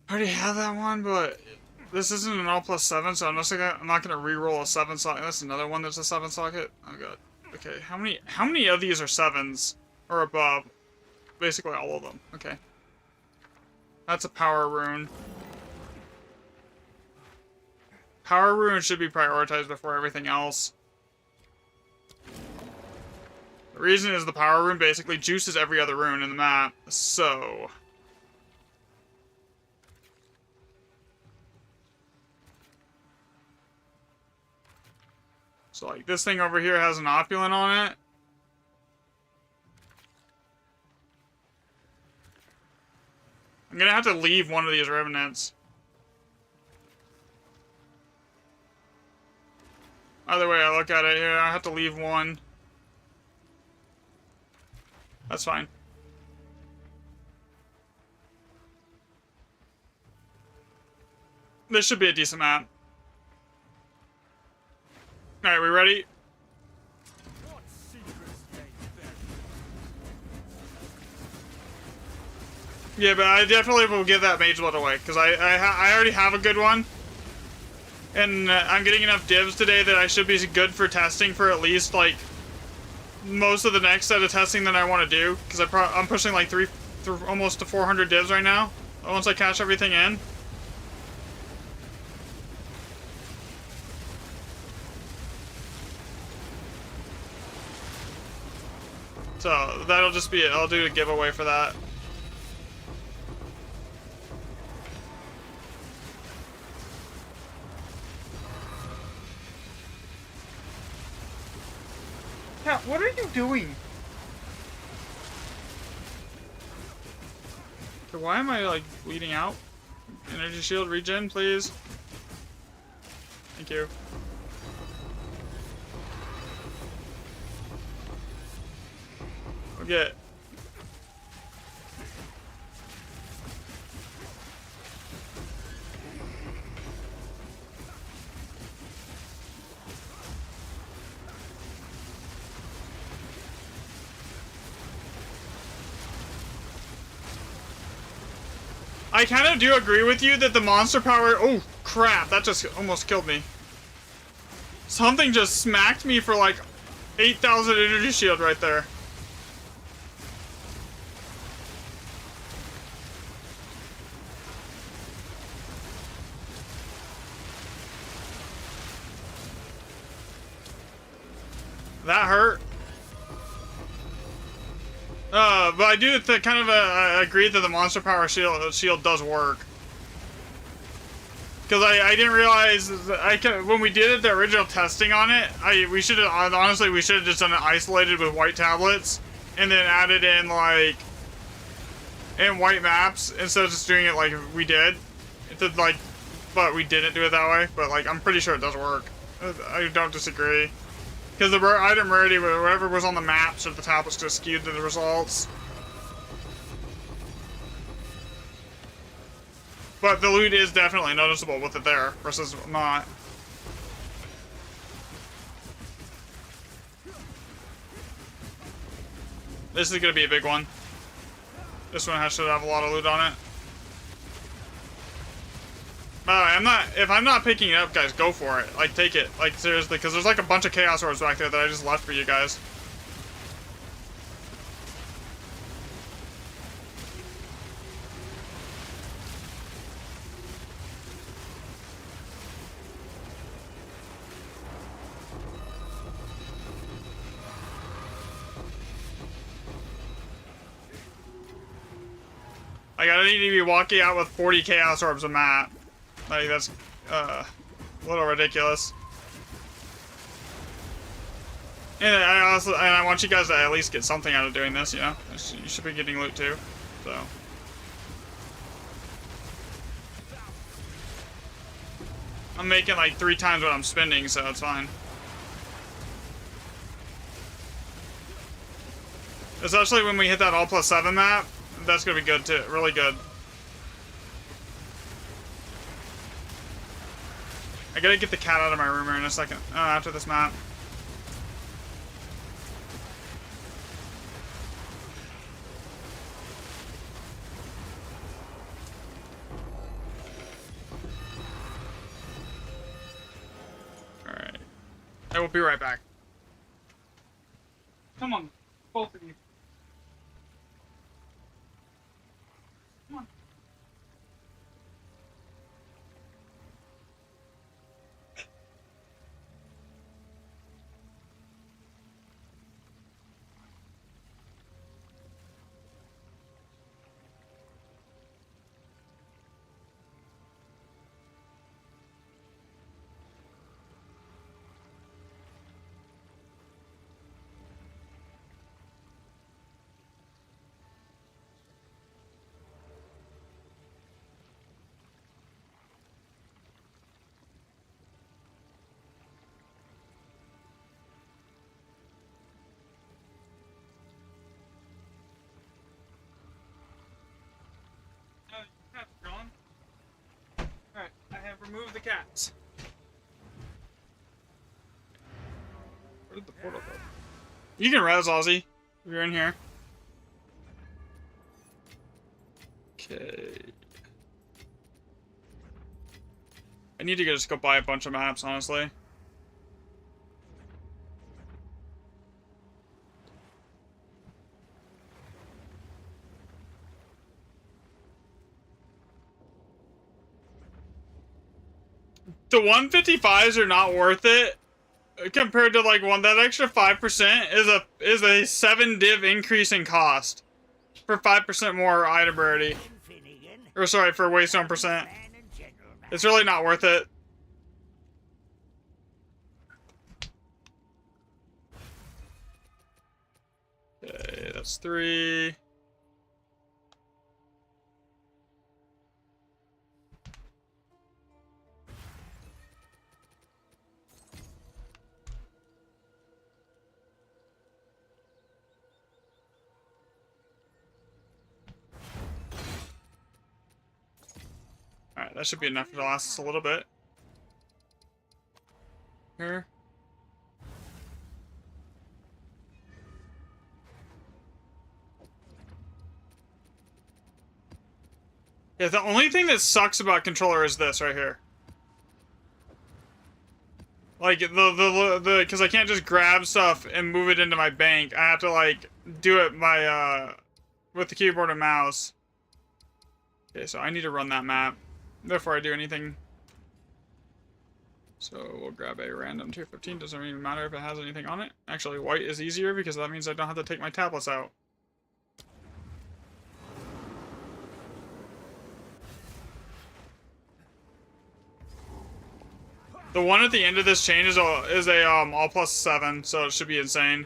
I already have that one, but this isn't an all +7, so I'm not gonna re-roll a 7 socket. That's another one that's a 7 socket. Oh god. Okay, how many of these are 7s or above? Basically all of them. Okay. That's a power rune. Power rune should be prioritized before everything else. The reason is the power rune basically juices every other rune in the map, so... So, like, this thing over here has an opulent on it. I'm gonna have to leave one of these remnants. Either way I look at it here, I have to leave one. That's fine. This should be a decent map. Alright, we ready? Yeah, but I definitely will give that mage blood away because I already have a good one, and I'm getting enough divs today that I should be good for testing for at least like most of the next set of testing that I want to do because I'm pushing like almost to 400 divs right now. Once I cash everything in. So that'll just be it. I'll do a giveaway for that. Cat, what are you doing? Okay, why am I like bleeding out? Energy shield regen, please. Thank you. Okay. I kind of do agree with you that the monster power... Oh, crap. That just almost killed me. Something just smacked me for like 8,000 energy shield right there. That hurt. But I do kind of agree that the monster power shield does work. Because I didn't realize when we did the original testing on it, we should have honestly just done it isolated with white tablets and then added in like in white maps instead of just doing it like we did. But we didn't do it that way. But like I'm pretty sure it does work. I don't disagree. Because the item rarity, whatever was on the maps of the tablets, just skewed to the results. But the loot is definitely noticeable with it there, versus not. This is going to be a big one. This one should have a lot of loot on it. By the way, if I'm not picking it up, guys, go for it. Like, take it. Like, seriously, because there's like a bunch of Chaos Orbs back there that I just left for you guys. Like, I need to be walking out with 40 Chaos Orbs a map. Like, that's, a little ridiculous. And I want you guys to at least get something out of doing this, you know? You should be getting loot too, so. I'm making like 3 times what I'm spending, so it's fine. Especially when we hit that all +7 map, that's gonna be good too, really good. I gotta get the cat out of my room here in a second, after this map. Alright. I will be right back. Come on, both of you. Come on. Cat's gone. Alright, I have removed the cats. Where did the portal go? You can res, Ozzy, if you're in here. Okay. I need to just go buy a bunch of maps, honestly. The 155s are not worth it compared to like that extra 5% is a 7 div increase in cost for 5% more item rarity. Or sorry, for waystone percent. It's really not worth it. Okay, that's 3. Alright, that should be enough to last us a little bit. Here. Yeah, the only thing that sucks about controller is this right here. Like, because I can't just grab stuff and move it into my bank. I have to, like, do it by, with the keyboard and mouse. Okay, so I need to run that map before I do anything. So we'll grab a random tier 15. Doesn't even matter if it has anything on it. Actually, white is easier because that means I don't have to take my tablets out. The one at the end of this chain is a all plus 7, so it should be insane.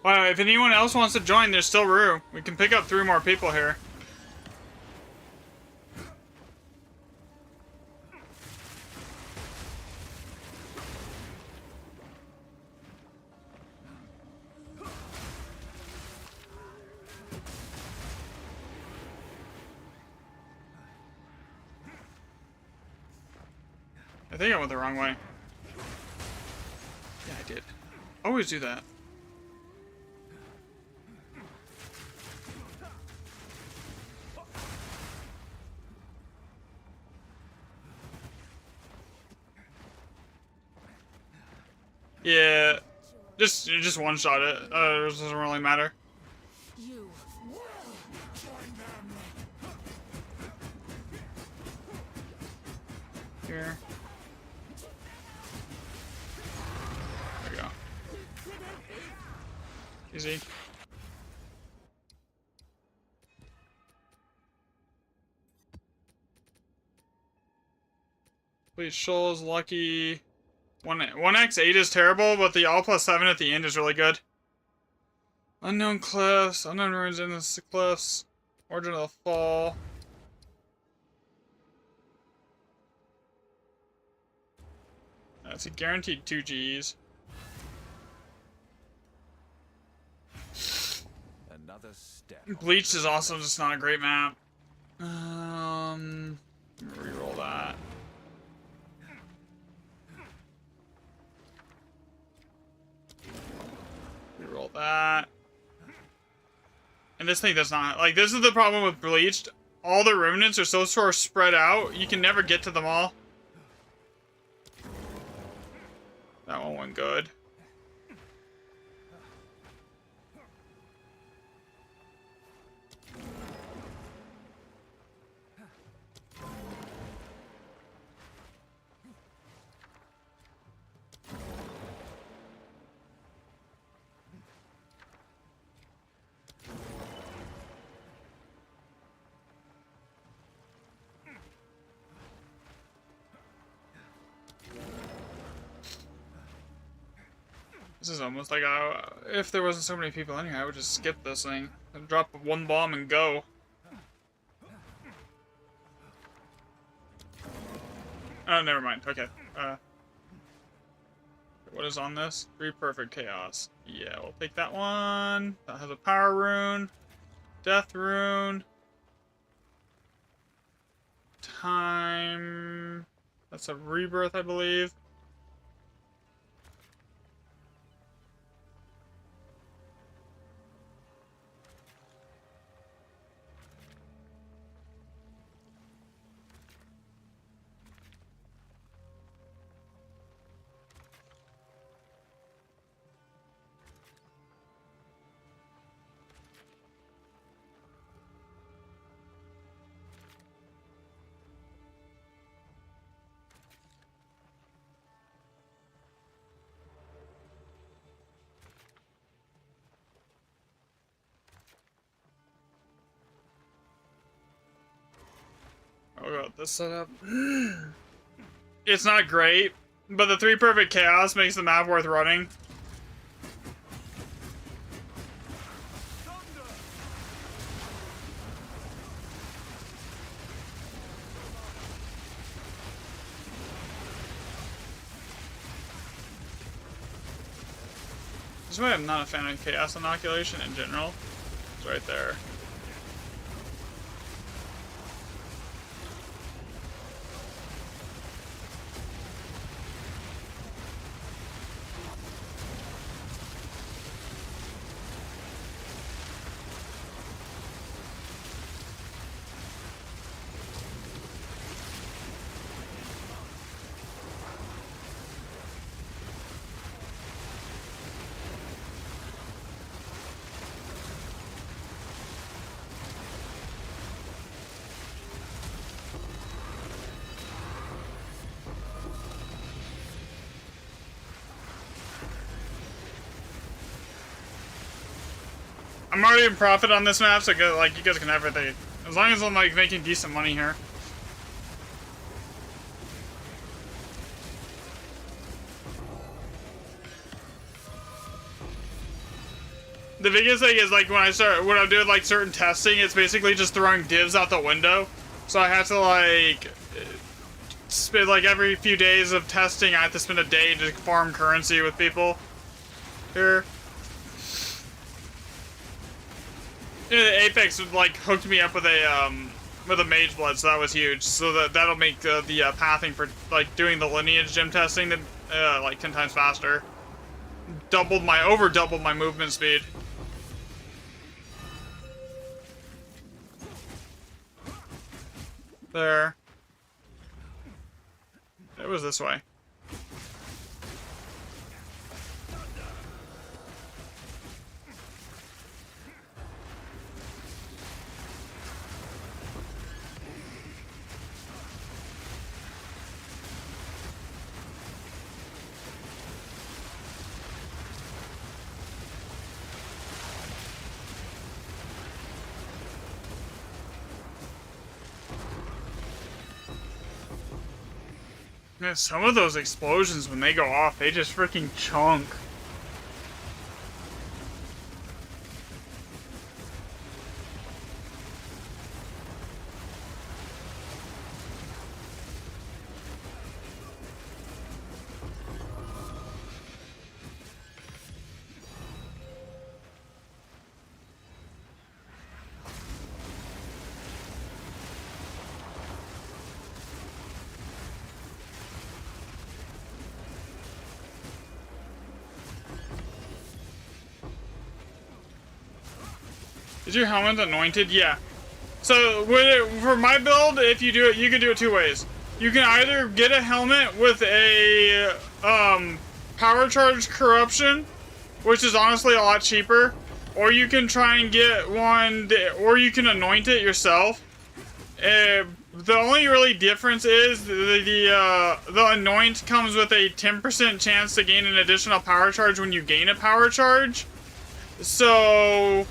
Wow, if anyone else wants to join, there's still room. We can pick up 3 more people here. I think I went the wrong way. Yeah, I did. Always do that. Yeah, just one shot it. It doesn't really matter. You Here. There we go. Easy. Please, Shoals, lucky. 1x8 is terrible, but the all plus 7 at the end is really good. Unknown cliffs, unknown ruins in the cliffs, origin of the fall. That's a guaranteed 2 Gs. Another step. Bleached is also just not a great map. Reroll that. Reroll that. And this thing does not, like, this is the problem with Bleached. All the remnants are so sort of spread out, you can never get to them all. That one went good. This is almost like if there wasn't so many people in here, I would just skip this thing and drop 1 bomb and go. Oh, never mind. Okay. What is on this? 3 perfect chaos. Yeah, we'll take that one. That has a power rune, death rune, time. That's a rebirth, I believe. Oh god, this setup. It's not great, but the 3 perfect chaos makes the map worth running. That's why I'm not a fan of chaos inoculation in general. It's right there. I'm already in profit on this map, so good, like you guys can have everything. As long as I'm like making decent money here. The biggest thing is like when I'm doing like certain testing, it's basically just throwing divs out the window. So I have to like spend like every few days of testing, I have to spend a day to farm currency with people here. Apex like hooked me up with a mage blood, so that was huge. So that'll make the pathing for like doing the lineage gym testing like 10 times faster. Over doubled my movement speed. There. It was this way. Yeah, some of those explosions, when they go off, they just freaking chunk. Is your helmet anointed? Yeah. So for my build, if you do it, you can do it 2 ways. You can either get a helmet with a power charge corruption, which is honestly a lot cheaper, or you can try and get one, or you can anoint it yourself. The only really difference is the anoint comes with a 10% chance to gain an additional power charge when you gain a power charge. So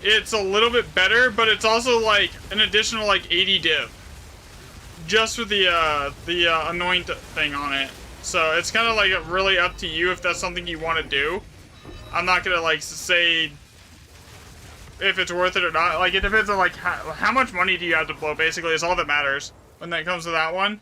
it's a little bit better, but it's also like an additional like 80 div just for the anoint thing on it. So it's kind of like really up to you if that's something you want to do. I'm not gonna like say if it's worth it or not. Like it depends on like how much money do you have to blow. Basically, is all that matters when that comes to that one.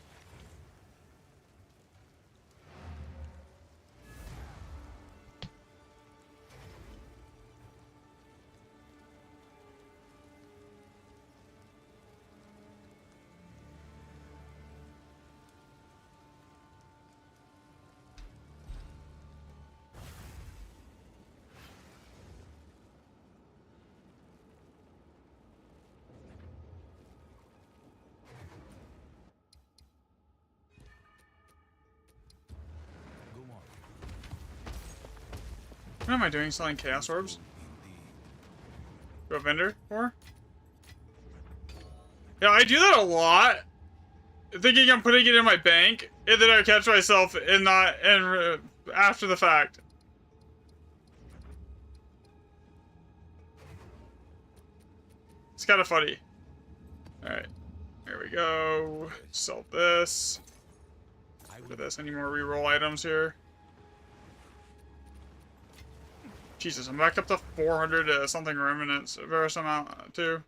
What am I doing selling chaos orbs? To a vendor for? Yeah, I do that a lot. Thinking I'm putting it in my bank, and then I catch myself in not and after the fact. It's kind of funny. All right, here we go. Sell this. Look at this. Any more reroll items here? Jesus, I'm back up to 400 something remnants. Various amount too.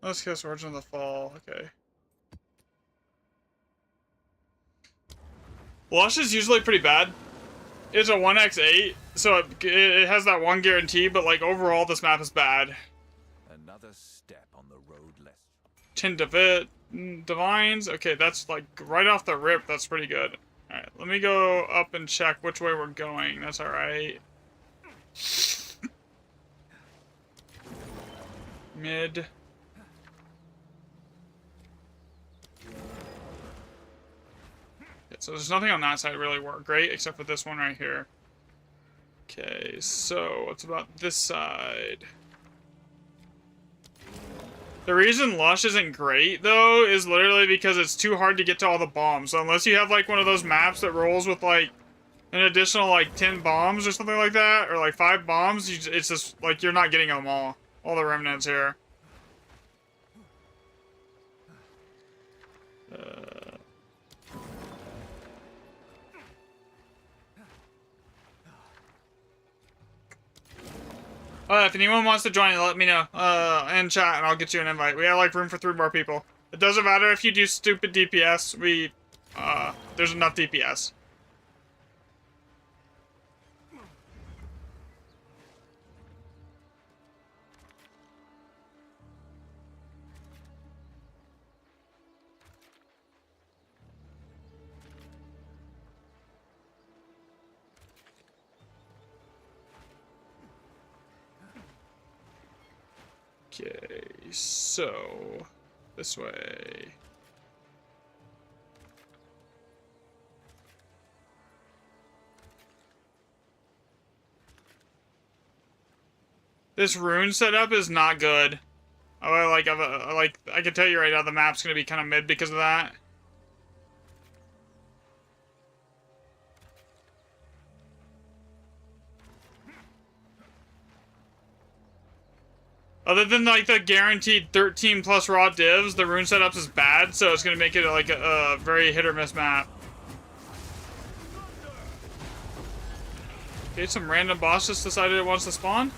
Let's guess Origin of the Fall. Okay. Lush is usually pretty bad. It's a 1x8, so it has that one guarantee, but like overall this map is bad. Another step on the road less. 10 Divines. Okay, that's like right off the rip, that's pretty good. Alright, let me go up and check which way we're going. That's alright. Mid. So there's nothing on that side really work great, except for this one right here. Okay, so what's about this side? The reason Lush isn't great, though, is literally because it's too hard to get to all the bombs. So unless you have, like, one of those maps that rolls with, like, an additional, like, 10 bombs or something like that, or, like, 5 bombs, it's just, like, you're not getting them all the remnants here. If anyone wants to join, let me know in chat, and I'll get you an invite. We have like room for 3 more people. It doesn't matter if you do stupid DPS. There's enough DPS. Okay, so this way. This rune setup is not good. I can tell you right now, the map's gonna be kind of mid because of that. Other than like the guaranteed 13 plus raw divs, the rune setups is bad, so it's gonna make it like a very hit or miss map. Okay, some random boss just decided it wants to spawn.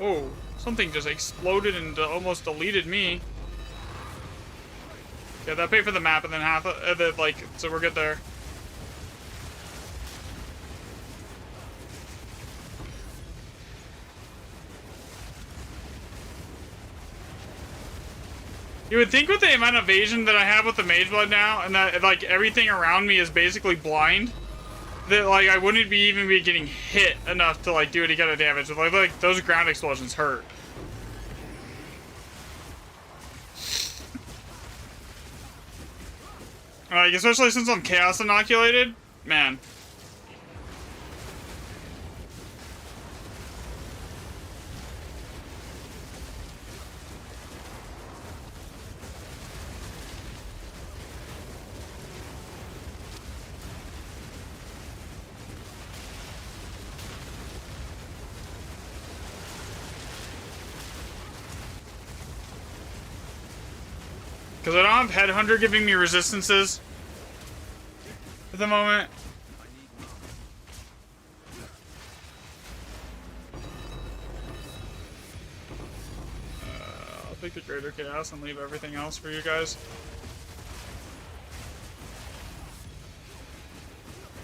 Oh, something just exploded and almost deleted me. Yeah, that paid for the map and then half of it, like, so we're good there. You would think with the amount of evasion that I have with the Mage Blood now, and that, like, everything around me is basically blind, that, like, I wouldn't even be getting hit enough to, like, do any kind of damage. Like those ground explosions hurt. Like, especially since I'm Chaos inoculated, man. Because I don't have Headhunter giving me resistances at the moment. I'll take the Greater Chaos and leave everything else for you guys.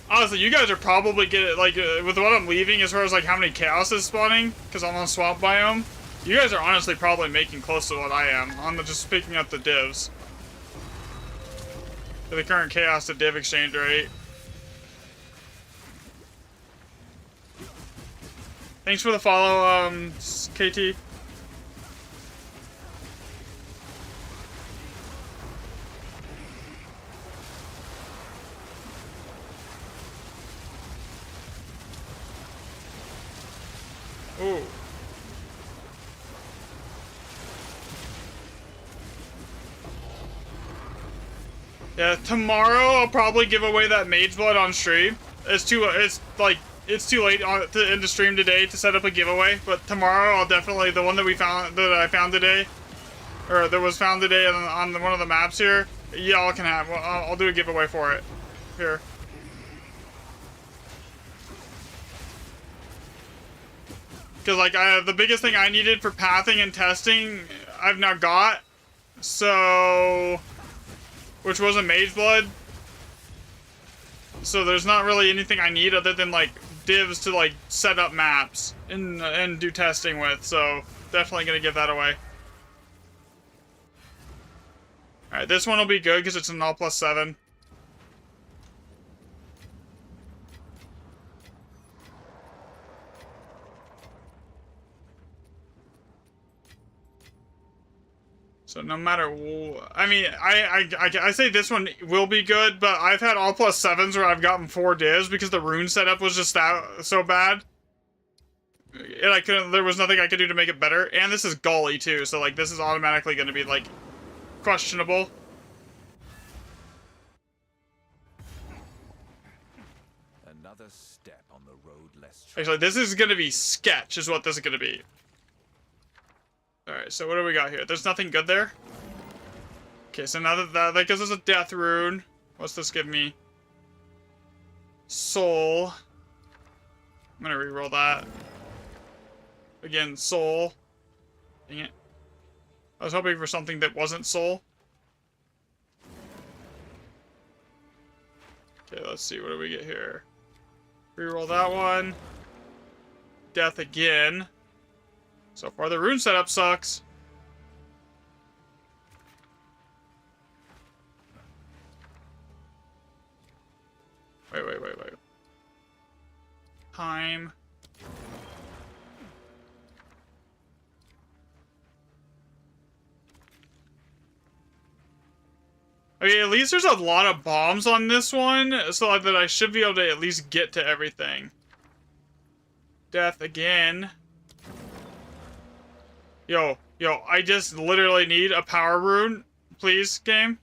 Honestly, you guys are probably getting, like, with what I'm leaving as far as, like, how many Chaos is spawning, because I'm on Swamp Biome, you guys are honestly probably making close to what I am, on the, just picking up the divs. The current Chaos to div exchange rate. Thanks for the follow, KT. Ooh. Yeah, tomorrow I'll probably give away that Mage Blood on stream. It's too late to end the stream today to set up a giveaway, but tomorrow I'll definitely, the one that I found today, or that was found today on one of the maps here, y'all can have. Well, I'll do a giveaway for it. Here. Because, like, the biggest thing I needed for pathing and testing, I've now got. So, which was a Mage Blood. So there's not really anything I need other than, like, divs to, like, set up maps and do testing with. So, definitely gonna give that away. Alright, this one will be good because it's an all +7. So no matter, I mean, I say this one will be good, but I've had all +7s where I've gotten 4 divs because the rune setup was just so bad, and there was nothing I could do to make it better. And this is Gully too, so like this is automatically going to be like questionable. Another step on the road less. Actually, this is going to be sketch, is what this is going to be. Alright, so what do we got here? There's nothing good there? Okay, so now that gives us a death rune. What's this give me? Soul. I'm gonna reroll that. Again, soul. Dang it. I was hoping for something that wasn't soul. Okay, let's see, what do we get here? Reroll that one. Death again. So far, the rune setup sucks. Wait. Time. Okay, at least there's a lot of bombs on this one, so that I should be able to at least get to everything. Death again. Yo, I just literally need a power rune, please, game.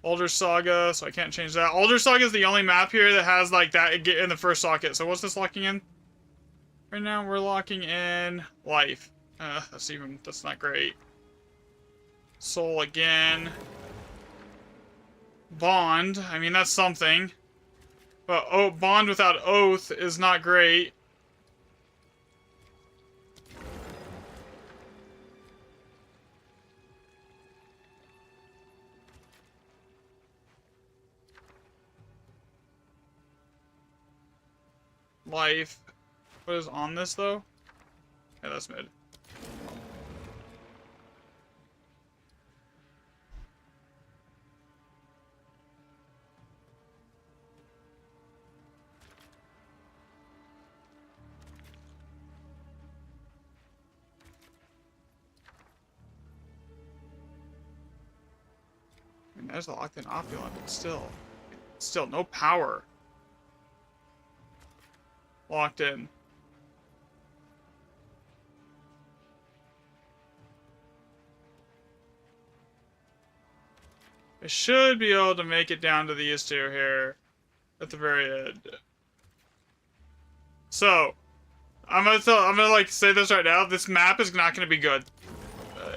Alder Saga, so I can't change that. Alder Saga is the only map here that has, like, that in the first socket. So what's this locking in? Right now, we're locking in life. That's not great. Soul again. Bond, I mean, that's something. But, oh, bond without oath is not great. Life. What is on this, though? Yeah, that's mid. I mean, there's a locked-in opulent, but still no power. Locked in. I should be able to make it down to these two here at the very end. So, I'm gonna like say this right now. This map is not gonna be good.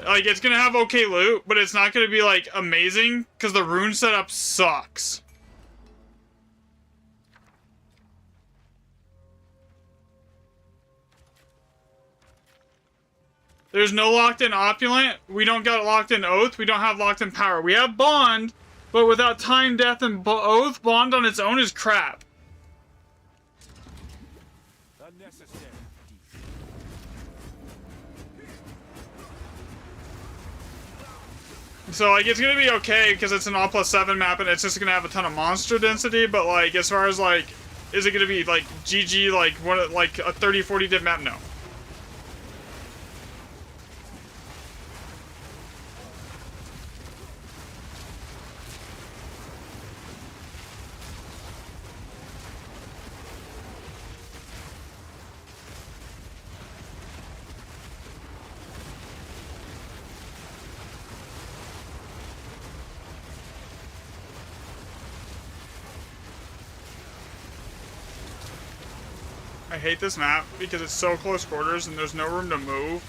Like, it's gonna have okay loot, but it's not gonna be like amazing because the rune setup sucks. There's no locked-in opulent. We don't got locked-in oath. We don't have locked-in power. We have bond, but without time, death, and oath, bond on its own is crap. Unnecessary. So, like, it's gonna be okay because it's an all+7 map and it's just gonna have a ton of monster density, but, like, as far as, like, is it gonna be like GG, like one, like a 30-40 div map? No. I hate this map because it's so close quarters and there's no room to move.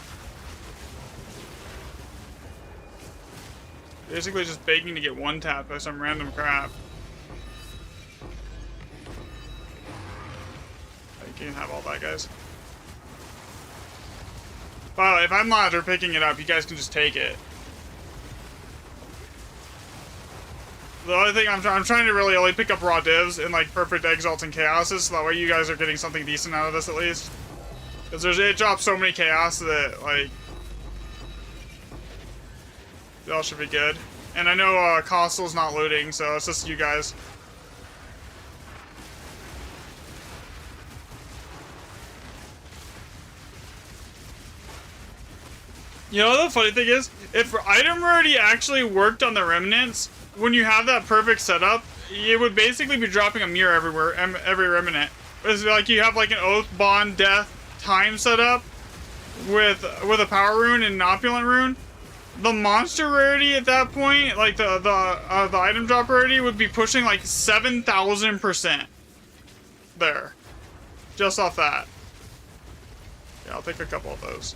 Basically just begging to get one tapped by some random crap. You can have all that, guys. Well, if I'm ladder picking it up, you guys can just take it. The only thing I'm trying to really only pick up raw divs in like perfect exalts and chaoses, so that way you guys are getting something decent out of this at least. Because it drops so many chaos that like y'all should be good. And I know Costell's not looting, so it's just you guys. You know what the funny thing is? If item rarity actually worked on the remnants, when you have that perfect setup, it would basically be dropping a mirror everywhere, every remnant. It's like you have like an oath, bond, death, time setup with a power rune and an opulent rune. The monster rarity at that point, like the item drop rarity, would be pushing like 7,000% there, just off that. Yeah, I'll take a couple of those.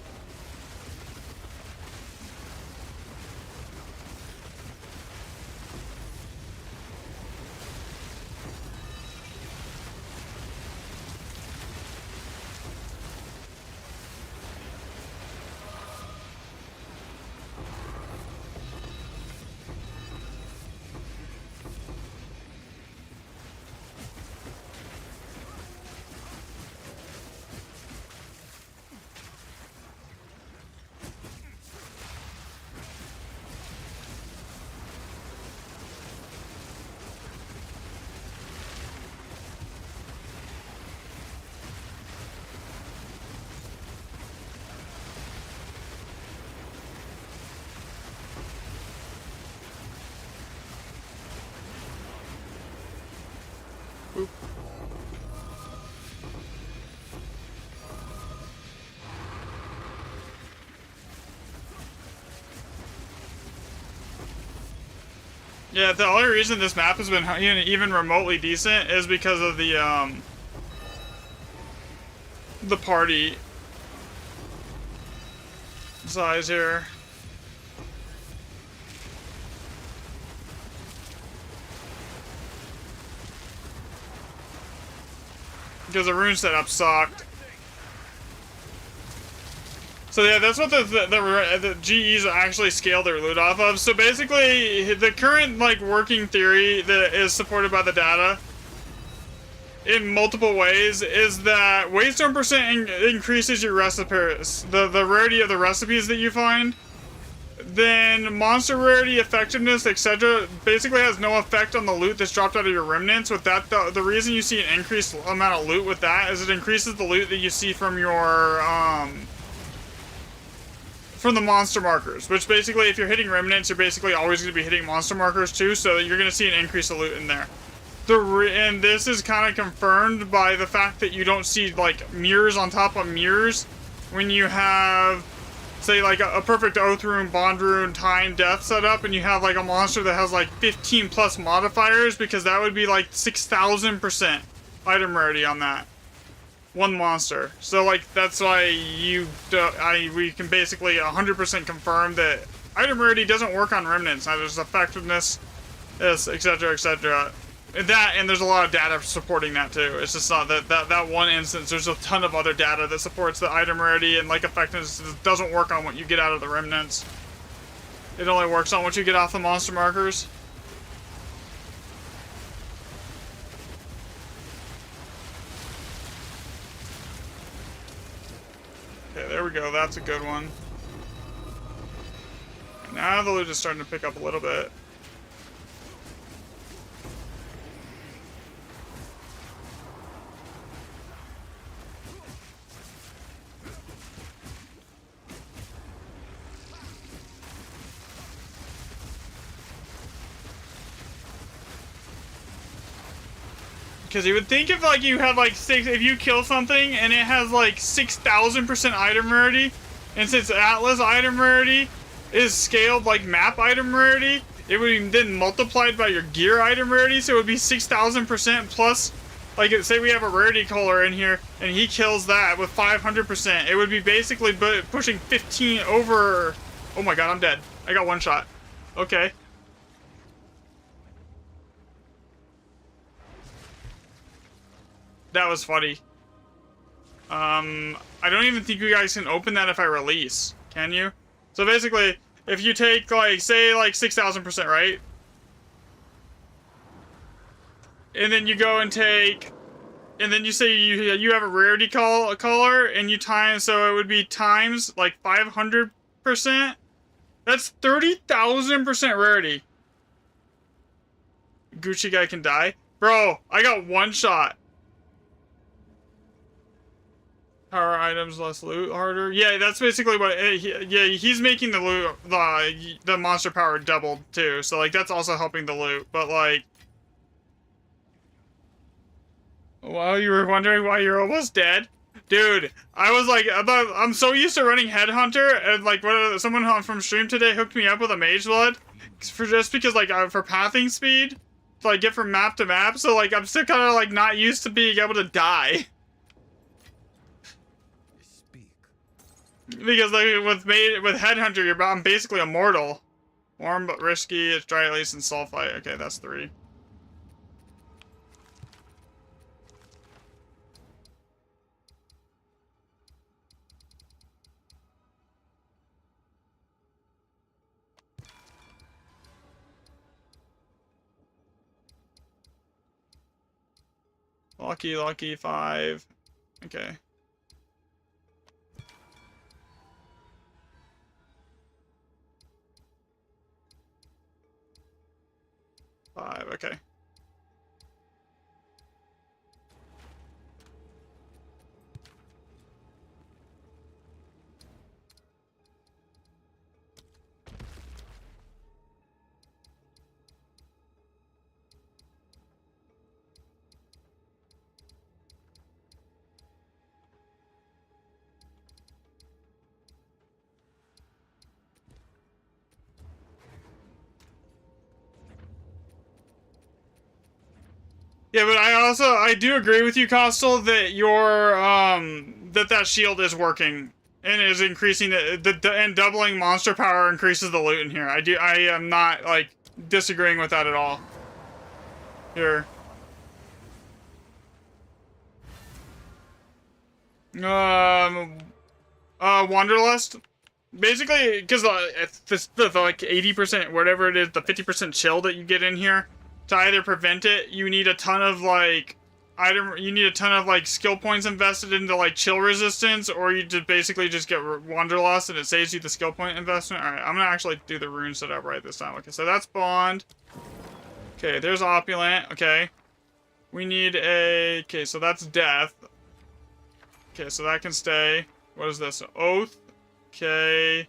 Yeah, the only reason this map has been even remotely decent is because of the party size here. Because the rune setup sucked. So yeah, that's what the GEs actually scale their loot off of. So basically, the current like working theory that is supported by the data in multiple ways is that waystone percent increases your recipes, the rarity of the recipes that you find. Then monster rarity, effectiveness, etc. basically has no effect on the loot that's dropped out of your remnants. With that, the reason you see an increased amount of loot with that is it increases the loot that you see from your from the monster markers, which basically if you're hitting remnants, you're basically always going to be hitting monster markers too, so you're going to see an increase of loot in there. And this is kind of confirmed by the fact that you don't see like mirrors on top of mirrors when you have, say, like a perfect oath rune, bond rune, time, death setup, and you have like a monster that has like 15 plus modifiers, because that would be like 6,000% item rarity on that one monster. So like that's why we can basically 100% confirm that item rarity doesn't work on remnants. Now there's effectiveness, etc, etc. And there's a lot of data supporting that too. It's just not that one instance. There's a ton of other data that supports the item rarity, and like effectiveness doesn't work on what you get out of the remnants. It only works on what you get off the monster markers. Okay, there we go. That's a good one. Now the loot is starting to pick up a little bit. Because you would think if like you have like if you kill something and it has like 6,000% item rarity, and since Atlas item rarity is scaled like map item rarity, it would be then multiplied by your gear item rarity, so it would be 6,000% plus, like say we have a rarity color in here and he kills that with 500%, it would be basically pushing 15 over. Oh my god, I'm dead. I got one shot. Okay. That was funny. I don't even think you guys can open that if I release. Can you? So basically, if you take, like, say, like, 6,000%, right? And then you go and take... And then you say you have a rarity color, and you times... So it would be times, like, 500%? That's 30,000% rarity. Gucci guy can die? Bro, I got one shot. Power items, less loot, harder. Yeah, that's basically what. Yeah, he's making the loot, the monster power doubled too. So like that's also helping the loot. But like, well, you were wondering why you're almost dead, dude. I was like, I'm so used to running Headhunter, and like, someone from stream today hooked me up with a Mage Blood, just because like for pathing speed, to like get from map to map. So like I'm still kind of like not used to being able to die. Because like with Headhunter, I'm basically immortal. Warm but risky. It's dry at least in sulfite. Okay, that's 3. Lucky 5. Okay. 5, okay. Yeah, but I do agree with you, Costal, that your that shield is working and is increasing and doubling monster power increases the loot in here. I am not like disagreeing with that at all. Here. Wanderlust. Basically, because the like 80%, whatever it is, the 50% chill that you get in here. To either prevent it, you need a ton of like skill points invested into like chill resistance, or you just basically just get Wanderlust and it saves you the skill point investment. Alright, I'm gonna actually do the rune setup right this time. Okay, so that's Bond. Okay, there's Opulent. Okay. We need a... Okay, so that's Death. Okay, so that can stay. What is this? Oath. Okay.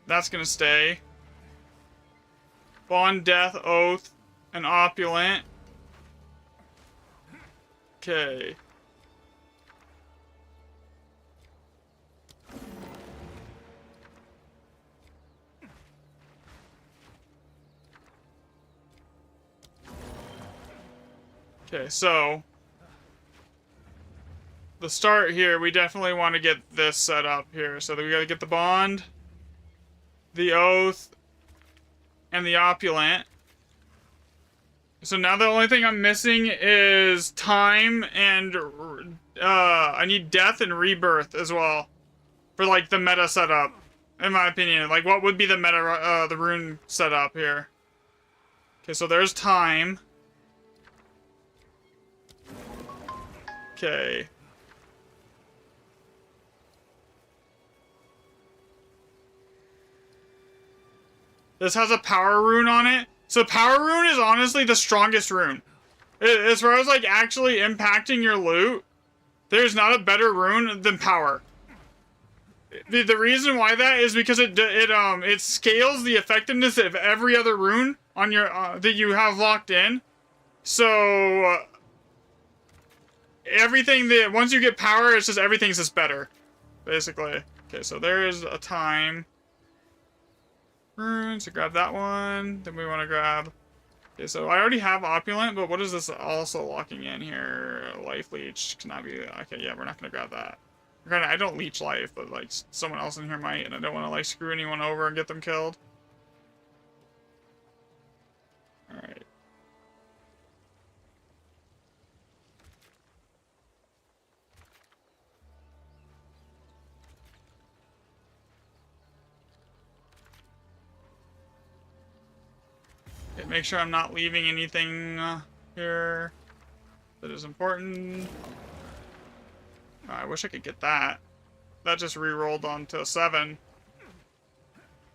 That's gonna stay. Bond, Death, Oath, and Opulent. Okay. Okay, so the start here, we definitely want to get this set up here. So we gotta get the Bond, the Oath, and the Opulent. So now the only thing I'm missing is time and I need Death and Rebirth as well for like the meta setup, in my opinion. Like what would be the meta the rune setup here? Okay, so there's time. Okay. This has a power rune on it. So power rune is honestly the strongest rune. As far as like actually impacting your loot, there's not a better rune than power. The reason why that is because it scales the effectiveness of every other rune on your that you have locked in. So everything that once you get power, it's just everything's just better, basically. Okay, so there is a time. So grab that one. Then we want to grab. Okay, so I already have opulent, but what is this also locking in here? Life leech cannot be. Okay, yeah, we're not gonna grab that. Granted, I don't leech life, but like someone else in here might, and I don't want to like screw anyone over and get them killed. All right. Okay, make sure I'm not leaving anything here that is important. Oh, I wish I could get that. That just re-rolled onto a 7.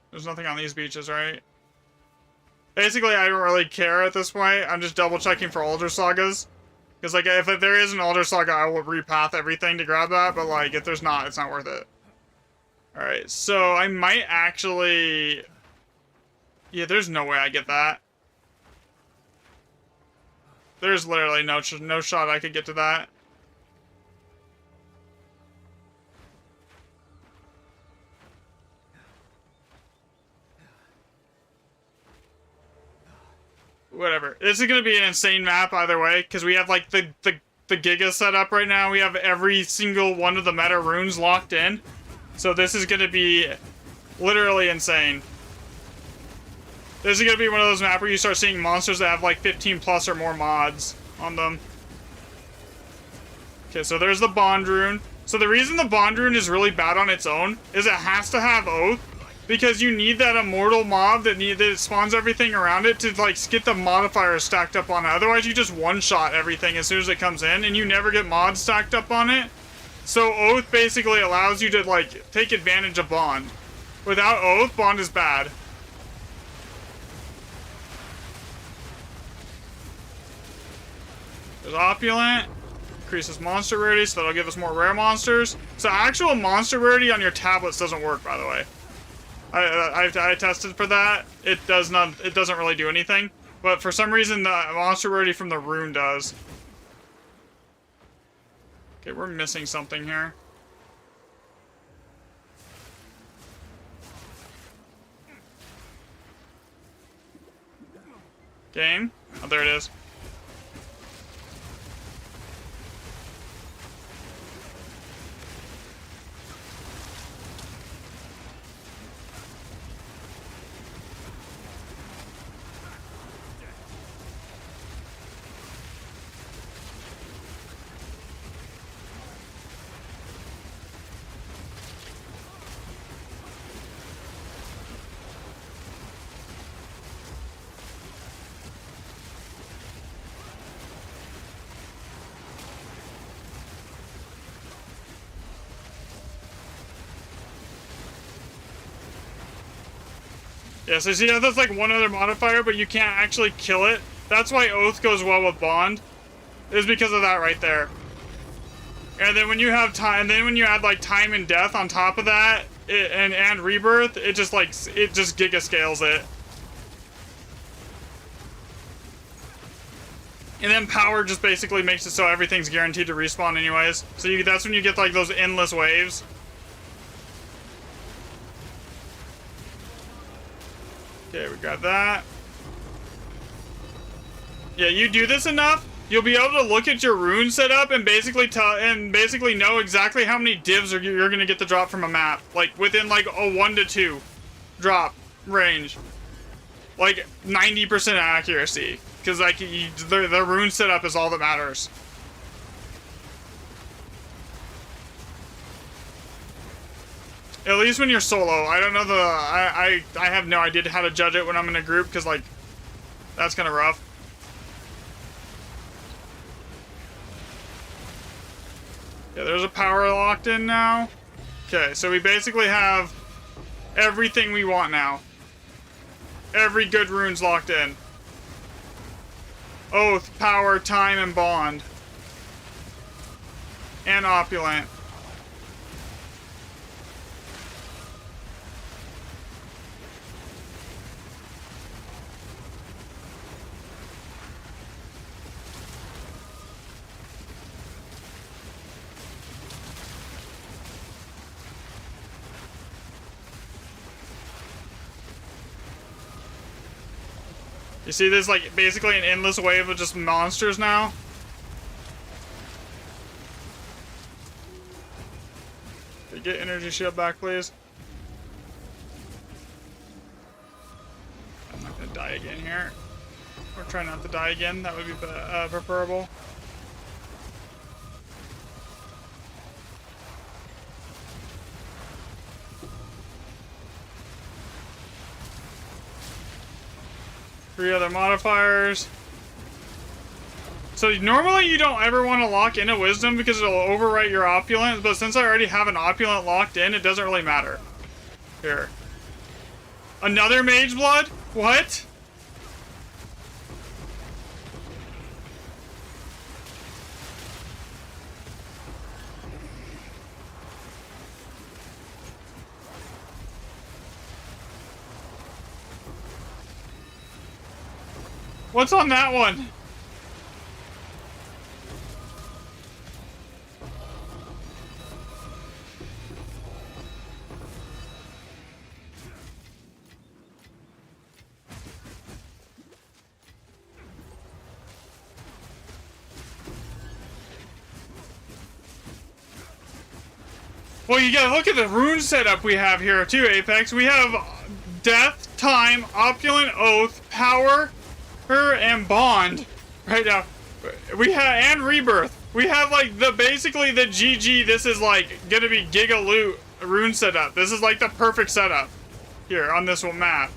There's nothing on these beaches, right? Basically, I don't really care at this point. I'm just double checking for Alder Sagas. Because, like, if there is an Alder Saga, I will repath everything to grab that. But, like, if there's not, it's not worth it. Alright, so I might actually... Yeah, there's no way I get that. There's literally no shot I could get to that. Whatever. This is going to be an insane map either way, because we have, like, the Giga set up right now. We have every single one of the meta runes locked in. So this is going to be literally insane. This is going to be one of those maps where you start seeing monsters that have, like, 15 plus or more mods on them. Okay, so there's the Bond rune. So the reason the Bond rune is really bad on its own is it has to have Oath. Because you need that immortal mob that spawns everything around it to, like, get the modifiers stacked up on it. Otherwise, you just one-shot everything as soon as it comes in, and you never get mods stacked up on it. So Oath basically allows you to, like, take advantage of Bond. Without Oath, Bond is bad. There's Opulent. Increases monster rarity, so that'll give us more rare monsters. So actual monster rarity on your tablets doesn't work, by the way. I tested for that. It doesn't really do anything. But for some reason, the monster rarity from the rune does. Okay, we're missing something here. Game? Oh, there it is. Yeah, so see, that's like one other modifier, but you can't actually kill it. That's why Oath goes well with Bond, is because of that right there. And then when you have time, and then when you add like time and death on top of that, and rebirth, it just giga scales it. And then power just basically makes it so everything's guaranteed to respawn anyways. So that's when you get like those endless waves. Okay, we got that. Yeah, you do this enough, you'll be able to look at your rune setup and basically know exactly how many divs you're gonna get the drop from a map, like within like a 1 to 2 drop range, like 90% accuracy, because like the rune setup is all that matters. At least when you're solo. I don't know I have no idea how to judge it when I'm in a group, because, like, that's kind of rough. Yeah, there's a power locked in now. Okay, so we basically have everything we want now. Every good rune's locked in. Oath, power, time, and bond. And opulent. You see, there's like basically an endless wave of just monsters now. Okay, get energy shield back, please. I'm not gonna die again here. Or try not to die again. That would be preferable. Three other modifiers. So normally you don't ever want to lock in a wisdom because it'll overwrite your opulent, but since I already have an opulent locked in, it doesn't really matter. Here. Another mage blood? What? What's on that one? Well, you gotta look at the rune setup we have here too, Apex. We have Death, Time, Opulent, Oath, Power, and Bond right now. We have, and Rebirth. We have like basically the GG. This is like gonna be Giga Loot rune setup. This is like the perfect setup here on this one map.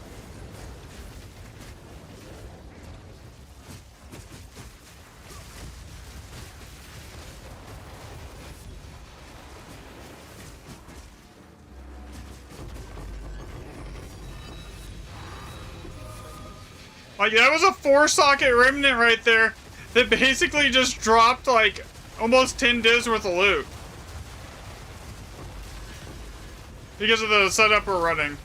Like, that was a 4-socket remnant right there that basically just dropped, like, almost 10 divs worth of loot. Because of the setup we're running.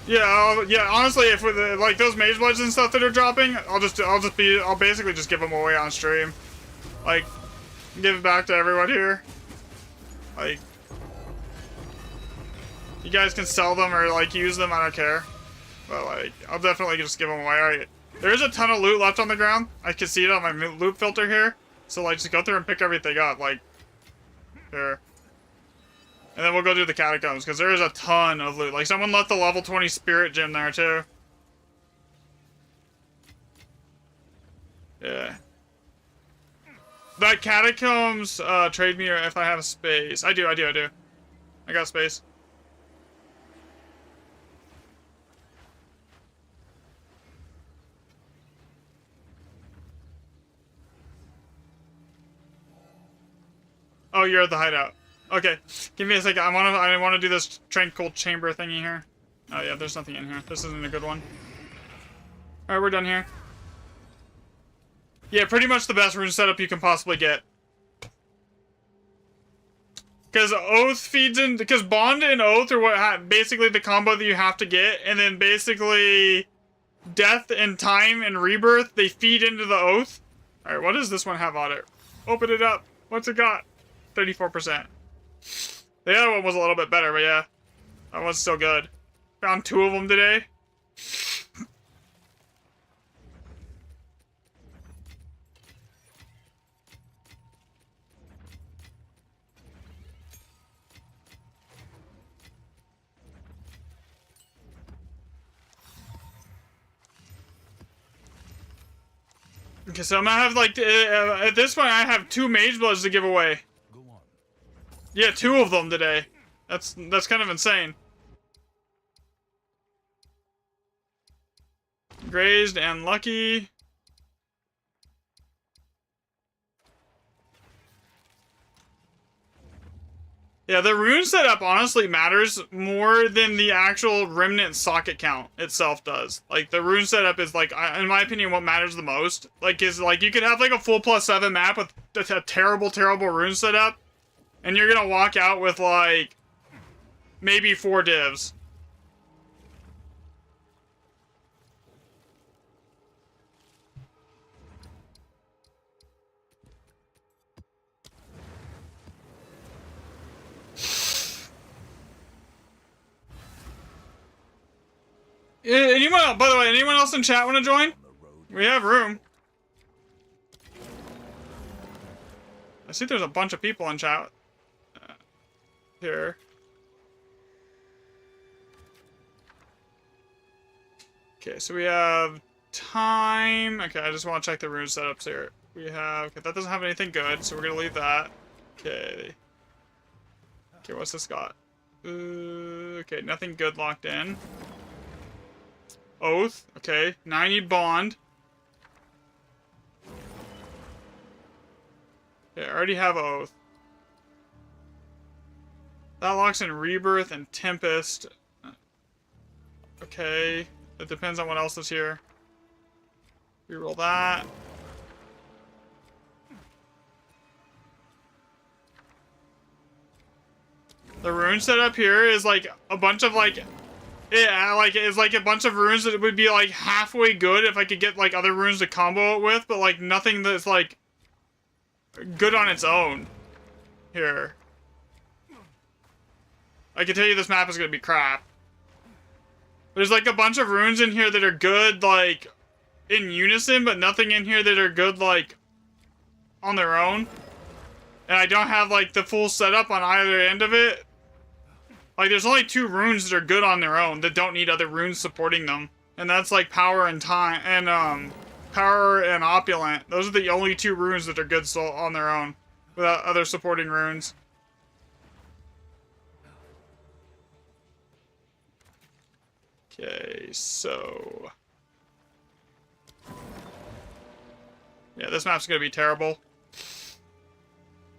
Yeah, yeah, honestly, if with like those mage bloods and stuff that are dropping, I'll basically just give them away on stream. Like, give it back to everyone here. Like, you guys can sell them or, like, use them, I don't care. But, like, I'll definitely just give them away. Alright, there is a ton of loot left on the ground. I can see it on my loot filter here. So, like, just go through and pick everything up, like, here. And then we'll go do the catacombs, because there is a ton of loot. Like, someone left the level 20 spirit gem there, too. Yeah. That catacombs, trade me if I have space. I do. I got space. Oh, you're at the hideout. Okay, give me a second. I wanna do this tranquil chamber thingy here. Oh yeah, there's nothing in here. This isn't a good one. All right, we're done here. Yeah, pretty much the best rune setup you can possibly get. Because Oath feeds in, because Bond and Oath are what basically the combo that you have to get, and then basically Death and Time and Rebirth, they feed into the Oath. All right, what does this one have on it? Open it up. What's it got? 34%. The other one was a little bit better, but yeah. That one's still good. Found 2 of them today. Okay, so I'm gonna have, like, at this point, I have 2 Mage Bloods to give away. Go on. Yeah, 2 of them today. That's kind of insane. Grazed and Lucky. Yeah, the rune setup honestly matters more than the actual remnant socket count itself does. Like, the rune setup is, like, in my opinion, what matters the most. Like, is, like, you could have, like, a full +7 map with a terrible, terrible rune setup, and you're gonna walk out with, like, maybe 4 divs. Anyone? By the way, anyone else in chat want to join? On the road. We have room. I see there's a bunch of people in chat here. Okay, so we have time. Okay, I just want to check the rune setups here. We have. Okay, that doesn't have anything good, so we're gonna leave that. Okay. Okay, what's this got? Okay, nothing good locked in. Oath. Okay, 90 bond. Okay, I already have Oath. That locks in Rebirth and Tempest. Okay, it depends on what else is here. Reroll that. The rune setup here is like a bunch of like, yeah, like it's like a bunch of runes that would be like halfway good if I could get like other runes to combo it with, but like nothing that's like good on its own here. I can tell you this map is gonna be crap. There's like a bunch of runes in here that are good like in unison, but nothing in here that are good like on their own. And I don't have like the full setup on either end of it. Like there's only 2 runes that are good on their own that don't need other runes supporting them. And that's like power and time and power and opulent. Those are the only 2 runes that are good on their own without other supporting runes. Okay, so yeah, this map's gonna be terrible.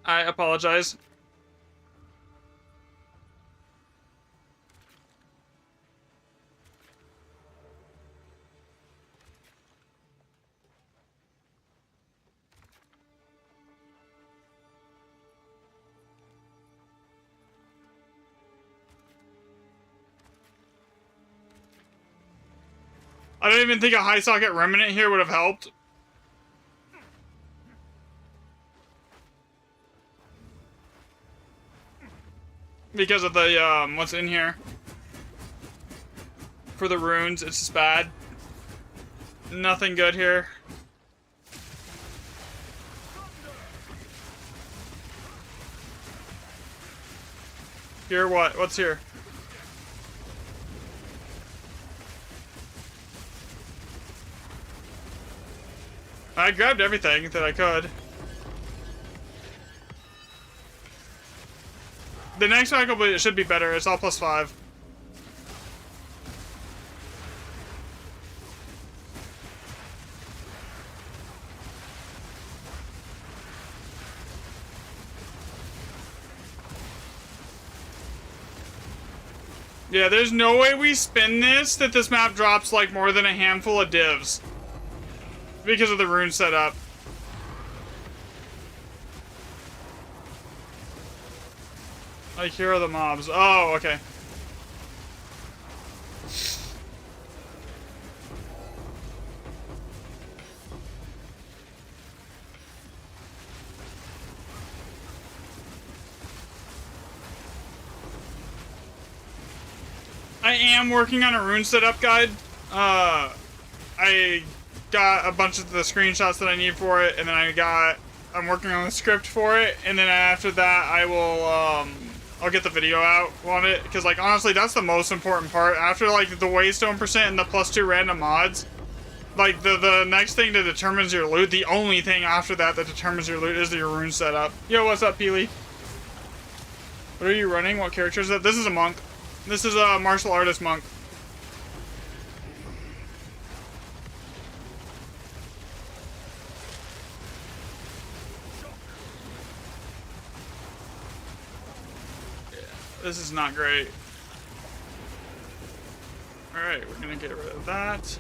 I apologize. I don't even think a high socket remnant here would have helped. Because of the, what's in here. For the runes, it's just bad. Nothing good here. Here, what? What's here? I grabbed everything that I could. The next cycle it should be better. It's all +5. Yeah, there's no way we spin this that this map drops like more than a handful of divs. Because of the rune setup. Like, here are the mobs. Oh, okay. I am working on a rune setup guide. I got a bunch of the screenshots that I need for it, and then I'm working on the script for it, and then after that I will, I'll get the video out on it, because, like, honestly, that's the most important part. After, like, the waystone percent and the +2 random mods, like, the next thing that determines your loot, the only thing after that that determines your loot is your rune setup. Yo, what's up, Peely? What are you running? What character is that? This is a monk. This is a martial artist monk. This is not great. Alright, we're gonna get rid of that.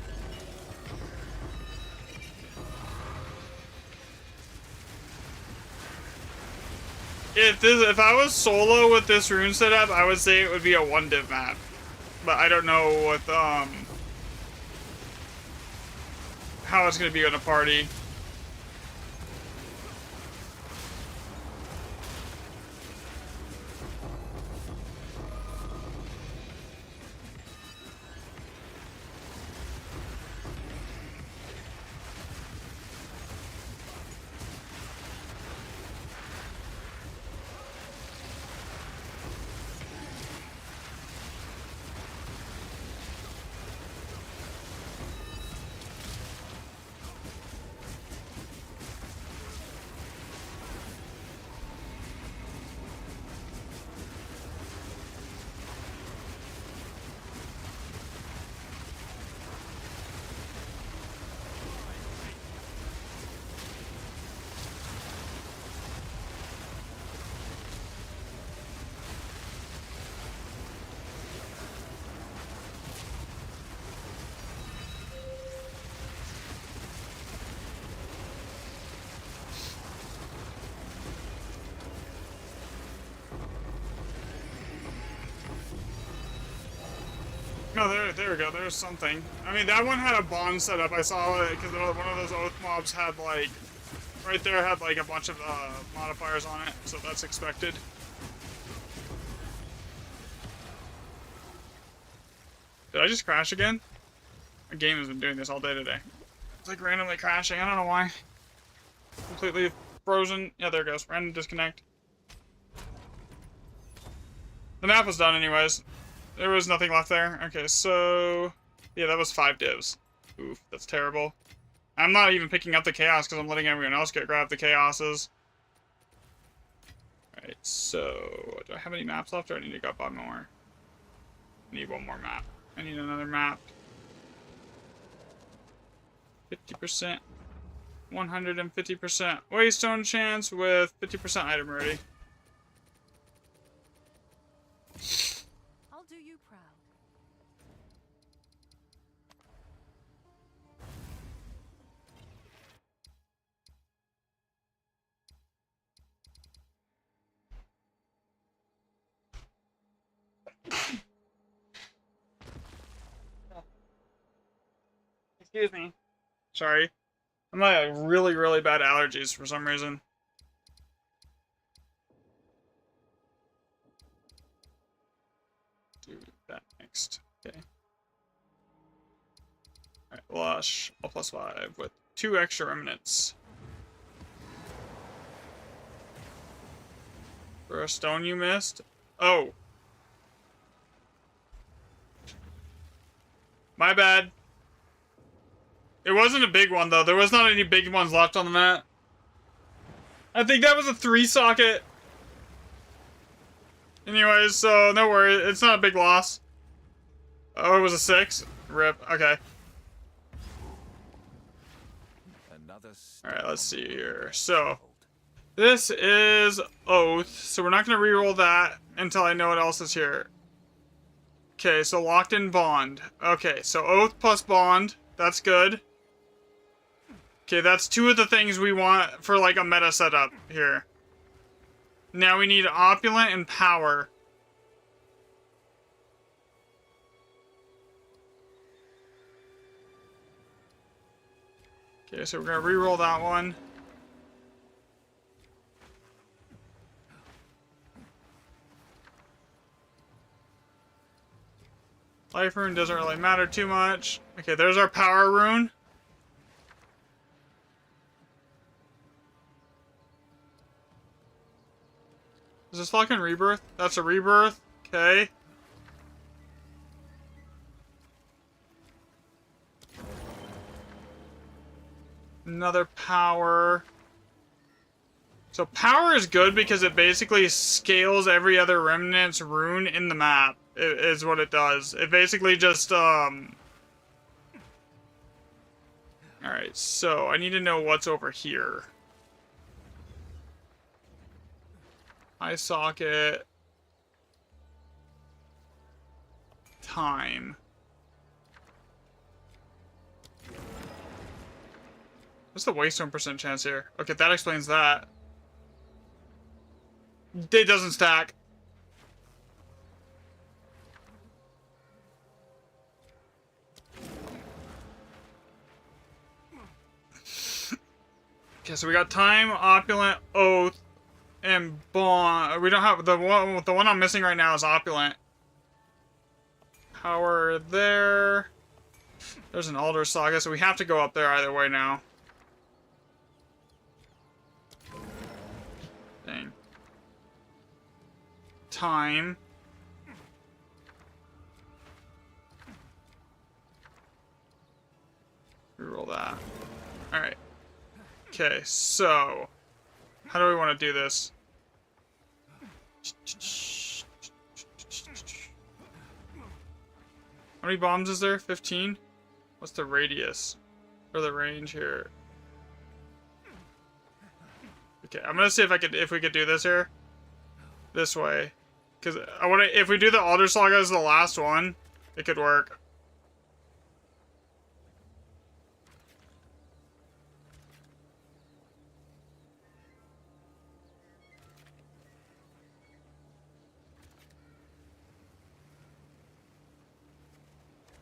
If I was solo with this rune setup, I would say it would be a 1-div map. But I don't know what how it's gonna be on a party. No, there we go. There's something. I mean, that one had a bond set up. I saw it because one of those oath mobs had like, right there had like a bunch of modifiers on it, so that's expected. Did I just crash again? The game has been doing this all day today. It's like randomly crashing. I don't know why. Completely frozen. Yeah, there it goes. Random disconnect. The map was done anyways. There was nothing left there. Okay, so... yeah, that was 5 divs. Oof, that's terrible. I'm not even picking up the chaos because I'm letting everyone else grab the chaoses. Alright, so... do I have any maps left or I need to go buy more? I need one more map. I need another map. 50%. 150% waystone chance with 50% item ready. I'll do you proud. Excuse me. Sorry. I'm like really, really bad allergies for some reason. Do that next. Okay. Alright, Lush. All +5 with 2 extra remnants. For a stone you missed? Oh. My bad. It wasn't a big one, though. There was not any big ones left on the map. I think that was a 3-socket. Anyways, so no worries. It's not a big loss. Oh, it was a 6? Rip. Okay. Alright, let's see here. So, this is Oath. So we're not going to reroll that until I know what else is here. Okay, so locked in bond. Okay, so Oath plus bond. That's good. Okay, that's 2 of the things we want for like a meta setup here. Now we need opulent and power. Okay, so we're gonna reroll that one. Life rune doesn't really matter too much. Okay, there's our power rune. Is this fucking rebirth? That's a rebirth. Okay. Another power. So power is good because it basically scales every other remnant's rune in the map. Is what it does. It basically just Alright, so I need to know what's over here. Eye socket. Time. What's the waystone % chance here? Okay, that explains that. It doesn't stack. Okay, so we got time, opulent, oath, and bond. We don't have the one I'm missing right now is opulent. Power there. There's an Alder Saga, so we have to go up there either way now. Dang. Time. Reroll that. Alright. Okay, so how do we want to do this? How many bombs is there? 15? What's the radius? Or the range here? Okay, I'm gonna see if we could do this here. This way. Cause if we do the Alder Saga as the last one, it could work.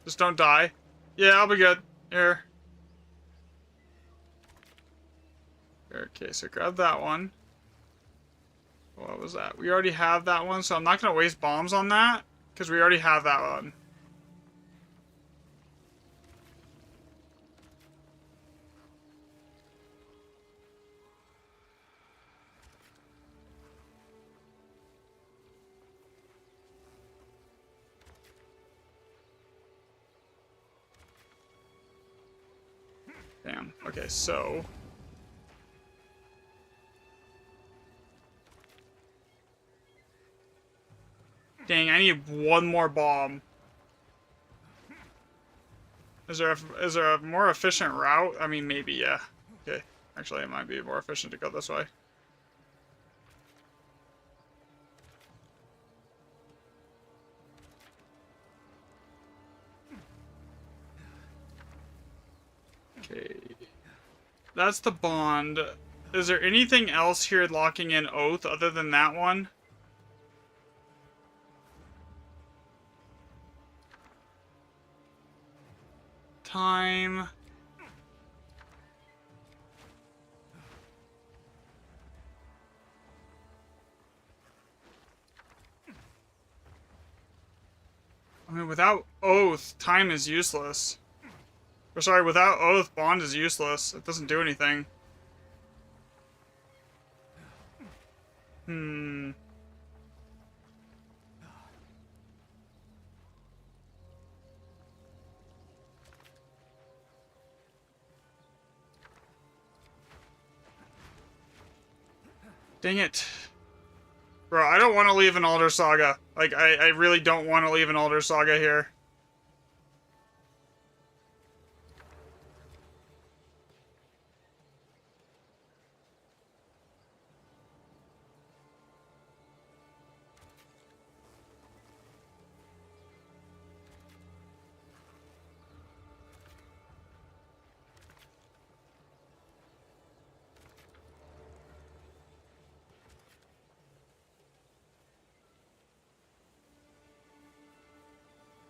Just don't die. Yeah, I'll be good. Here. Okay, so grab that one. What was that? We already have that one, so I'm not going to waste bombs on that, because we already have that one. Damn. Okay, so... Dang, I need one more bomb. Is there a more efficient route? I mean, maybe, yeah. Okay. Actually, it might be more efficient to go this way. Okay. That's the bond. Is there anything else here locking in Oath other than that one? Time. I mean, without Oath, time is useless. Or sorry, without Oath, bond is useless. It doesn't do anything. Dang it. Bro, I don't want to leave an Alder Saga. Like, I really don't want to leave an Alder Saga here.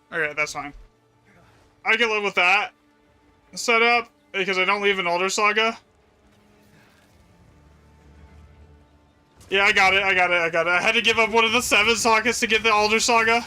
Okay, that's fine. I can live with that setup because I don't leave an Alder Saga. Yeah, I got it. I had to give up one of the 7 sockets to get the Alder Saga.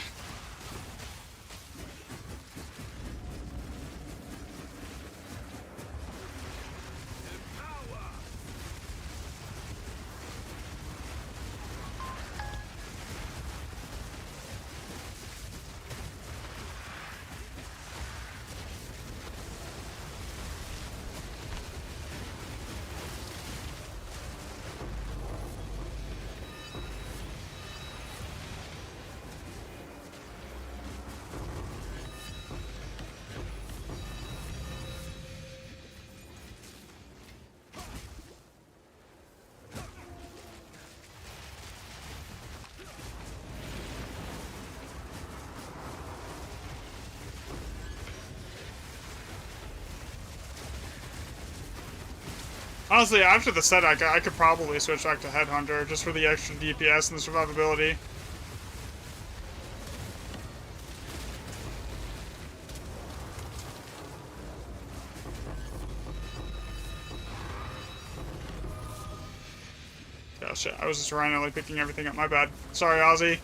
Honestly, after the set, I could probably switch back to Headhunter just for the extra DPS and the survivability. Oh shit, I was just randomly picking everything up, my bad. Sorry, Ozzy.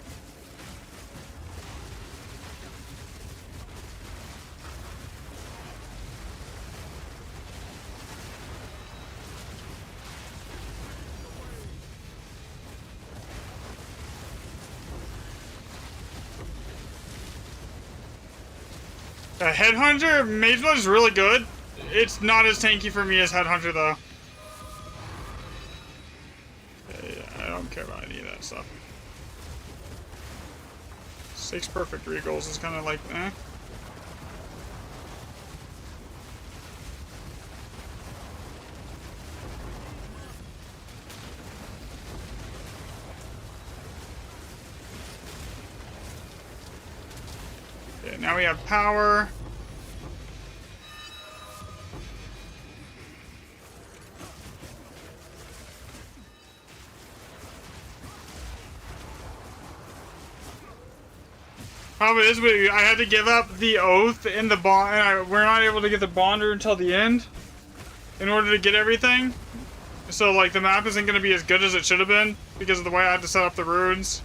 Headhunter, Mage Blood is really good. It's not as tanky for me as Headhunter, though. Yeah, I don't care about any of that stuff. 6 perfect regals is kind of like, eh. Okay, now we have power. Problem is, I had to give up the oath in the bond, and we're not able to get the bonder until the end in order to get everything. So, like, the map isn't going to be as good as it should have been because of the way I had to set up the runes.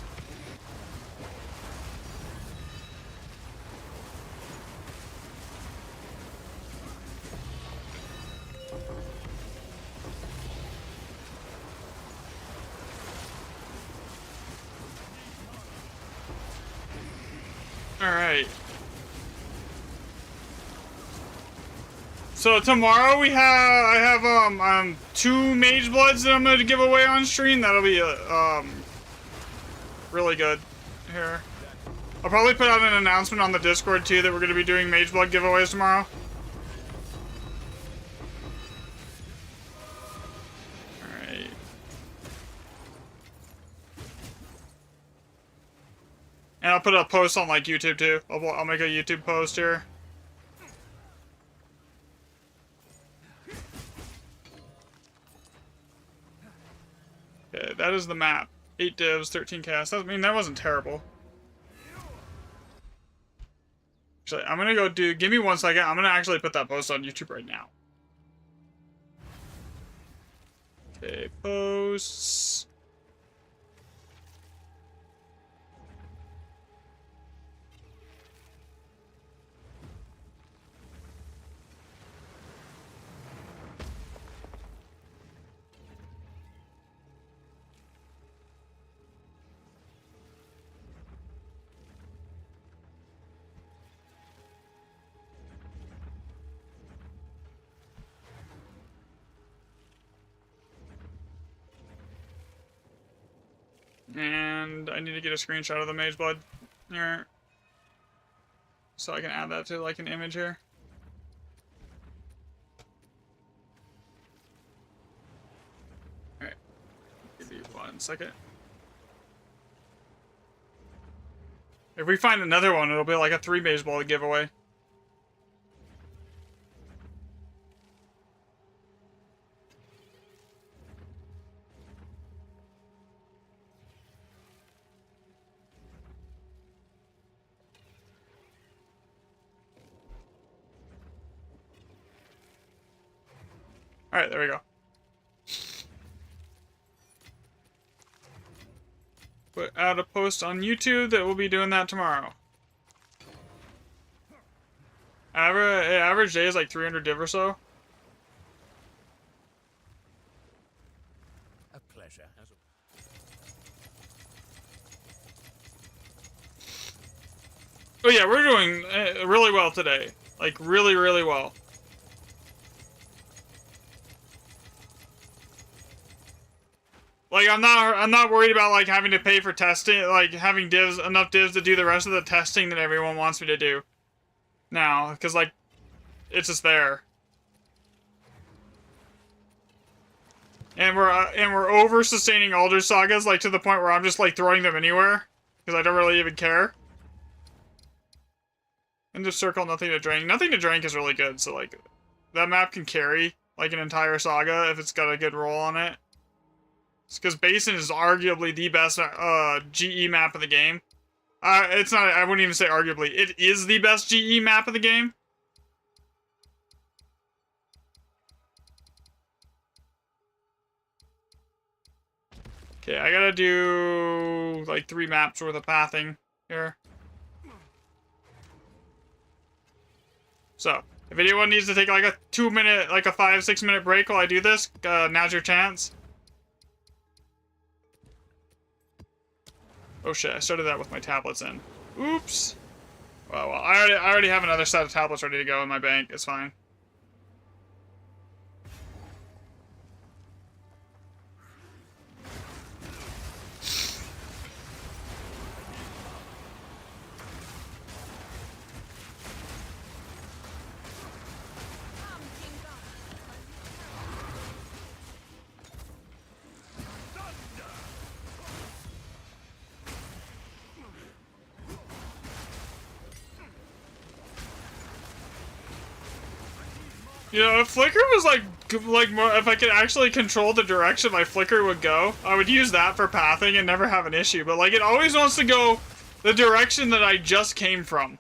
Alright. So tomorrow I have 2 Mage Bloods that I'm gonna give away on stream. That'll be really good here. I'll probably put out an announcement on the Discord too that we're gonna be doing Mage Blood giveaways tomorrow. Alright. And I'll put a post on like YouTube too. I'll make a YouTube post here. Okay, that is the map. 8 divs, 13 casts. I mean, that wasn't terrible. Actually, I'm gonna go give me 1 second. I'm gonna actually put that post on YouTube right now. Okay, posts. And I need to get a screenshot of the Mage Blood here. So I can add that to like an image here. Alright. Give me 1 second. If we find another one, it'll be like a 3 Mage Blood giveaway. Alright, there we go. Put out a post on YouTube that we'll be doing that tomorrow. Average day is like 300 div or so. A pleasure. Oh yeah, we're doing really well today. Like really, really well. Like I'm not worried about like having to pay for testing, like having enough divs to do the rest of the testing that everyone wants me to do now, because like it's just there. And we're over sustaining Alder sagas like to the point where I'm just like throwing them anywhere because I don't really even care. End of circle, nothing to drink. Nothing to drink is really good, so like that map can carry like an entire saga if it's got a good roll on it. Because Basin is arguably the best GE map of the game. It's not, I wouldn't even say arguably. It is the best GE map of the game. Okay, I gotta do like 3 maps worth of pathing here. So, if anyone needs to take like a 2-minute, like a 5-6 minute break while I do this, now's your chance. Oh shit, I started that with my tablets in. Oops. Well, I already have another set of tablets ready to go in my bank. It's fine. You know, if Flicker was like more, if I could actually control the direction my Flicker would go, I would use that for pathing and never have an issue. But like, it always wants to go The direction that I just came from.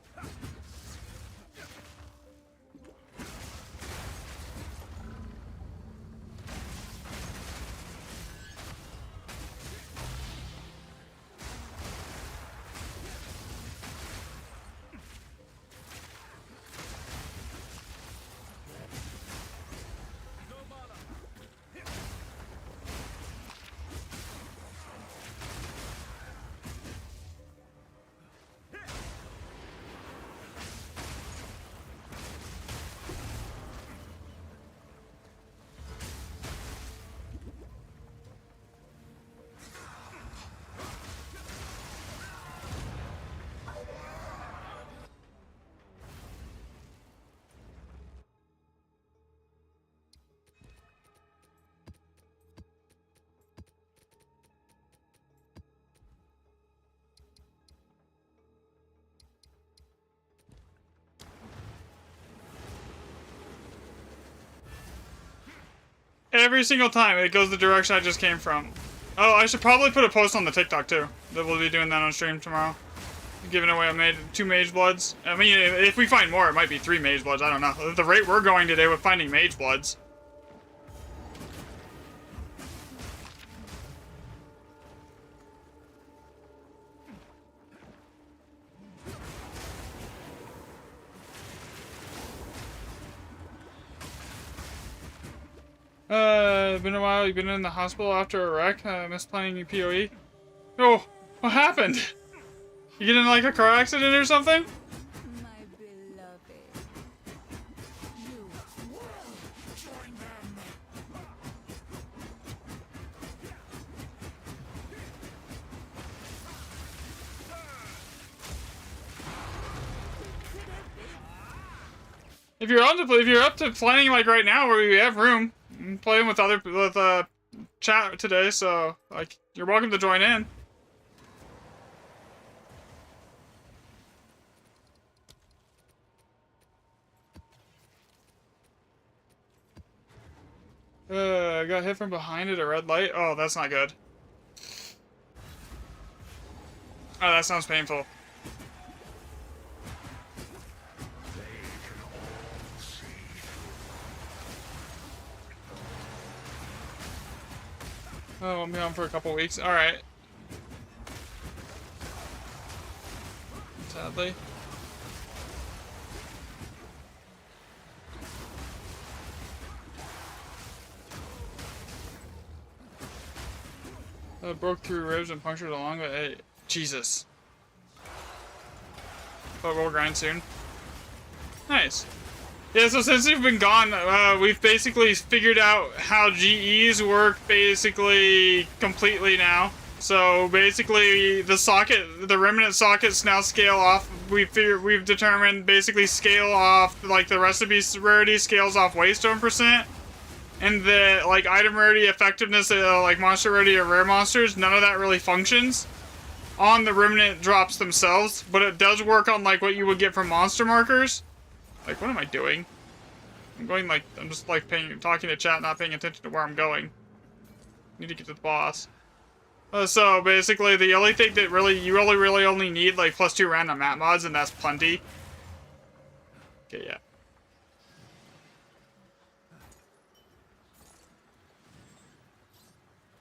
Every single time it goes the direction I just came from. Oh, I should probably put a post on the TikTok too. That we'll be doing that on stream tomorrow. Giving away 2 Mage Bloods. I mean, if we find more, it might be 3 Mage Bloods. I don't know. At the rate we're going today with finding Mage Bloods. Been a while. You've been in the hospital after a wreck. Miss playing PoE. Oh, what happened? You get in like a car accident or something? My beloved. You will join them. If you're up to playing like right now, where we have room, I'm playing with chat today, so like you're welcome to join in. I got hit from behind at a red light. Oh, that's not good. Oh, that sounds painful. Oh, I'm gone for a couple weeks. Alright. Sadly. Broke through ribs and punctured along, but hey, Jesus. But we'll grind soon. Nice. Yeah, so since you've been gone, we've basically figured out how GEs work basically completely now. So basically, the remnant sockets now scale off. We've determined basically scale off, like the recipe rarity scales off waystone %. And the like item rarity, effectiveness, like monster rarity of rare monsters, none of that really functions on the remnant drops themselves, but it does work on like what you would get from monster markers. Like, what am I doing? I'm just like talking to chat, not paying attention to where I'm going. Need to get to the boss. So basically, the only thing that you really only need like +2 random map mods, and that's plenty. Okay, yeah.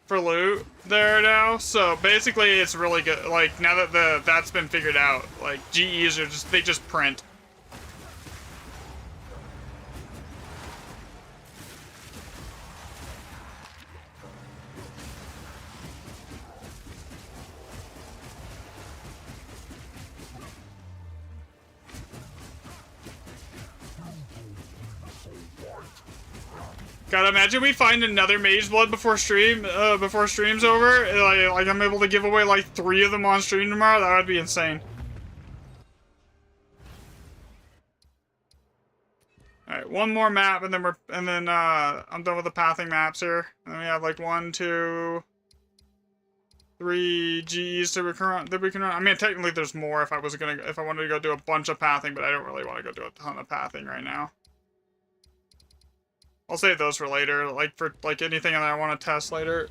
For loot there now, so basically it's really good. Like now that that's been figured out, like GEs are they just print. God, imagine we find another Mage Blood before stream's over. Like I'm able to give away like 3 of them on stream tomorrow. That would be insane. All right, one more map, and then I'm done with the pathing maps here. And then we have like 1, 2, 3 GEs that we can run. I mean, technically there's more if I wanted to go do a bunch of pathing, but I don't really want to go do a ton of pathing right now. I'll save those for later, like for anything that I want to test later.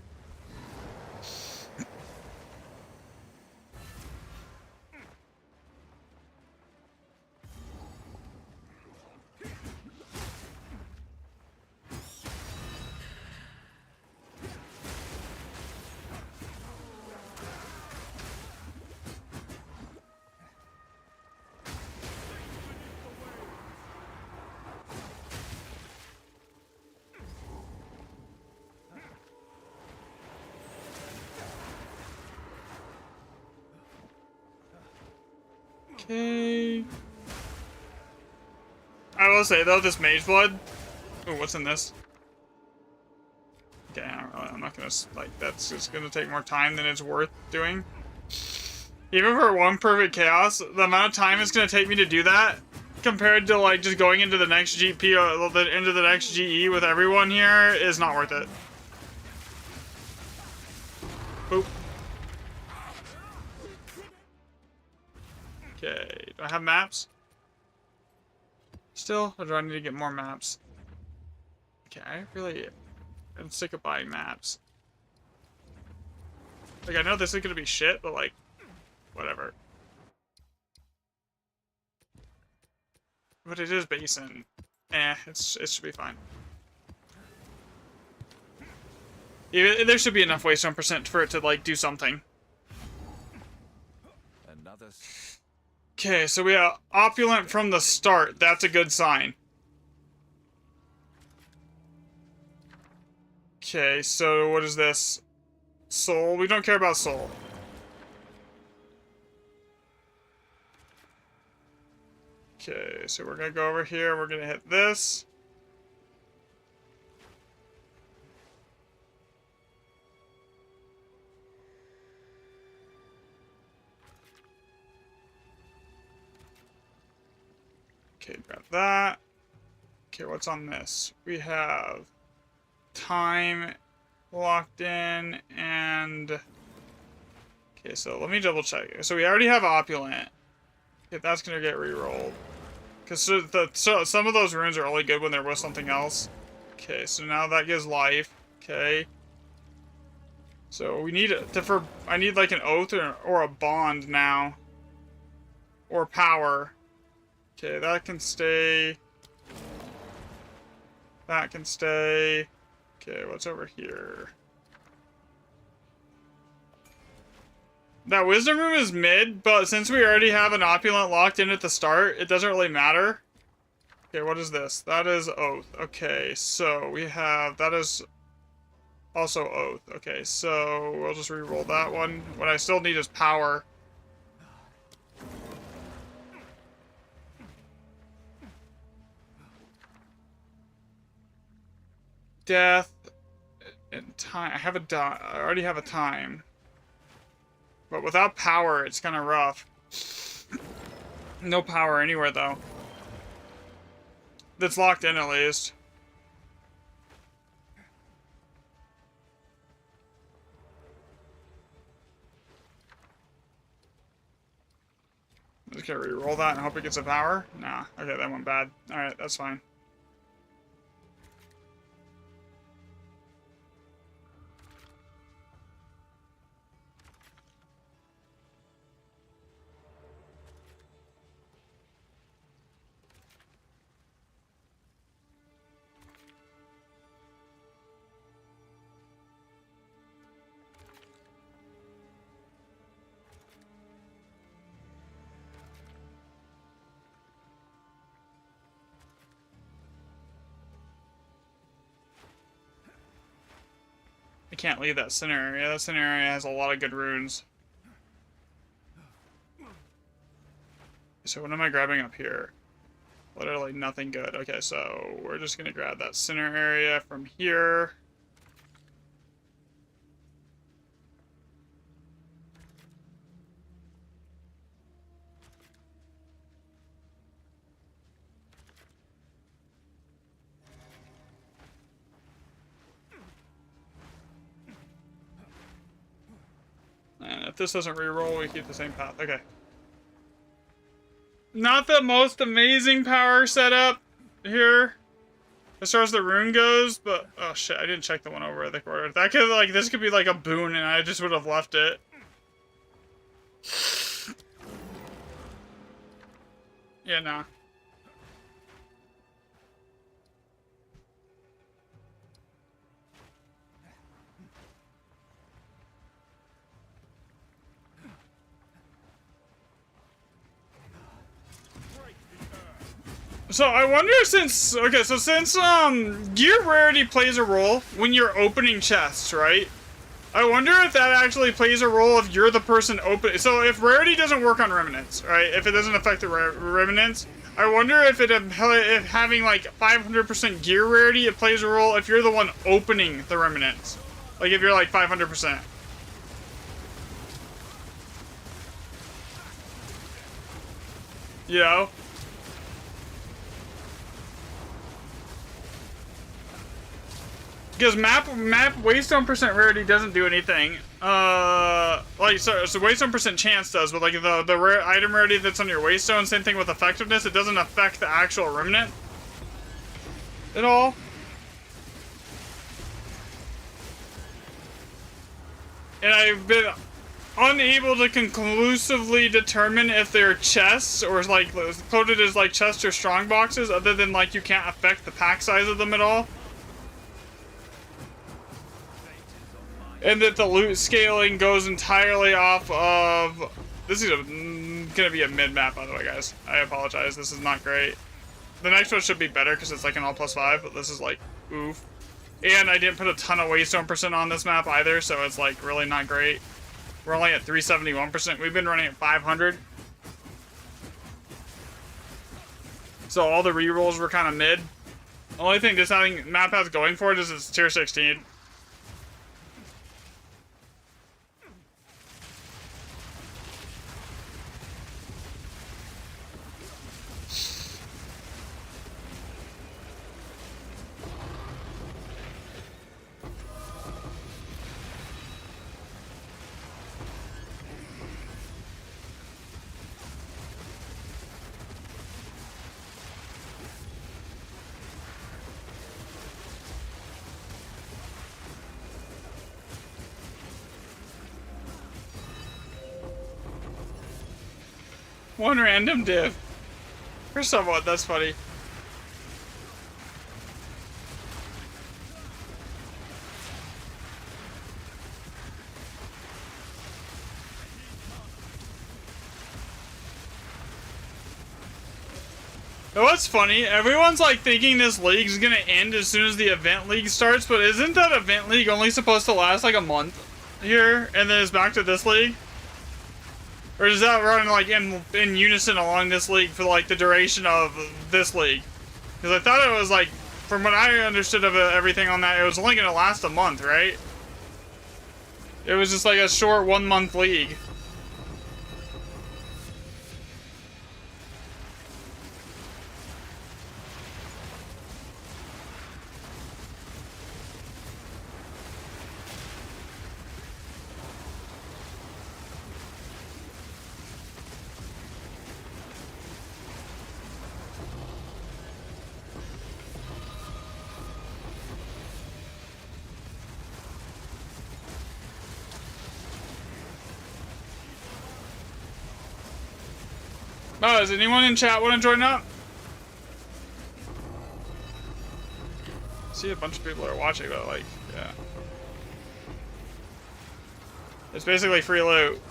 Okay. I will say though, this mage blood. Oh, what's in this? Okay, I'm not gonna like. That's just gonna take more time than it's worth doing. Even for one perfect chaos, the amount of time it's gonna take me to do that, compared to like just going into the next GP or into the next GE with everyone here, is not worth it. Boop. Okay, do I have maps? Still, or do I need to get more maps? Okay, I'm sick of buying maps. Like, I know this is gonna be shit, but like, whatever. But it is basin. It should be fine. There should be enough waste on percent for it to like do something. Another. Okay, so we have opulent from the start. That's a good sign. Okay, so what is this? Soul? We don't care about soul. Okay, so we're gonna go over here. We're gonna hit this. Okay, grab that. Okay, what's on this? We have time locked in and... Okay, so let me double check. So we already have opulent. Okay, that's gonna get re-rolled. Because some of those runes are only good when they're with something else. Okay, so now that gives life. Okay. So we need I need like an oath or a bond now. Or power. Okay, that can stay. That can stay. Okay, what's over here? That wisdom room is mid, but since we already have an opulent locked in at the start, it doesn't really matter. Okay, what is this? That is oath. Okay, so we have, that is also oath. Okay, so we'll just re-roll that one. What I still need is power. Death and time. I already have a time. But without power, it's kind of rough. No power anywhere, though. That's locked in, at least. I'm just gonna re-roll that and hope it gets a power. Nah, okay, that went bad. Alright, that's fine. I can't leave that center area. That center area has a lot of good runes. So what am I grabbing up here? Literally nothing good. Okay, so we're just gonna grab that center area from here. And if this doesn't re-roll, we keep the same path. Okay. Not the most amazing power setup here, as far as the rune goes, but oh shit, I didn't check the one over at the corner. That could like this could be like a boon, and I just would have left it. Yeah, nah. So I wonder since gear rarity plays a role when you're opening chests, right? I wonder if that actually plays a role if you're the person open. So if rarity doesn't work on remnants, right? If it doesn't affect the remnants, I wonder if if having like 500% gear rarity, it plays a role if you're the one opening the remnants. Like if you're like 500%. You know? Because map waystone percent rarity doesn't do anything. Like so waystone percent chance does, but like the rare item rarity that's on your waystone, same thing with effectiveness. It doesn't affect the actual remnant at all. And I've been unable to conclusively determine if they're chests or like coded as like chests or strong boxes, other than like you can't affect the pack size of them at all. And that the loot scaling goes entirely off of... This is gonna be a mid-map, by the way, guys. I apologize. This is not great. The next one should be better, because it's like an all +5, but this is like, oof. And I didn't put a ton of waystone percent on this map either, so it's like really not great. We're only at 371%. We've been running at 500. So all the rerolls were kind of mid. The only thing this map has going for it is it's tier 16. One random div. For somewhat, that's funny. Now what's funny, everyone's like thinking this league's gonna end as soon as the event league starts, but isn't that event league only supposed to last like a month here, and then it's back to this league? Or does that run like in unison along this league for like the duration of this league? Because I thought it was like, from what I understood of everything on that, it was only going to last a month, right? It was just like a short 1 month league. Oh, does anyone in chat want to join up? I see a bunch of people are watching, but like, yeah. It's basically free loot.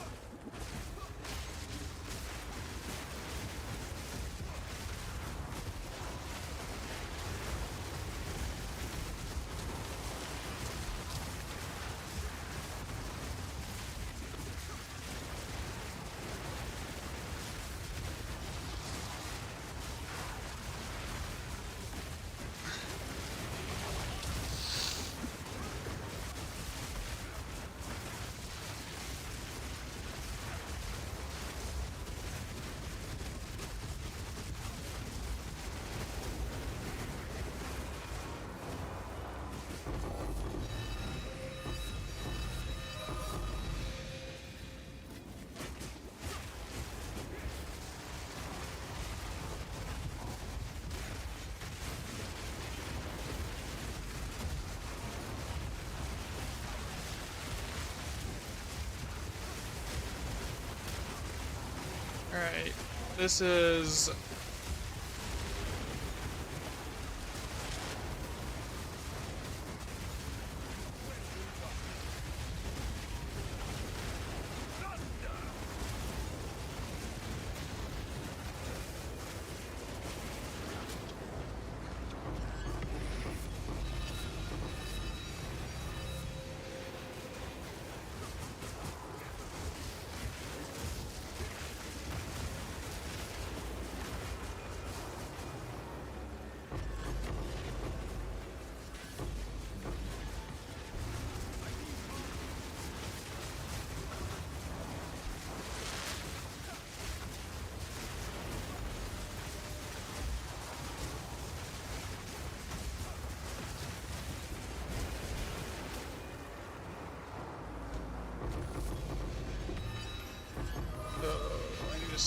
Alright, this is...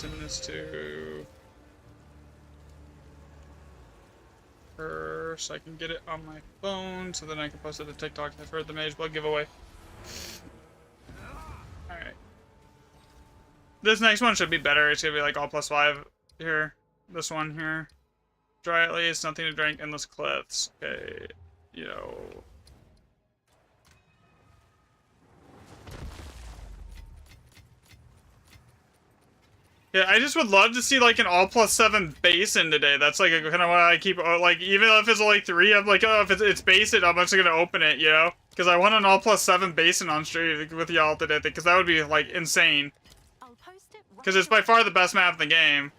send this to her so I can get it on my phone so then I can post it to TikTok for the Mage Blood giveaway. Alright. This next one should be better. It's gonna be like all +5 here. This one here. Dry at least, nothing to drink, endless cliffs. Okay, you know. Yeah, I just would love to see like an all +7 basin today. That's like kind of what I keep like. Even if it's like 3, I'm like, oh, if it's basin, I'm actually gonna open it, you know? Because I want an all +7 basin on stream with y'all today, because that would be like insane. I'll post it right Because it's by far the best map in the game.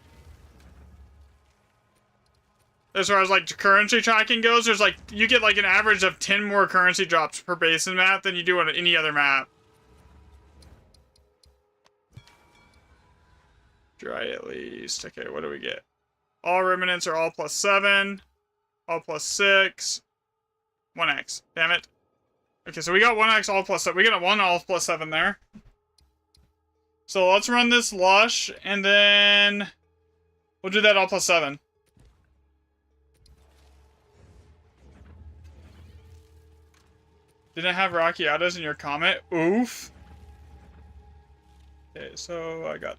As far as like currency tracking goes, there's like you get like an average of 10 more currency drops per basin map than you do on any other map. Dry at least. Okay, what do we get? All remnants are all +7. All +6. 1x. Damn it. Okay, so we got 1x all +7. We got a 1 all +7 there. So let's run this lush, and then we'll do that all +7. Didn't have Rockiatas in your comment? Oof. Okay, so I got...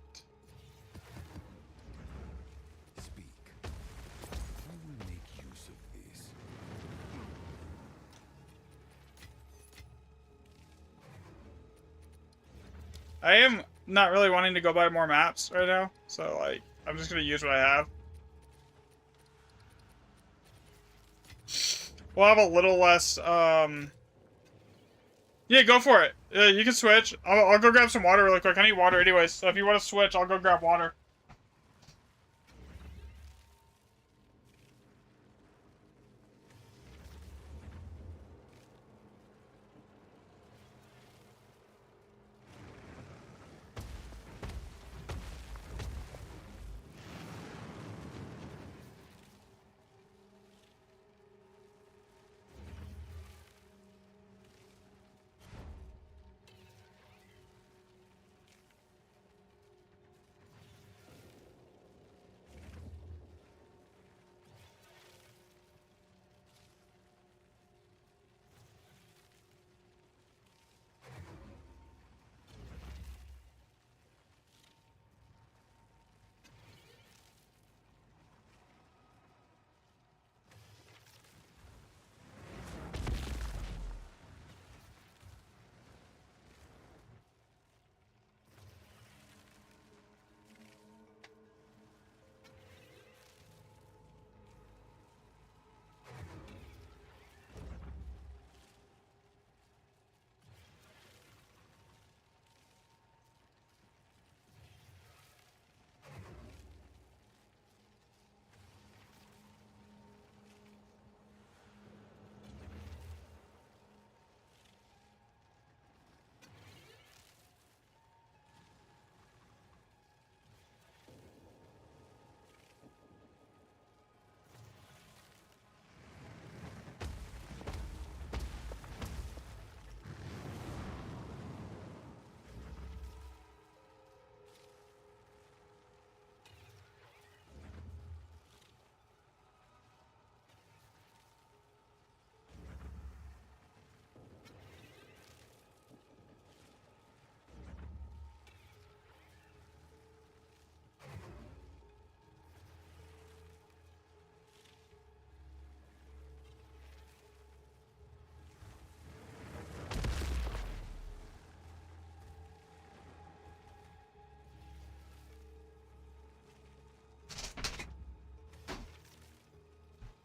Speak. We will make use of this. I am not really wanting to go buy more maps right now, so like, I'm just gonna use what I have. We'll have a little less, yeah, go for it. You can switch. I'll go grab some water really quick. I need water anyways, so if you want to switch, I'll go grab water.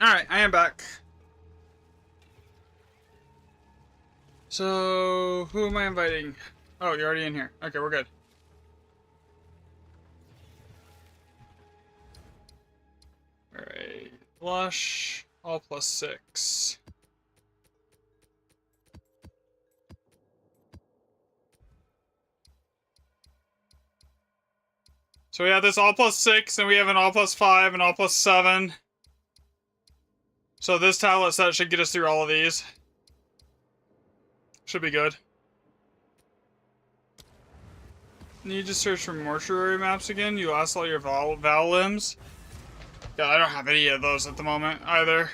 Alright, I am back. So, who am I inviting? Oh, you're already in here. Okay, we're good. Alright, Lush, all +6. So we have this all +6, and we have an all +5, and all +7. So this tablet set should get us through all of these. Should be good. Need to search for mortuary maps again. You lost all your Val limbs. Yeah, I don't have any of those at the moment either.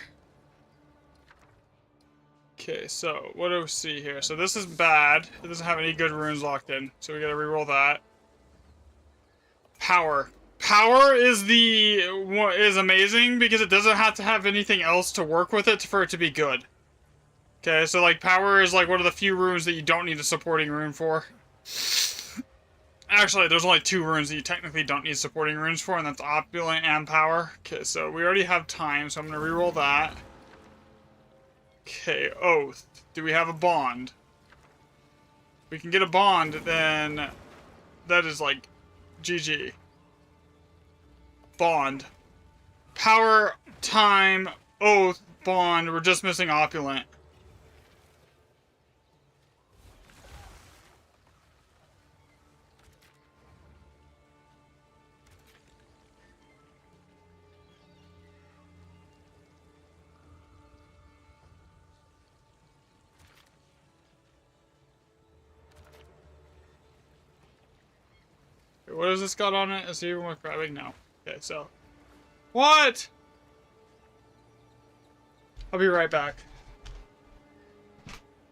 Okay, so what do we see here? So this is bad. It doesn't have any good runes locked in, so we gotta reroll that. Power. Power is amazing because it doesn't have to have anything else to work with it for it to be good. Okay, so like power is like one of the few runes that you don't need a supporting rune for. Actually, there's only 2 runes that you technically don't need supporting runes for, and that's opulent and power. Okay, so we already have time, so I'm gonna reroll that. Okay, oath. Do we have a bond? If we can get a bond, then that is like GG. Bond. Power, time, oath, bond. We're just missing opulent. What has this got on it? Is it even worth grabbing? No. Okay, so. What? I'll be right back.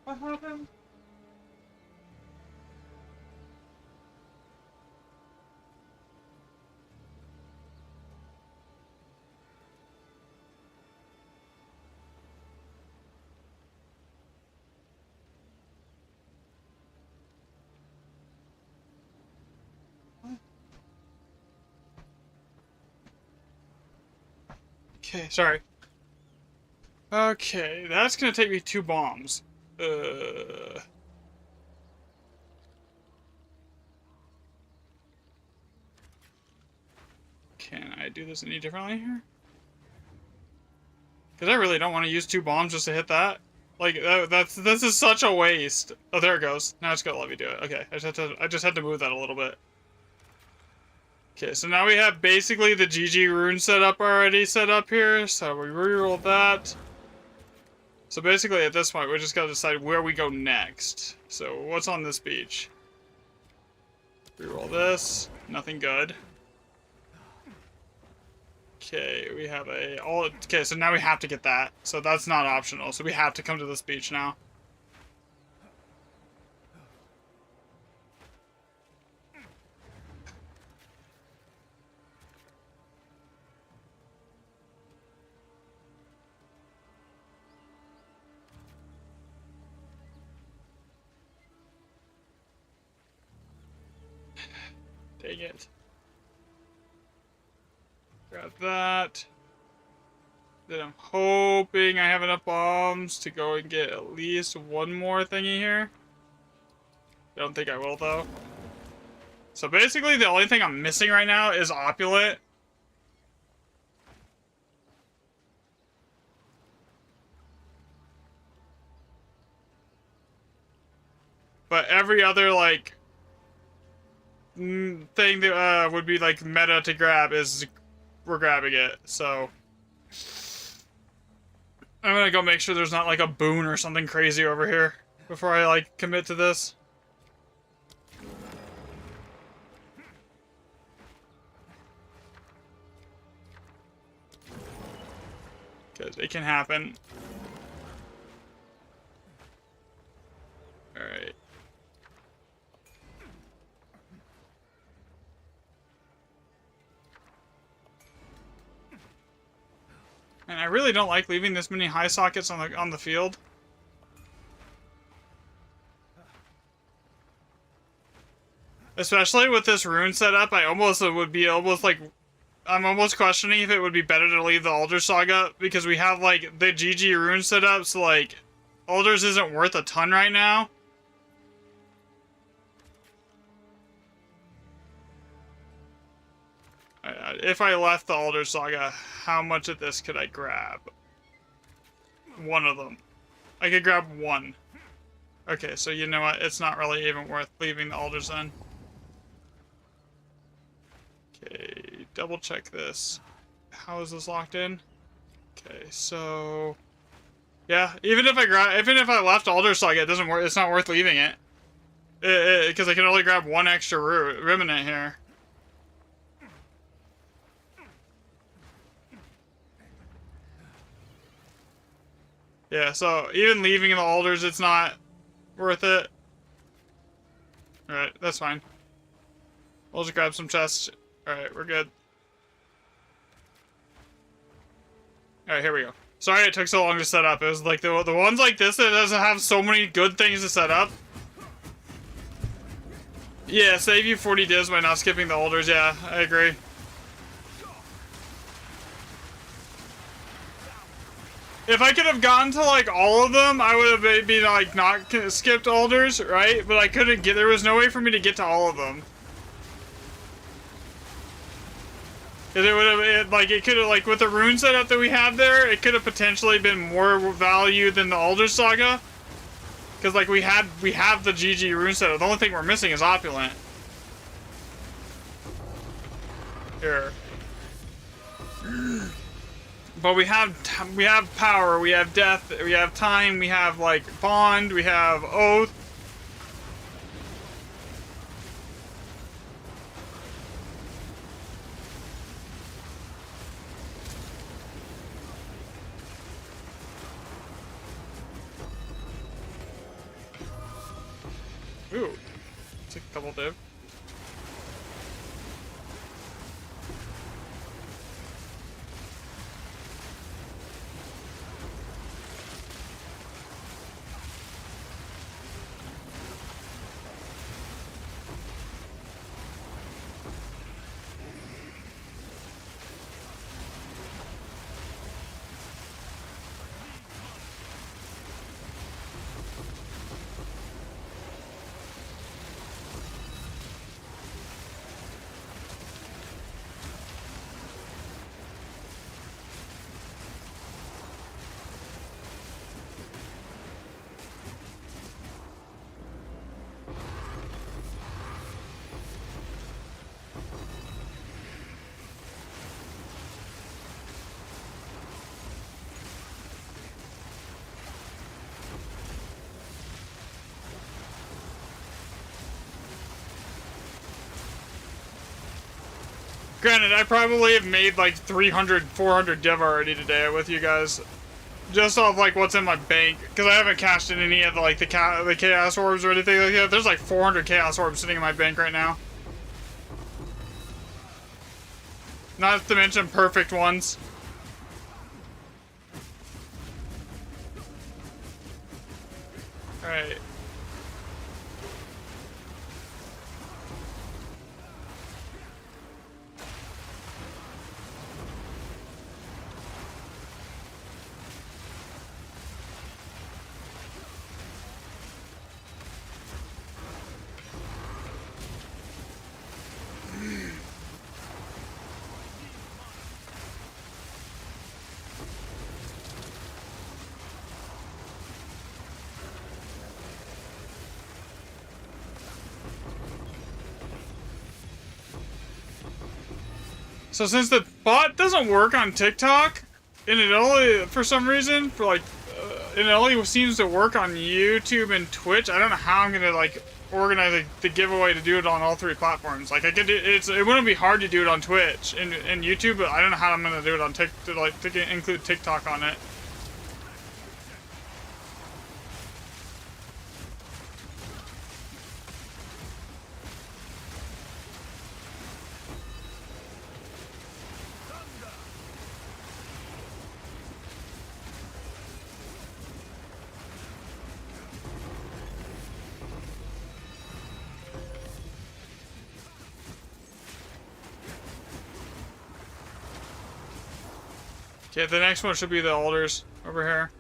What happened? Okay, sorry. Okay, that's gonna take me 2 bombs. Can I do this any differently here? Because I really don't want to use 2 bombs just to hit that. Like, this is such a waste. Oh, there it goes. Now it's gonna let me do it. Okay, I just had to move that a little bit. Okay, so now we have basically the GG rune setup already set up here, so we reroll that. So basically at this point, we just gotta decide where we go next. So what's on this beach? Reroll this. Nothing good. Okay, we have okay, so now we have to get that. So that's not optional, so we have to come to this beach now. Dang it. Grab that. Then I'm hoping I have enough bombs to go and get at least one more thingy here. I don't think I will, though. So basically, the only thing I'm missing right now is opulent. But every other, like, thing that would be like meta to grab is we're grabbing it. So I'm gonna go make sure there's not like a boon or something crazy over here before I like commit to this. Because it can happen. Alright. And I really don't like leaving this many high sockets on the field. Especially with this rune setup, I'm almost questioning if it would be better to leave the Alder Saga, because we have like the GG rune setup, so like Alders isn't worth a ton right now. If I left the Alder Saga, how much of this could I grab? One of them. I could grab one. Okay, so you know what? It's not really even worth leaving the Alders then. Okay, double check this. How is this locked in? Okay, so yeah, even if I left Alder Saga, it's not worth leaving it. Because I can only grab one extra remnant here. Yeah, so even leaving the alders, it's not worth it. Alright, that's fine. We'll just grab some chests. Alright, we're good. Alright, here we go. Sorry it took so long to set up. It was like the ones like this that doesn't have so many good things to set up. Yeah, save you 40 divs by not skipping the alders. Yeah, I agree. If I could have gotten to like all of them, I would have maybe like not skipped alders, right? But I couldn't get. There was no way for me to get to all of them. Cause it would have it could have like with the rune setup that we have there, it could have potentially been more value than the Alder Saga. Cause like we have the GG rune setup. The only thing we're missing is opulent. Here. But we have power, we have death, we have time, we have like bond, we have oath. Ooh, take a double div. Granted, I probably have made like 300, 400 div already today with you guys. Just off like what's in my bank. Because I haven't cashed in any of the, like the chaos orbs or anything like that. There's like 400 chaos orbs sitting in my bank right now. Not to mention perfect ones. Alright. So since the bot doesn't work on TikTok, and it only, for some reason, for like, it only seems to work on YouTube and Twitch, I don't know how I'm gonna like organize the giveaway to do it on all three platforms. Like I could, it wouldn't be hard to do it on Twitch and YouTube, but I don't know how I'm gonna do it on TikTok, to include TikTok on it. Okay, the next one should be the alders over here.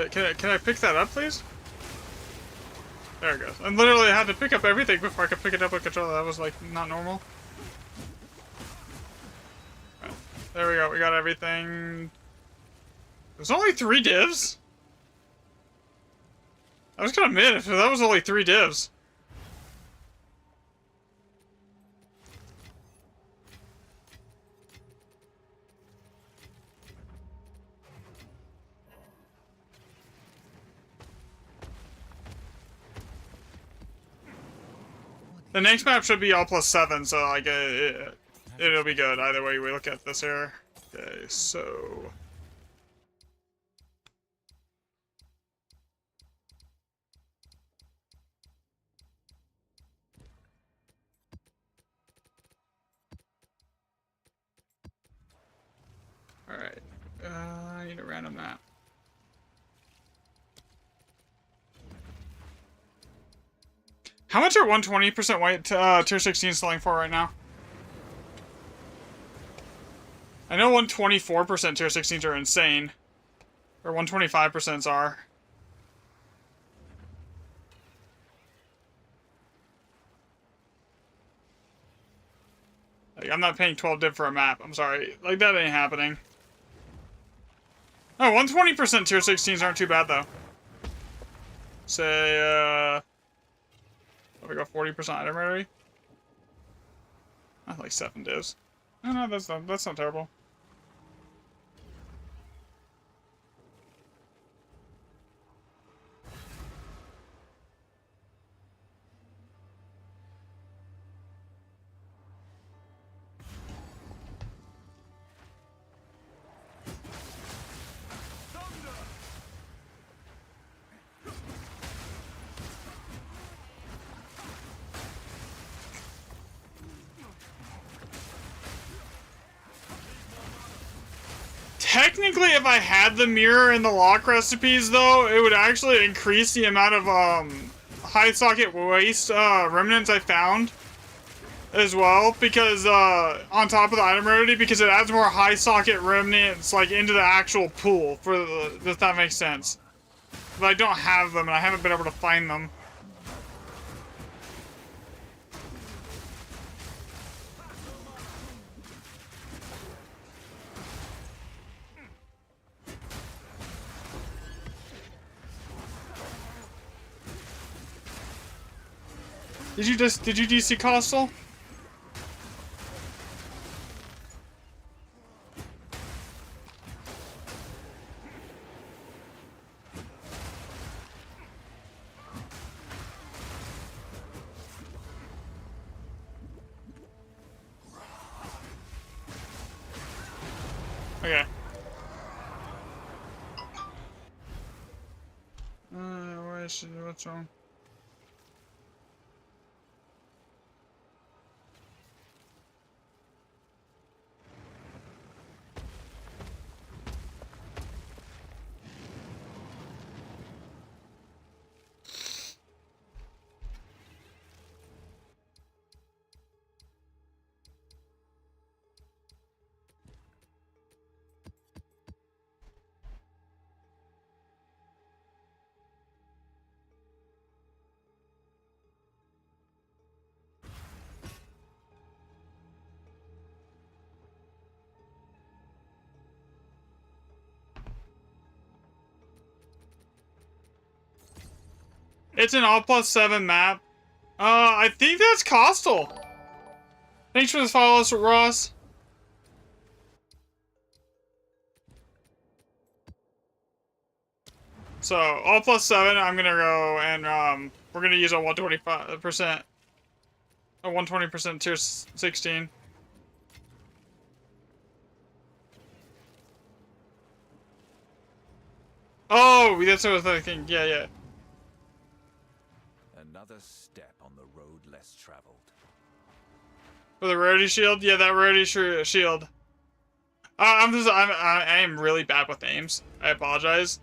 Can I pick that up, please? There it goes. I literally had to pick up everything before I could pick it up with controller. That was, like, not normal. Right. There we go. We got everything. There's only 3 divs? I was gonna admit, if that was only 3 divs. The next map should be all +7, so like it'll be good either way we look at this here. Okay, so all right, I need a random map. How much are 120% white tier 16 selling for right now? I know 124% tier 16s are insane. Or 125% are. Like, I'm not paying 12 div for a map. I'm sorry. Like, that ain't happening. Oh, 120% tier 16s aren't too bad, though. Say, we go 40% item rarity. Not like 7 divs. No, that's not terrible. Technically, if I had the mirror and the lock recipes, though, it would actually increase the amount of high socket waste remnants I found as well, because on top of the item rarity, because it adds more high socket remnants like into the actual pool. For if that makes sense. But I don't have them, and I haven't been able to find them. Did you DC Costal? Okay. What's wrong? It's an all +7 map. I think that's Costal. Thanks for the follow, Ross. So, all +7, I'm gonna go and, we're gonna use a 125%. A 120% tier 16. Oh, that's what I was thinking. Yeah. Another step on the road less traveled. For the rarity shield? Yeah, that rarity shield. I am really bad with names. I apologize.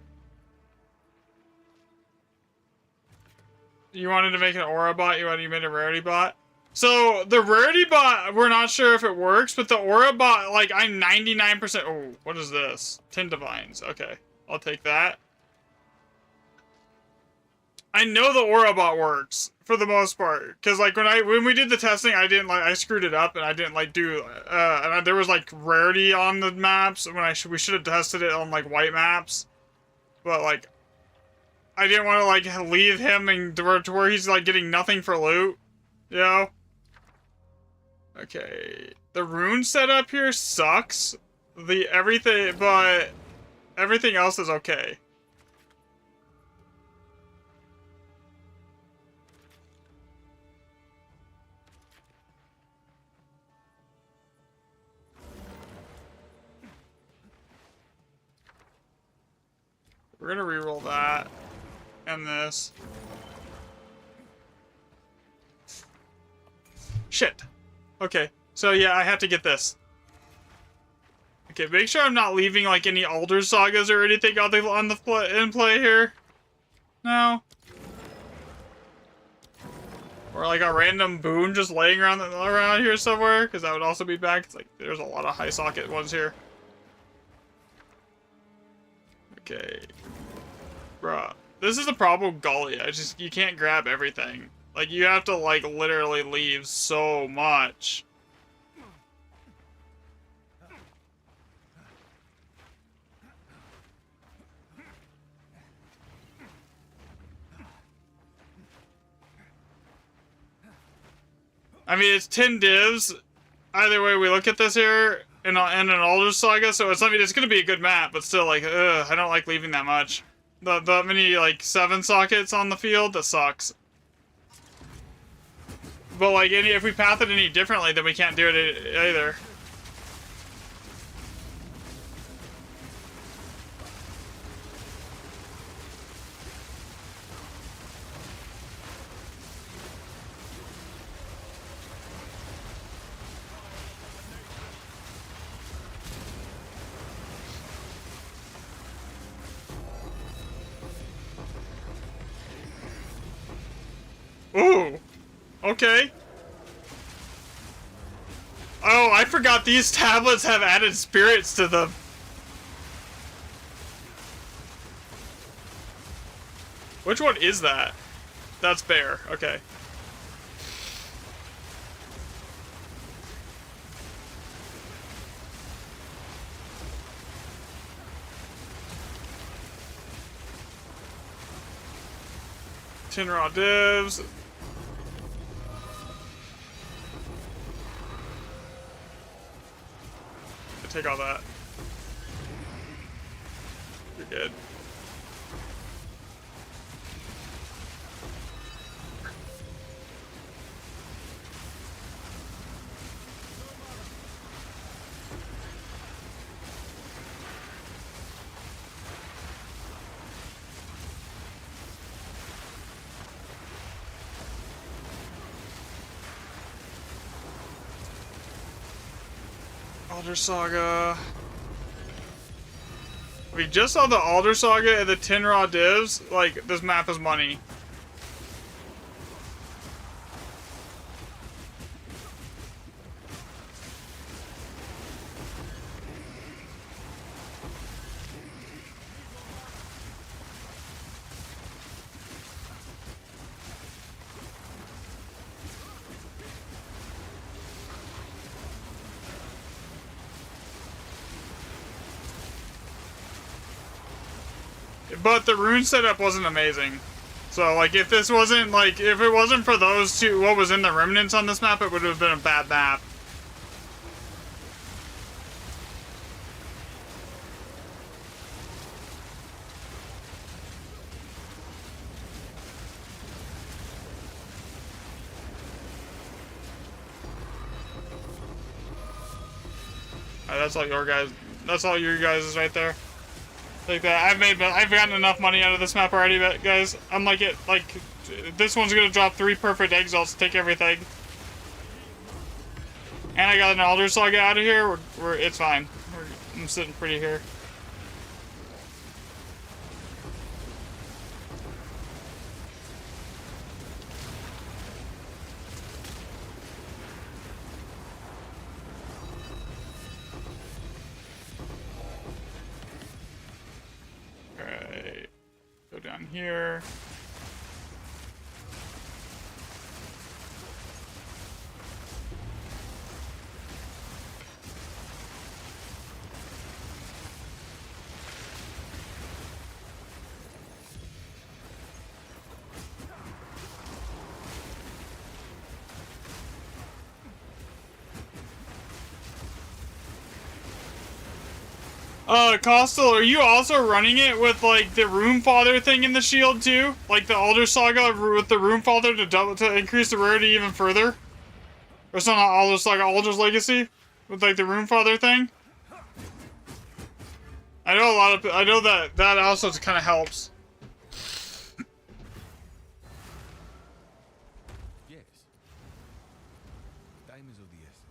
You wanted to make an aura bot, you made a rarity bot? So, the rarity bot, we're not sure if it works, but the aura bot, like, I'm 99%... Oh, what is this? 10 divines. Okay, I'll take that. I know the aura bot works for the most part, because like when we did the testing, I screwed it up and I didn't like do there was like rarity on the maps when we should have tested it on like white maps, but like I didn't want to like leave him and to where he's like getting nothing for loot, you know. Okay, the rune setup here sucks. But everything else is okay. We're gonna reroll that and this. Shit. Okay, so yeah, I have to get this. Okay, make sure I'm not leaving like any Alder Sagas or anything in play here. No. Or like a random boon just laying around here somewhere, because that would also be bad. 'Cause, like, there's a lot of high socket ones here. Okay. Bruh. This is the problem with Gully. You can't grab everything. Like, you have to, like, literally leave so much. I mean, it's 10 divs. Either way we look at this here in an Alder Saga, so it's, I mean, it's gonna be a good map, but still, like, I don't like leaving that much. That many, like, 7 sockets on the field, that sucks. But, like, if we path it any differently, then we can't do it either. Ooh. Okay. Oh, I forgot these tablets have added spirits to them. Which one is that? That's Bear. Okay. Tin raw divs. Take all that. You're good. Alder Saga. We just saw the Alder Saga and the 10 raw divs. Like, this map is money. But the rune setup wasn't amazing. So, like, if it wasn't for those two, what was in the remnants on this map, it would have been a bad map. Alright, that's all your guys is right there. Like that. I've gotten enough money out of this map already, but guys, I'm like this one's gonna drop 3 perfect exalts to take everything. And I got an Alder Saga out of here. It's fine. I'm sitting pretty here. Alright. Go down here. Costal, are you also running it with, like, the Rune Father thing in the shield, too? Like the Alder Saga with the Rune Father to increase the rarity even further? Or it's not Alder Saga, Alder's Legacy? With, like, the Rune Father thing? I know that also kind of helps. Yes. Time is of the essence.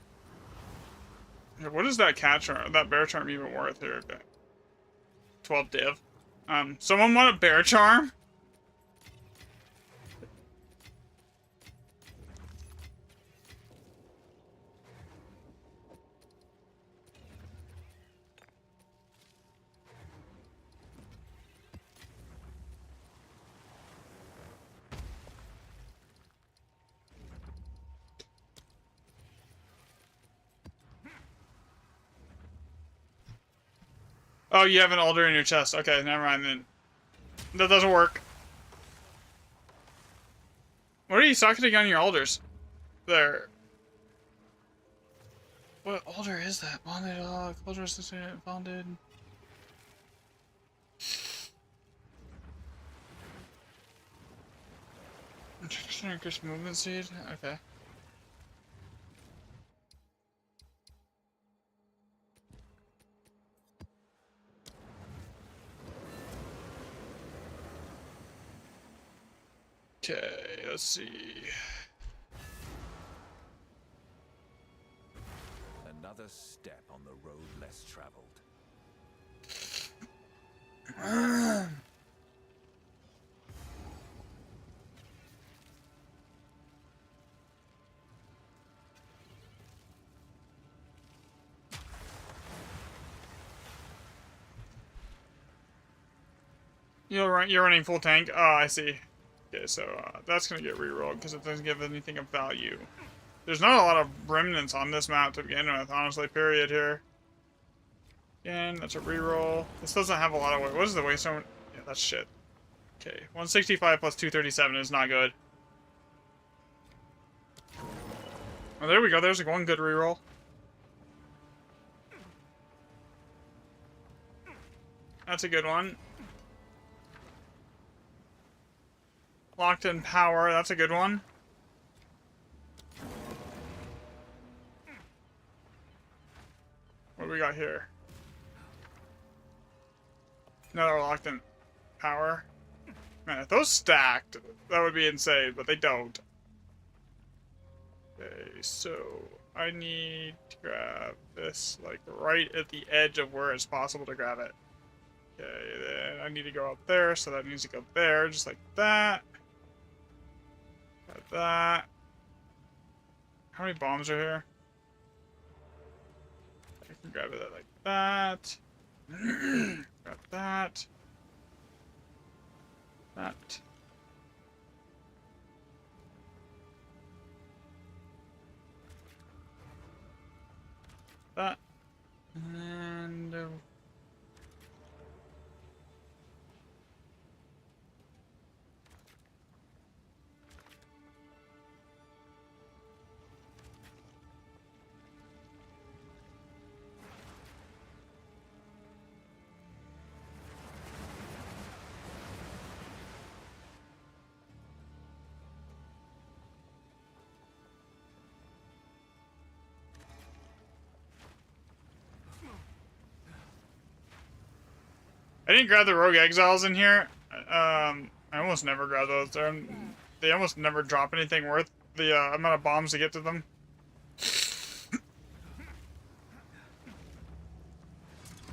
Yeah, what is that cat charm, that bear charm even worth here? Okay. 12 div. Someone want a bear charm? Oh, you have an alder in your chest. Okay, never mind then. That doesn't work. What are you socketing on your alders? There. What alder is that? Bonded, close resistant, bonded. Increased movement speed? Okay. Okay, let's see. Another step on the road less traveled. You're running full tank? Oh, I see. Okay, so that's gonna get rerolled because it doesn't give anything of value. There's not a lot of remnants on this map to begin with, honestly, period here. Again, that's a reroll. This doesn't have a lot of weight. What is the waste zone? Yeah, that's shit. Okay, 165 plus 237 is not good. Oh, there we go. There's one good reroll. That's a good one. Locked in power. That's a good one. What do we got here? Another locked in power. Man, if those stacked, that would be insane, but they don't. Okay, so I need to grab this, like, right at the edge of where it's possible to grab it. Okay, then I need to go up there, so that needs to go there, just like that. Like that. How many bombs are here? I can grab it like that. Grab that. That. That. And... I didn't grab the Rogue Exiles in here. I almost never grab those. They almost never drop anything worth the amount of bombs to get to them.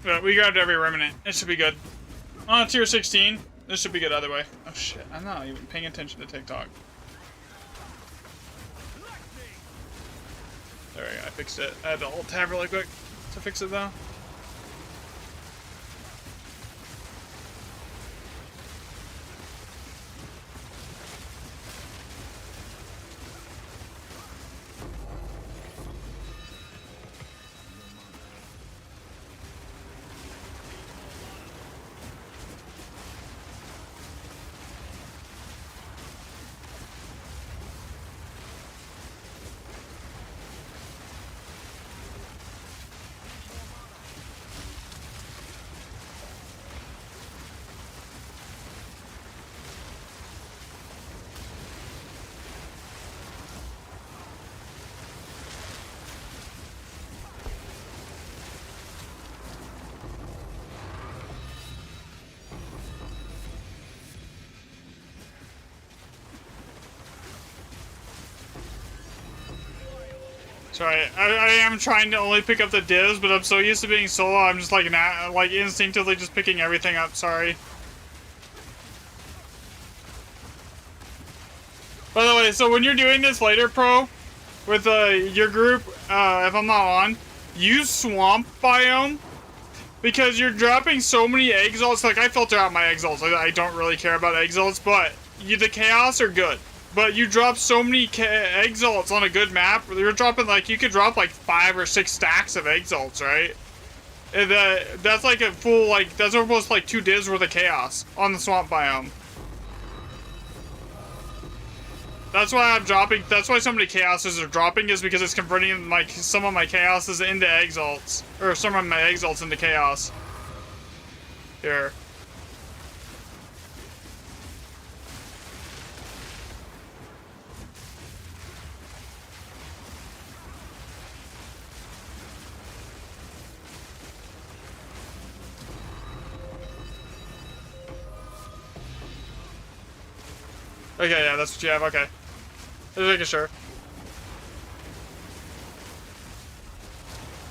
But we grabbed every remnant. It should be good. On tier 16. This should be good either way. Oh shit, I'm not even paying attention to TikTok. There we go, I fixed it. I had to alt tab really quick to fix it though. Sorry, I am trying to only pick up the divs, but I'm so used to being solo, I'm just like instinctively just picking everything up. Sorry. By the way, so when you're doing this later, Pro, with your group, if I'm not on, use swamp biome. Because you're dropping so many exalts. Like, I filter out my exalts. I don't really care about exalts, but the chaos are good. But you drop so many exalts on a good map. You're dropping, like, you could drop, like, 5 or 6 stacks of exalts, right? And that's like a full, like, that's almost like 2 divs worth of chaos on the swamp biome. That's why I'm dropping, that's why so many chaoses are dropping, is because it's converting like some of my chaoses into exalts. Or some of my exalts into chaos. Here. Okay, yeah, that's what you have, okay. Just making sure.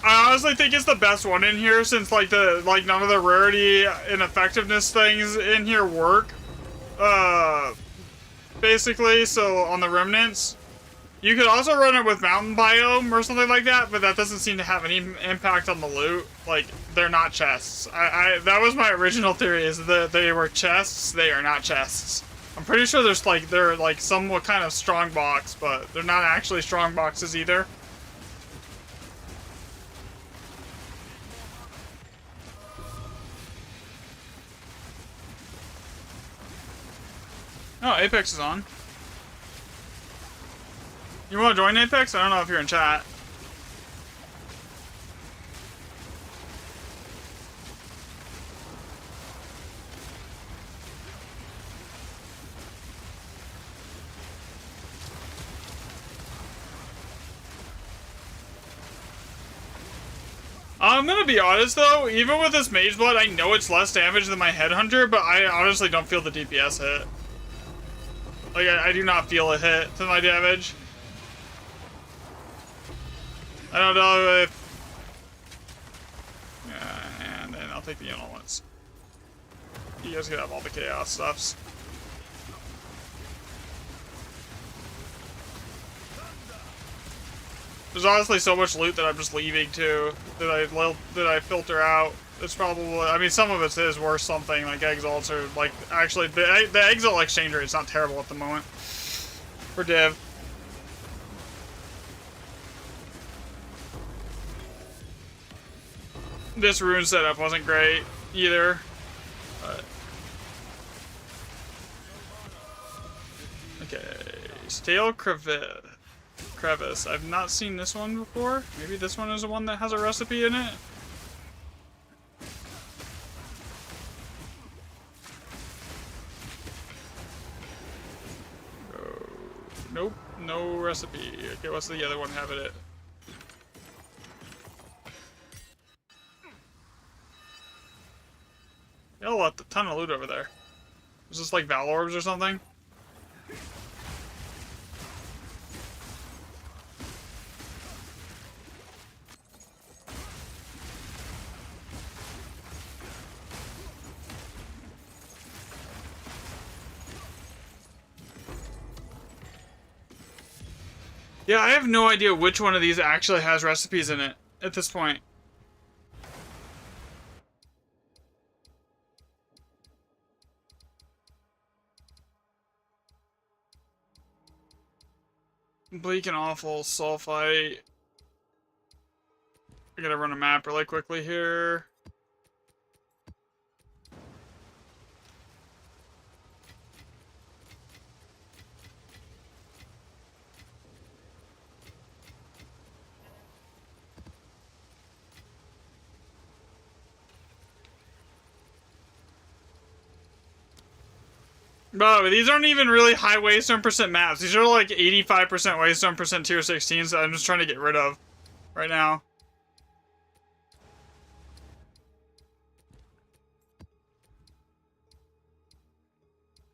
I honestly think it's the best one in here, since like none of the rarity and effectiveness things in here work. Basically, so on the remnants. You could also run it with mountain biome or something like that, but that doesn't seem to have any impact on the loot. Like, they're not chests. That was my original theory, is that they were chests. They are not chests. I'm pretty sure they're like somewhat kind of strong box, but they're not actually strong boxes either. Oh, Apex is on. You want to join Apex? I don't know if you're in chat. I'm gonna be honest though, even with this Mage Blood, I know it's less damage than my Headhunter, but I honestly don't feel the DPS hit. Like, I do not feel a hit to my damage. I don't know if... Yeah, and then I'll take the ones. You guys can have all the chaos stuffs. There's honestly so much loot that I'm just leaving too, that I filter out. It's probably, I mean, some of it is worth something, like exalts or like, actually, the exalt exchange rate is not terrible at the moment for div. This rune setup wasn't great either. But... Okay, Stale Crevice. I've not seen this one before. Maybe this one is the one that has a recipe in it. Oh, nope, no recipe. Okay, what's the other one having it? Oh, a ton of loot over there. Is this like Val Orbs or something? Yeah, I have no idea which one of these actually has recipes in it at this point. Bleak and Awful, Sulfite. I gotta run a map really quickly here. Bro, these aren't even really high waystone percent maps. These are like 85% waystone percent tier 16s that I'm just trying to get rid of right now.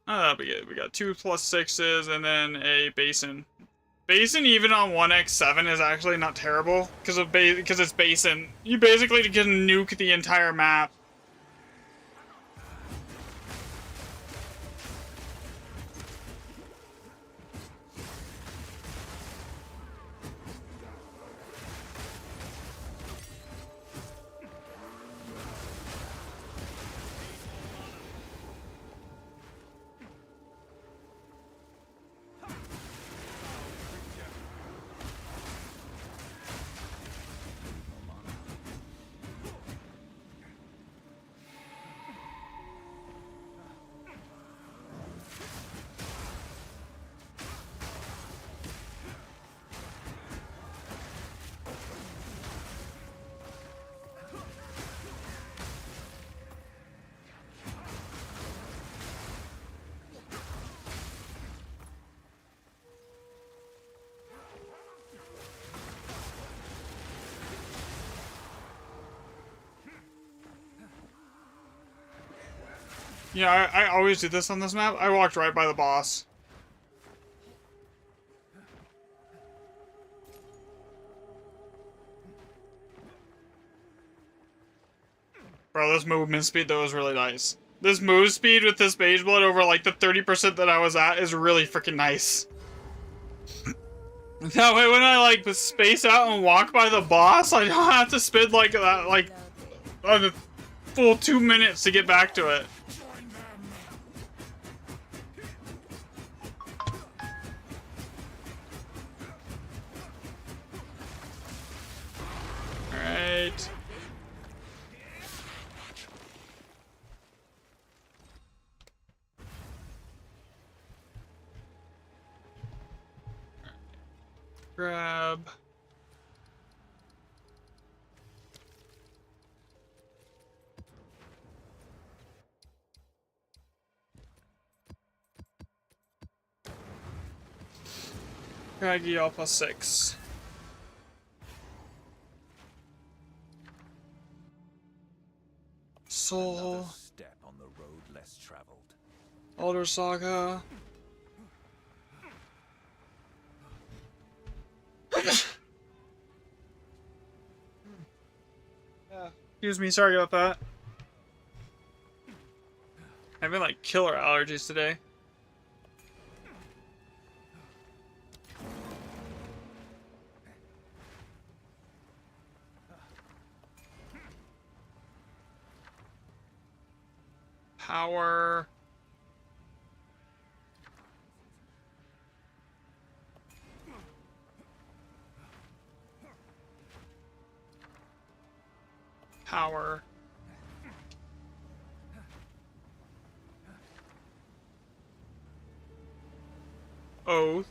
Oh, that'll be good. We got 2+6s and then a basin. Basin even on 1x7 is actually not terrible because it's Basin. You basically can nuke the entire map. Yeah, I always do this on this map. I walked right by the boss. Bro, this movement speed though is really nice. This move speed with this Mage Blood over like the 30% that I was at is really freaking nice. That way when I like space out and walk by the boss, I don't have to spend like that like a full 2 minutes to get back to it. Alright. Grab. Craggy all +6. Soul. Step on the road less traveled. Elder Saga. Excuse me, sorry about that. Having like killer allergies today. Power. Power. Oath.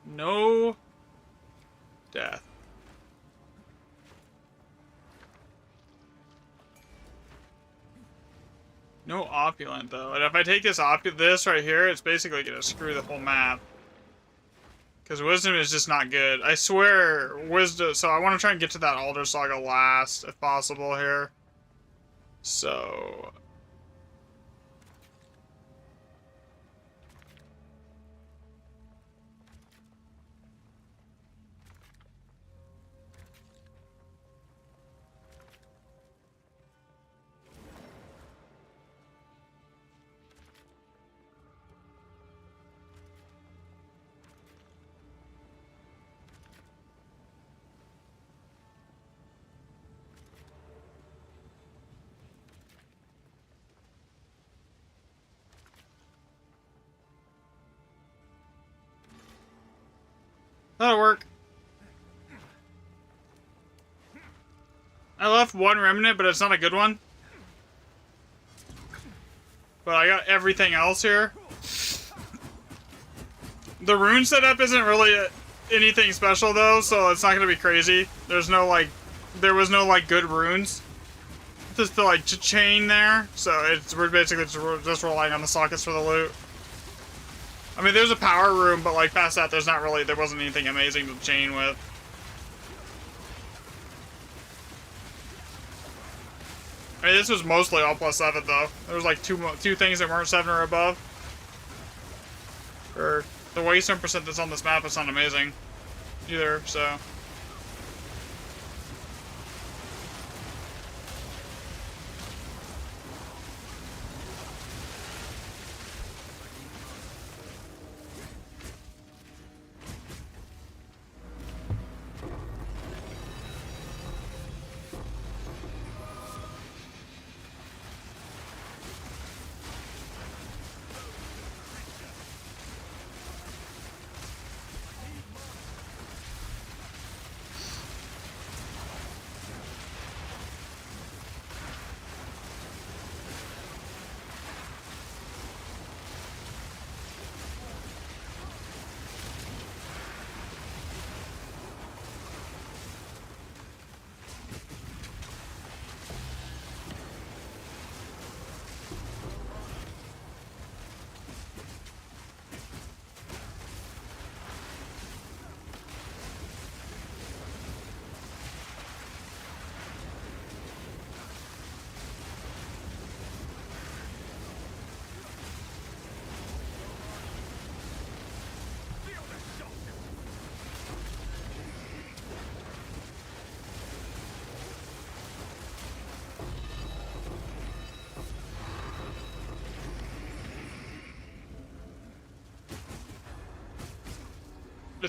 No death. No opulent though, and if I take this this right here, it's basically gonna screw the whole map. Because wisdom is just not good. I swear, wisdom. So I want to try and get to that Alder Saga last, if possible here. So. That'll work. I left one remnant, but it's not a good one. But I got everything else here. The rune setup isn't really anything special though, so it's not gonna be crazy. There's no like, there was no like good runes. Just the like chain there, so we're basically just relying on the sockets for the loot. I mean, there's a power room, but like past that, there wasn't anything amazing to chain with. I mean, this was mostly all +7 though. There was like two things that weren't 7 or above. Or the waystone percent that's on this map is not amazing either, so.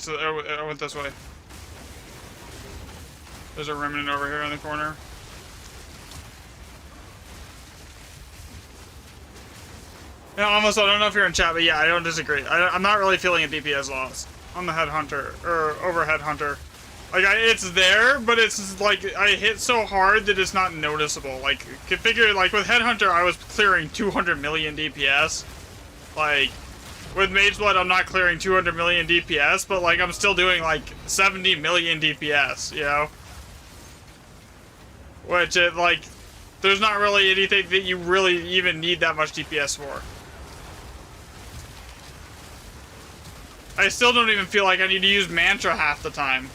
I went this way. There's a remnant over here in the corner. Yeah, almost. I don't know if you're in chat, but yeah, I don't disagree. I'm not really feeling a DPS loss on the Headhunter or overhead hunter. Like it's there, but it's like I hit so hard that it's not noticeable. Like, figure like with Headhunter, I was clearing 200 million DPS. Like with Mageblood, I'm not clearing 200 million DPS, but like I'm still doing like 70 million DPS. You know, which it like there's not really anything that you really even need that much DPS for. I still don't even feel like I need to use Mantra half the time.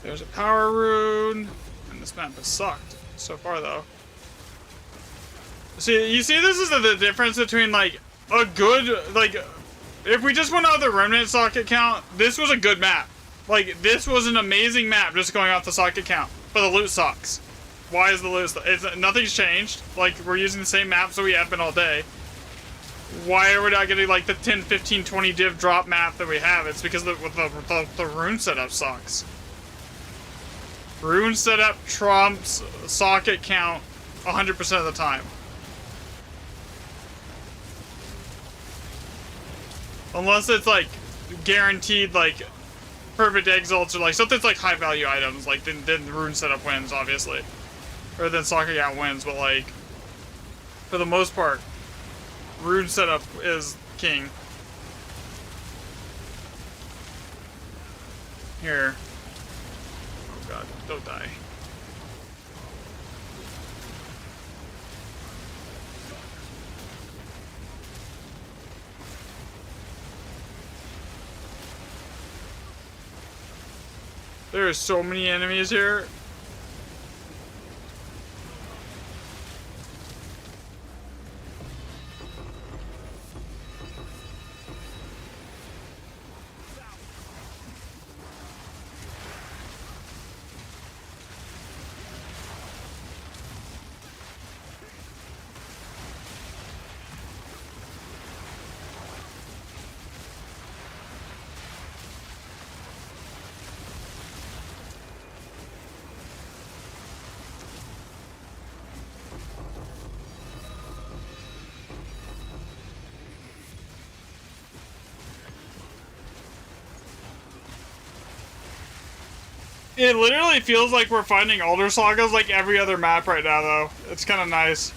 There's a power rune, and this map has sucked so far, though. See, you see, this is the difference between like a good, like, if we just went out the remnant socket count, this was a good map. Like, this was an amazing map, just going off the socket count. But the loot sucks. Why is the loot? Nothing's changed. Like, we're using the same maps that we have been all day. Why are we not getting like the 10, 15, 20 div drop map that we have? It's because the rune setup sucks. Rune setup trumps socket count 100% of the time. Unless it's like guaranteed like perfect exalts or like something's like high value items, like then rune setup wins, obviously. Or then socket count wins, but like for the most part, rune setup is king. Here. God, don't die. There are so many enemies here. It literally feels like we're finding Alder Sagas like every other map right now, though. It's kind of nice.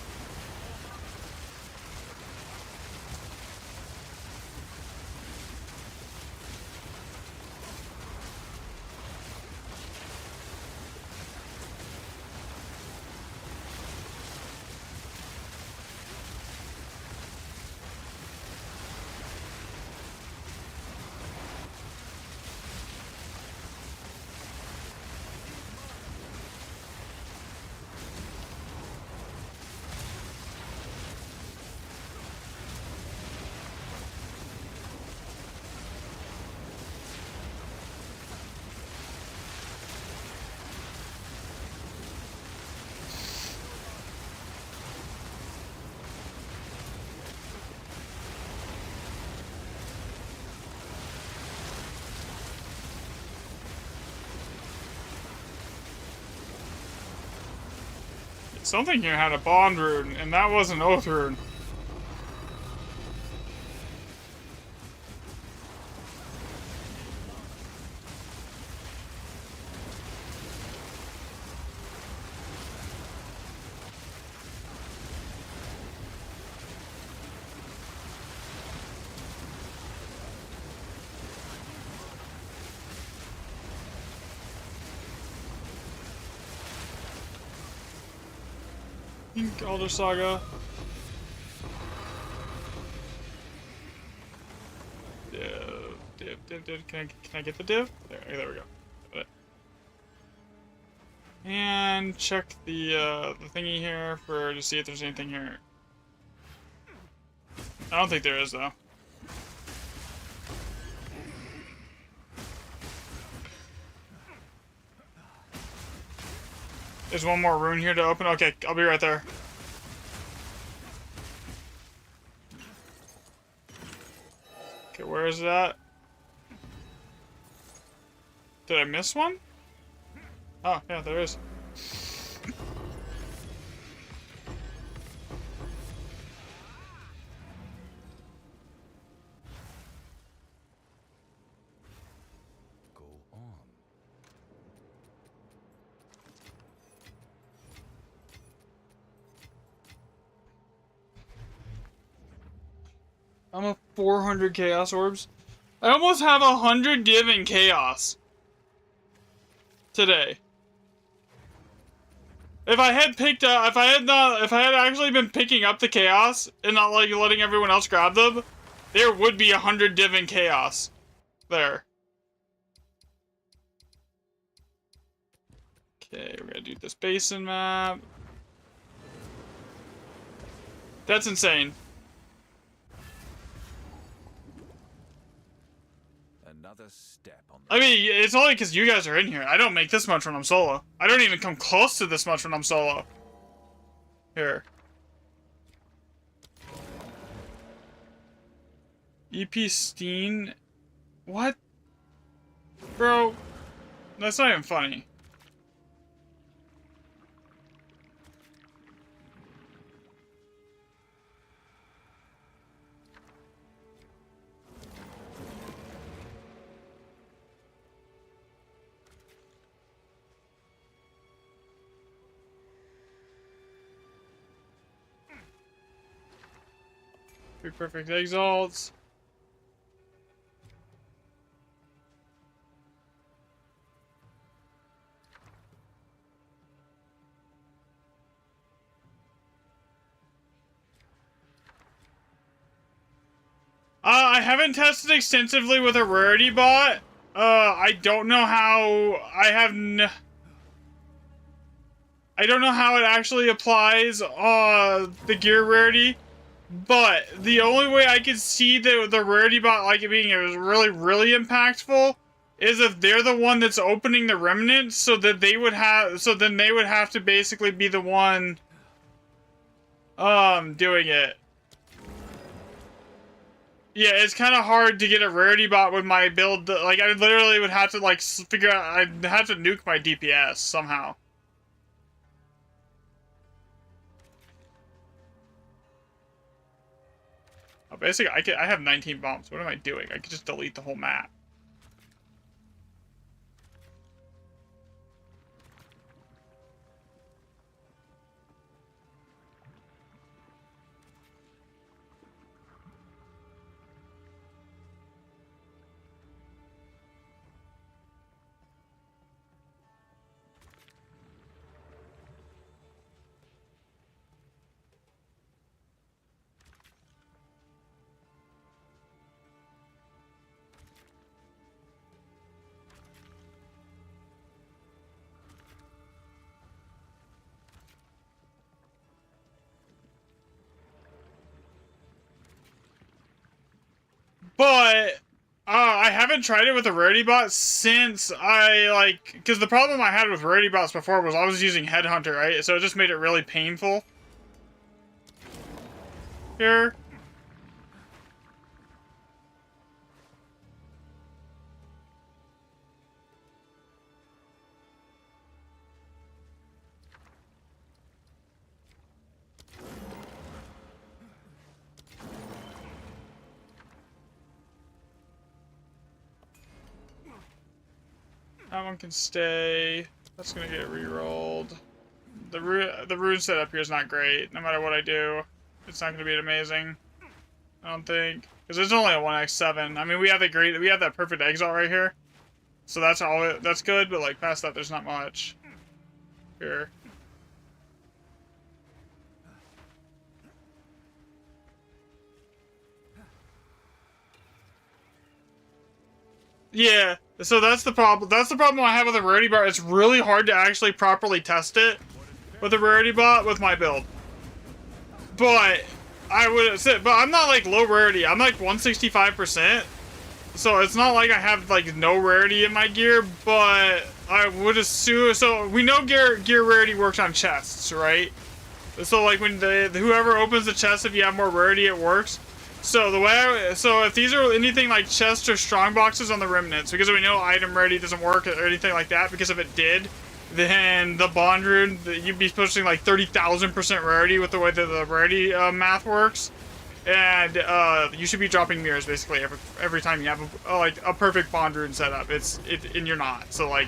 Something here had a bond rune, and that was an oath rune. Elder Saga. Div. Can I get the div? There we go. Got it. And check the thingy here to see if there's anything here. I don't think there is though. There's one more rune here to open. Okay, I'll be right there. Okay, where is it at? Did I miss one? Oh, yeah, there is. Go on. I'm a 400 Chaos Orbs. I almost have 100 div in Chaos. Today. If I had actually been picking up the Chaos and not like letting everyone else grab them, there would be 100 div in Chaos. There. Okay, we're gonna do this basin map. That's insane. Another step on I mean, it's only because you guys are in here. I don't make this much when I'm solo. I don't even come close to this much when I'm solo. Here. EP Steen? What? Bro, that's not even funny. Three perfect exalts. I haven't tested extensively with a rarity bot. I don't know how. I don't know how it actually applies the gear rarity. But the only way I could see the rarity bot like it being really, really impactful is if they're the one that's opening the remnants, so then they would have to basically be the one doing it. Yeah, it's kind of hard to get a rarity bot with my build. Like, I literally would have to like figure out. I'd have to nuke my DPS somehow. Oh, basically, I have 19 bombs. What am I doing? I could just delete the whole map. But I haven't tried it with a rarity bot since because the problem I had with rarity bots before was I was using Headhunter, right? So it just made it really painful. Here. That one can stay. That's gonna get re-rolled. The rune setup here is not great. No matter what I do, it's not gonna be amazing. I don't think, because it's only a 1x7. I mean, we have that perfect exile right here, so that's all. That's good, but like past that, there's not much here. Yeah, so that's the problem. That's the problem I have with the rarity bar. It's really hard to actually properly test it with the rarity bot with my build. But I would say, but I'm not like low rarity. I'm like 165%. So it's not like I have like no rarity in my gear, but I would assume, so we know gear rarity works on chests, right? So like when whoever opens the chest, if you have more rarity, it works. So the way so if these are anything like chests or strong boxes on the remnants, because we know item rarity doesn't work or anything like that, because if it did, then the bond rune, you'd be pushing like 30,000% rarity with the way that the rarity math works. And you should be dropping mirrors basically every time you have a perfect bond rune setup. And you're not. So like,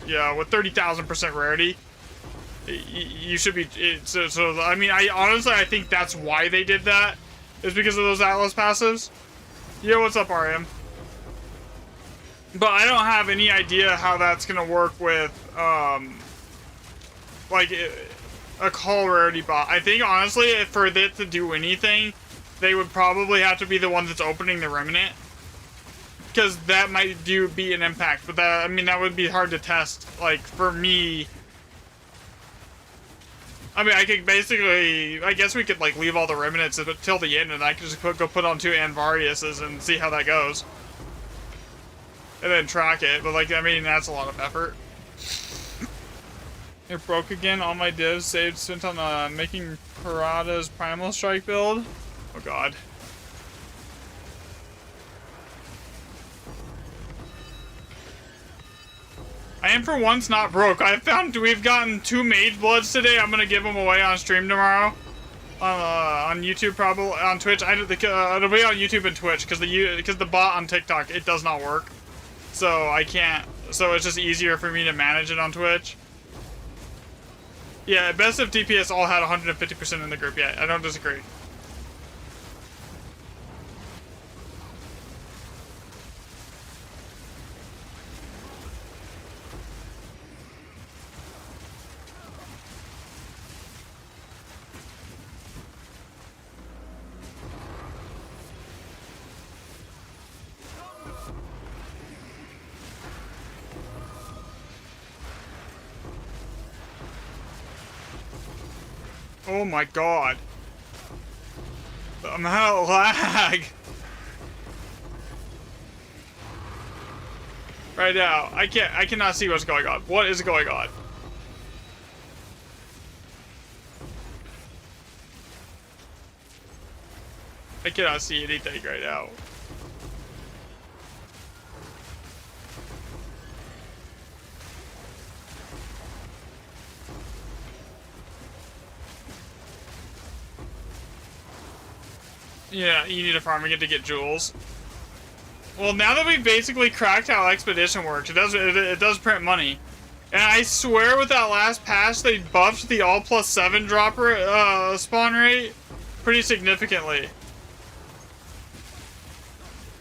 yeah, with 30,000% rarity, you should be. So I mean, I think that's why they did that. Is because of those Atlas passives. Yo, what's up, RM? But I don't have any idea how that's gonna work with like a call rarity bot. I think honestly, for it to do anything, they would probably have to be the one that's opening the remnant, because that might be an impact. But that, I mean, that would be hard to test. Like for me, I mean, I could basically, I guess we could like leave all the remnants until the end, and I could just go put on 2 Anvariuses and see how that goes, and then track it. But like, I mean, that's a lot of effort. It broke again. All my divs saved spent on making Parada's Primal Strike build. Oh god. I am for once not broke. We've gotten 2 Mage Bloods today. I'm gonna give them away on stream tomorrow. On YouTube, probably on Twitch. It'll be on YouTube and Twitch because the bot on TikTok, it does not work. So I can't. So it's just easier for me to manage it on Twitch. Yeah, best of DPS all had 150% in the group. Yeah, I don't disagree. Oh my god. The amount of lag. Right now, I cannot see what's going on. What is going on? I cannot see anything right now. Yeah, you need a farming it to get jewels. Well, now that we've basically cracked how Expedition works, it does print money. And I swear with that last patch, they buffed the all +7 drop spawn rate pretty significantly.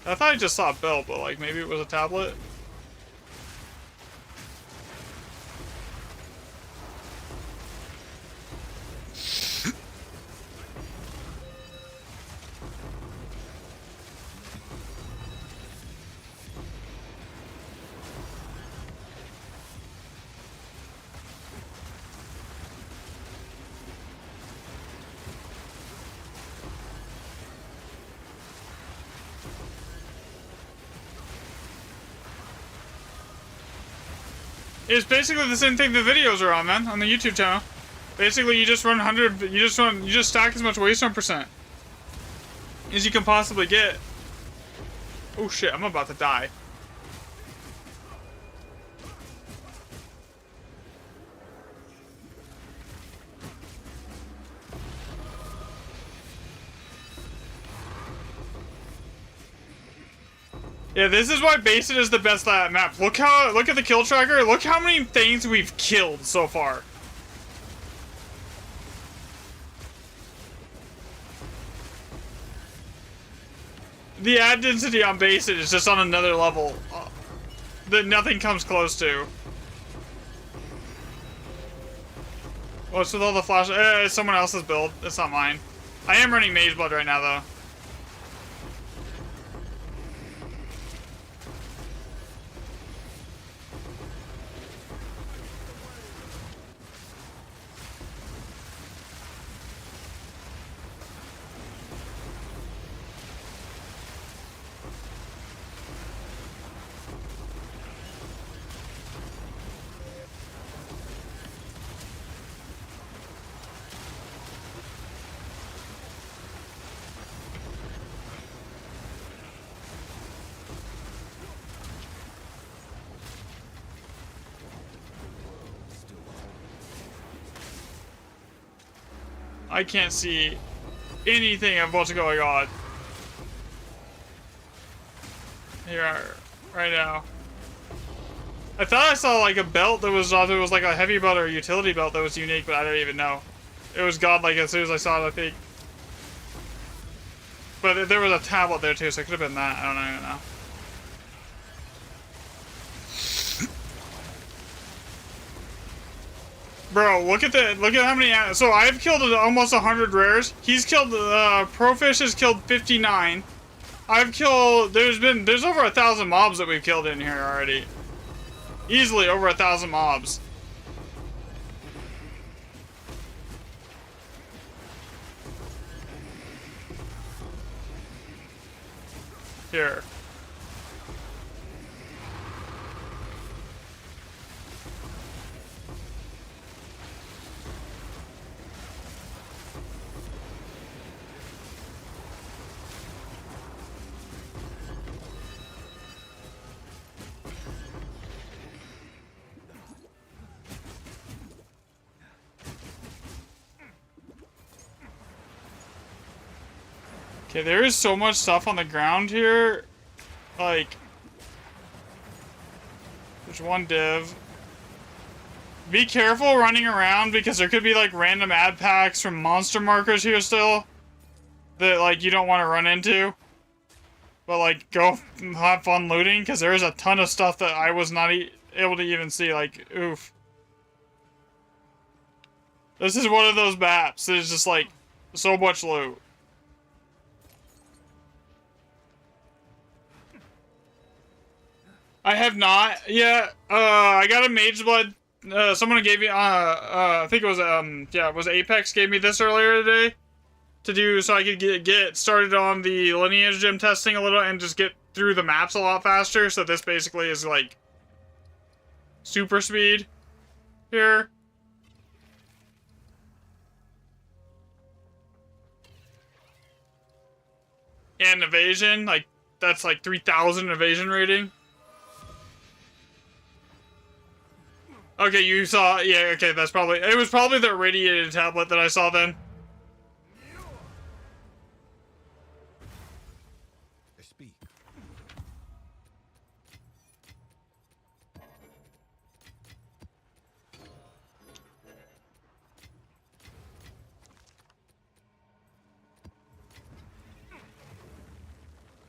I thought I just saw a bell, but like maybe it was a tablet. It's basically the same thing the videos are on, man, on the YouTube channel. Basically, you just run 100, you just stack as much waystone percent as you can possibly get. Oh shit, I'm about to die. Yeah, this is why Basin is the best map. Look at the kill tracker. Look how many things we've killed so far. The ad density on Basin is just on another level that nothing comes close to. What's with all the flash? It's someone else's build. It's not mine. I am running Mage Blood right now, though. I can't see anything of what's going on here right now. I thought I saw like a belt that was either like a heavy belt or a utility belt that was unique, but I don't even know. It was godlike as soon as I saw it, I think. But there was a tablet there too, so it could have been that. I don't even know. Bro, look at how many. So I've killed almost 100 rares. He's killed. Profish has killed 59. I've killed. There's over 1,000 mobs that we've killed in here already. Easily over 1,000 mobs. Here. Okay, there is so much stuff on the ground here. Like, there's one div. Be careful running around because there could be like random ad packs from monster markers here still that like you don't want to run into. But like, go have fun looting because there is a ton of stuff that I was not able to even see. Like, oof. This is one of those maps that is just like so much loot. I have not yet. I got a Mage Blood. Someone gave me. I think it was yeah, it was Apex gave me this earlier today to do so I could get started on the Lineage gym testing a little and just get through the maps a lot faster. So this basically is like super speed here. And evasion, like that's like 3,000 evasion rating. Okay, you saw, yeah, okay, that's probably, it was probably the irradiated tablet that I saw then. Speak.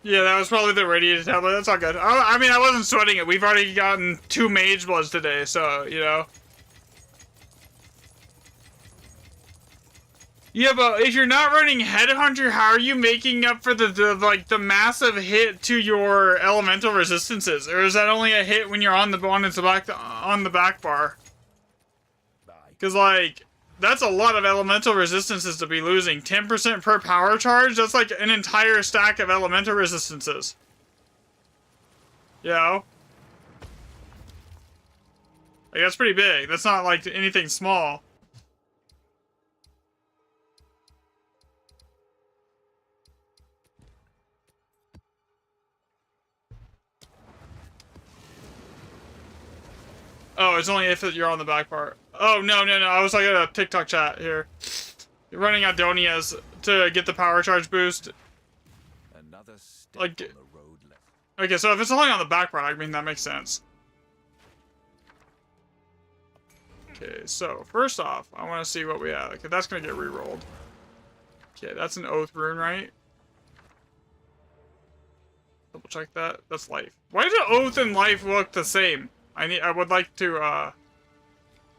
Yeah, that was probably the irradiated tablet. That's all good. I mean, I wasn't sweating it. We've already gotten 2 Mage Bloods today, so, you know. Yeah, but if you're not running Headhunter, how are you making up for the massive hit to your elemental resistances? Or is that only a hit when you're on the back bar? Because like that's a lot of elemental resistances to be losing. 10% per power charge. That's like an entire stack of elemental resistances. You know? Like that's pretty big. That's not like anything small. Oh, it's only if you're on the back part. Oh, no. I was like at a TikTok chat here. You're running Adonias to get the power charge boost. Another step Like, on the road left. Okay, so if it's only on the back part, I mean, that makes sense. Okay, so first off, I want to see what we have. Okay, that's going to get re-rolled. Okay, that's an oath rune, right? Double check that. That's life. Why do oath and life look the same? I would like to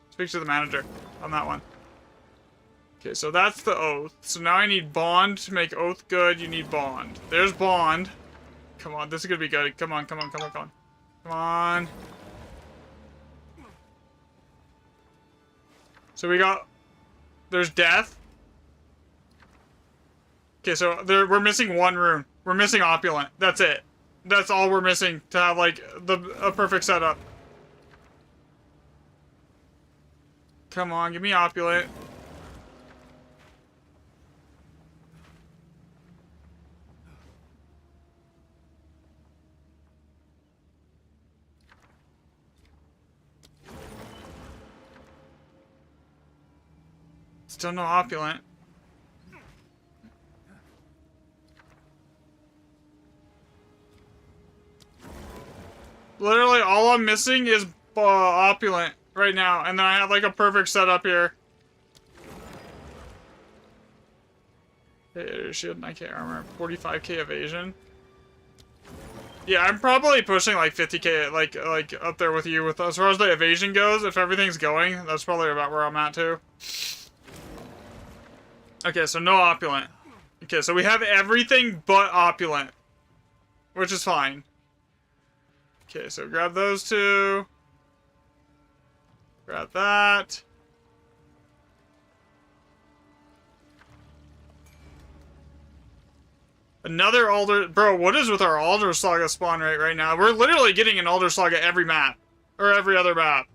speak to the manager on that one. Okay, so that's the oath. So now I need bond to make oath good. You need bond. There's bond. Come on, this is gonna be good. Come on, come on, come on, come on. Come on. So we got... There's death. Okay, so we're missing one rune. We're missing opulent. That's it. That's all we're missing to have, like, a perfect setup. Come on, give me opulent. Still no opulent. Literally, all I'm missing is opulent right now, and then I have like a perfect setup here. Hey, shit, I can't remember. 45k evasion. Yeah, I'm probably pushing like 50k, like up there with you. With as far as the evasion goes, if everything's going, that's probably about where I'm at too. Okay, so no opulent. Okay, so we have everything but opulent, which is fine. Okay, so grab those two. Grab that. Another Alder... Bro, what is with our Alder Saga spawn rate right now? We're literally getting an Alder Saga every map. Or every other map.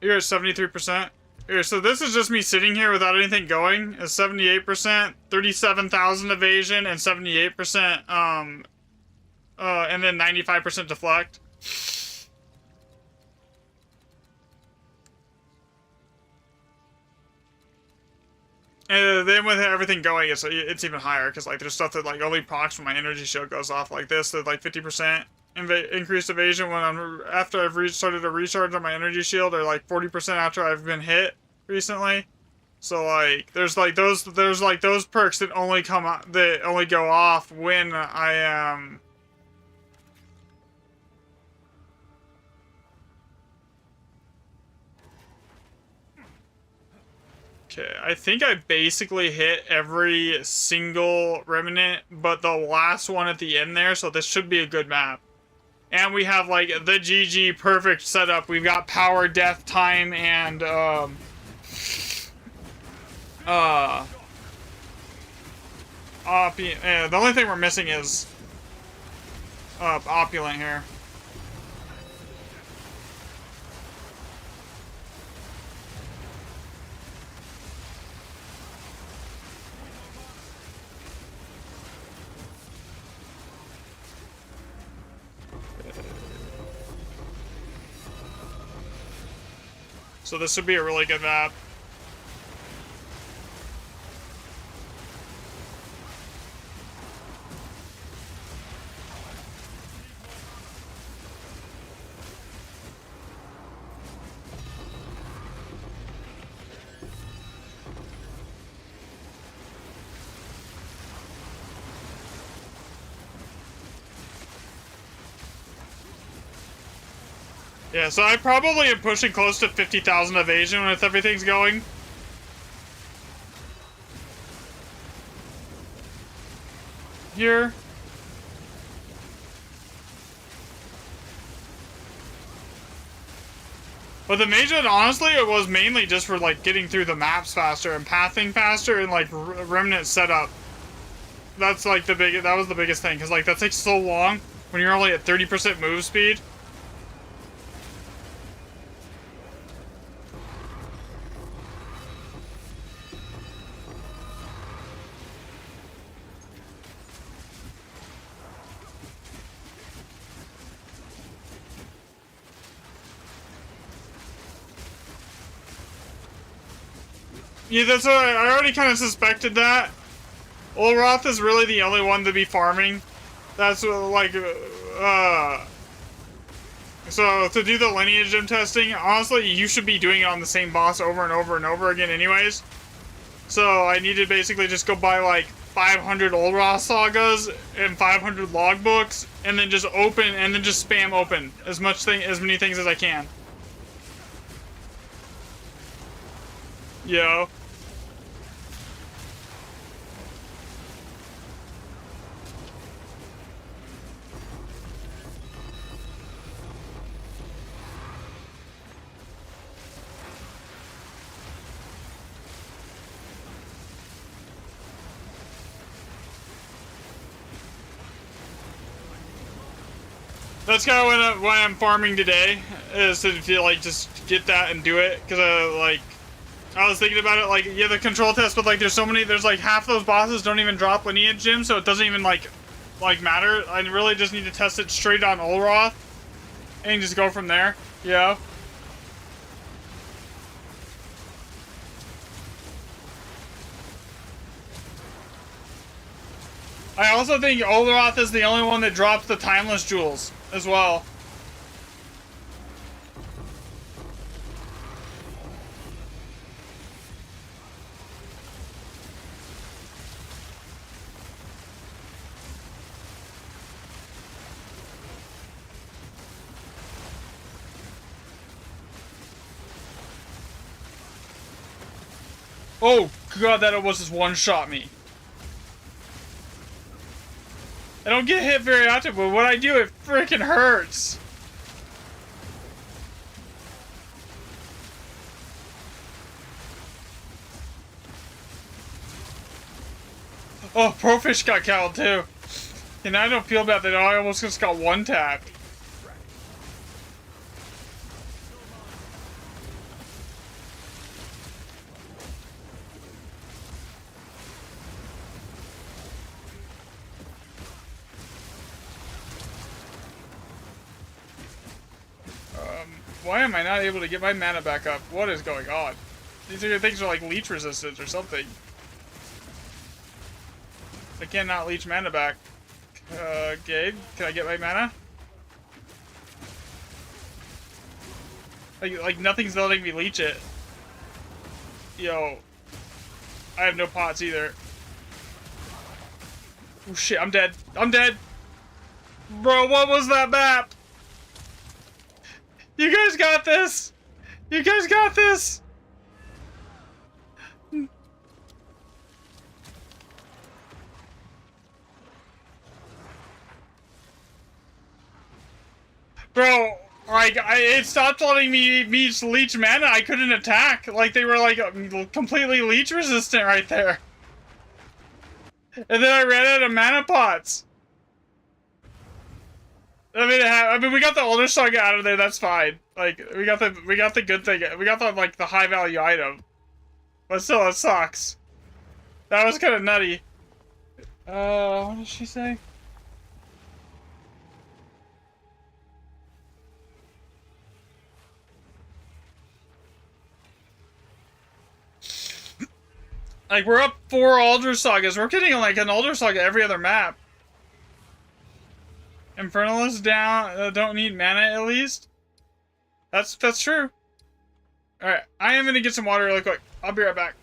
You're at 73%. Here, so this is just me sitting here without anything going. It's 78%, 37,000 evasion, and 78%, and then 95% deflect. And then with everything going, it's even higher, because, like, there's stuff that, like, only procs when my energy shield goes off like this, that, like, 50%. Increased evasion when after I've started to recharge on my energy shield, or like 40% after I've been hit recently. So like there's those perks that only go off when I am Okay, I think I basically hit every single remnant but the last one at the end there, so this should be a good map. And we have, like, the GG perfect setup. We've got power, death, time, and, the only thing we're missing is, opulent here. So this would be a really good map. Yeah, so I probably am pushing close to 50,000 evasion with everything's going. Here. But the major, honestly, it was mainly just for, like, getting through the maps faster and pathing faster and, like, remnant setup. That's, like, that was the biggest thing, because, like, that takes so long when you're only at 30% move speed. Yeah, that's what I already kind of suspected that. Olroth is really the only one to be farming. That's like, so to do the lineage gem testing, honestly, you should be doing it on the same boss over and over and over again anyways. So I need to basically just go buy like 500 Olroth sagas and 500 logbooks, and then just open, and then just spam open as many things as I can. Yo. That's kind of why I'm farming today, is to feel like just get that and do it, because I was thinking about it, like, yeah, the control test, but like there's like half those bosses don't even drop lineage gems, so it doesn't even like matter. I really just need to test it straight on Olroth and just go from there. Yeah. I also think Olroth is the only one that drops the timeless jewels as well. Oh god, that almost just one-shot me. I don't get hit very often, but when I do, it freaking hurts. Oh, Profish got killed too. And I don't feel bad that I almost just got one-tapped. Why am I not able to get my mana back up? What is going on? These things are like leech resistance or something. I cannot leech mana back. Gabe, can I get my mana? Like nothing's letting me leech it. Yo. I have no pots either. Oh shit, I'm dead. I'm dead! Bro, what was that map? You guys got this! You guys got this! Bro, like, it stopped letting me leech mana. I couldn't attack. Like, they were, like, completely leech resistant right there. And then I ran out of mana pots. I mean, we got the older saga out of there. That's fine. Like, we got the good thing. We got the like the high value item. But still, it sucks. That was kind of nutty. What did she say? Like, we're up 4 Alder Sagas. We're getting like an Alder Saga every other map. Infernalists down, don't need mana at least. That's true. Alright, I am gonna get some water really quick. I'll be right back.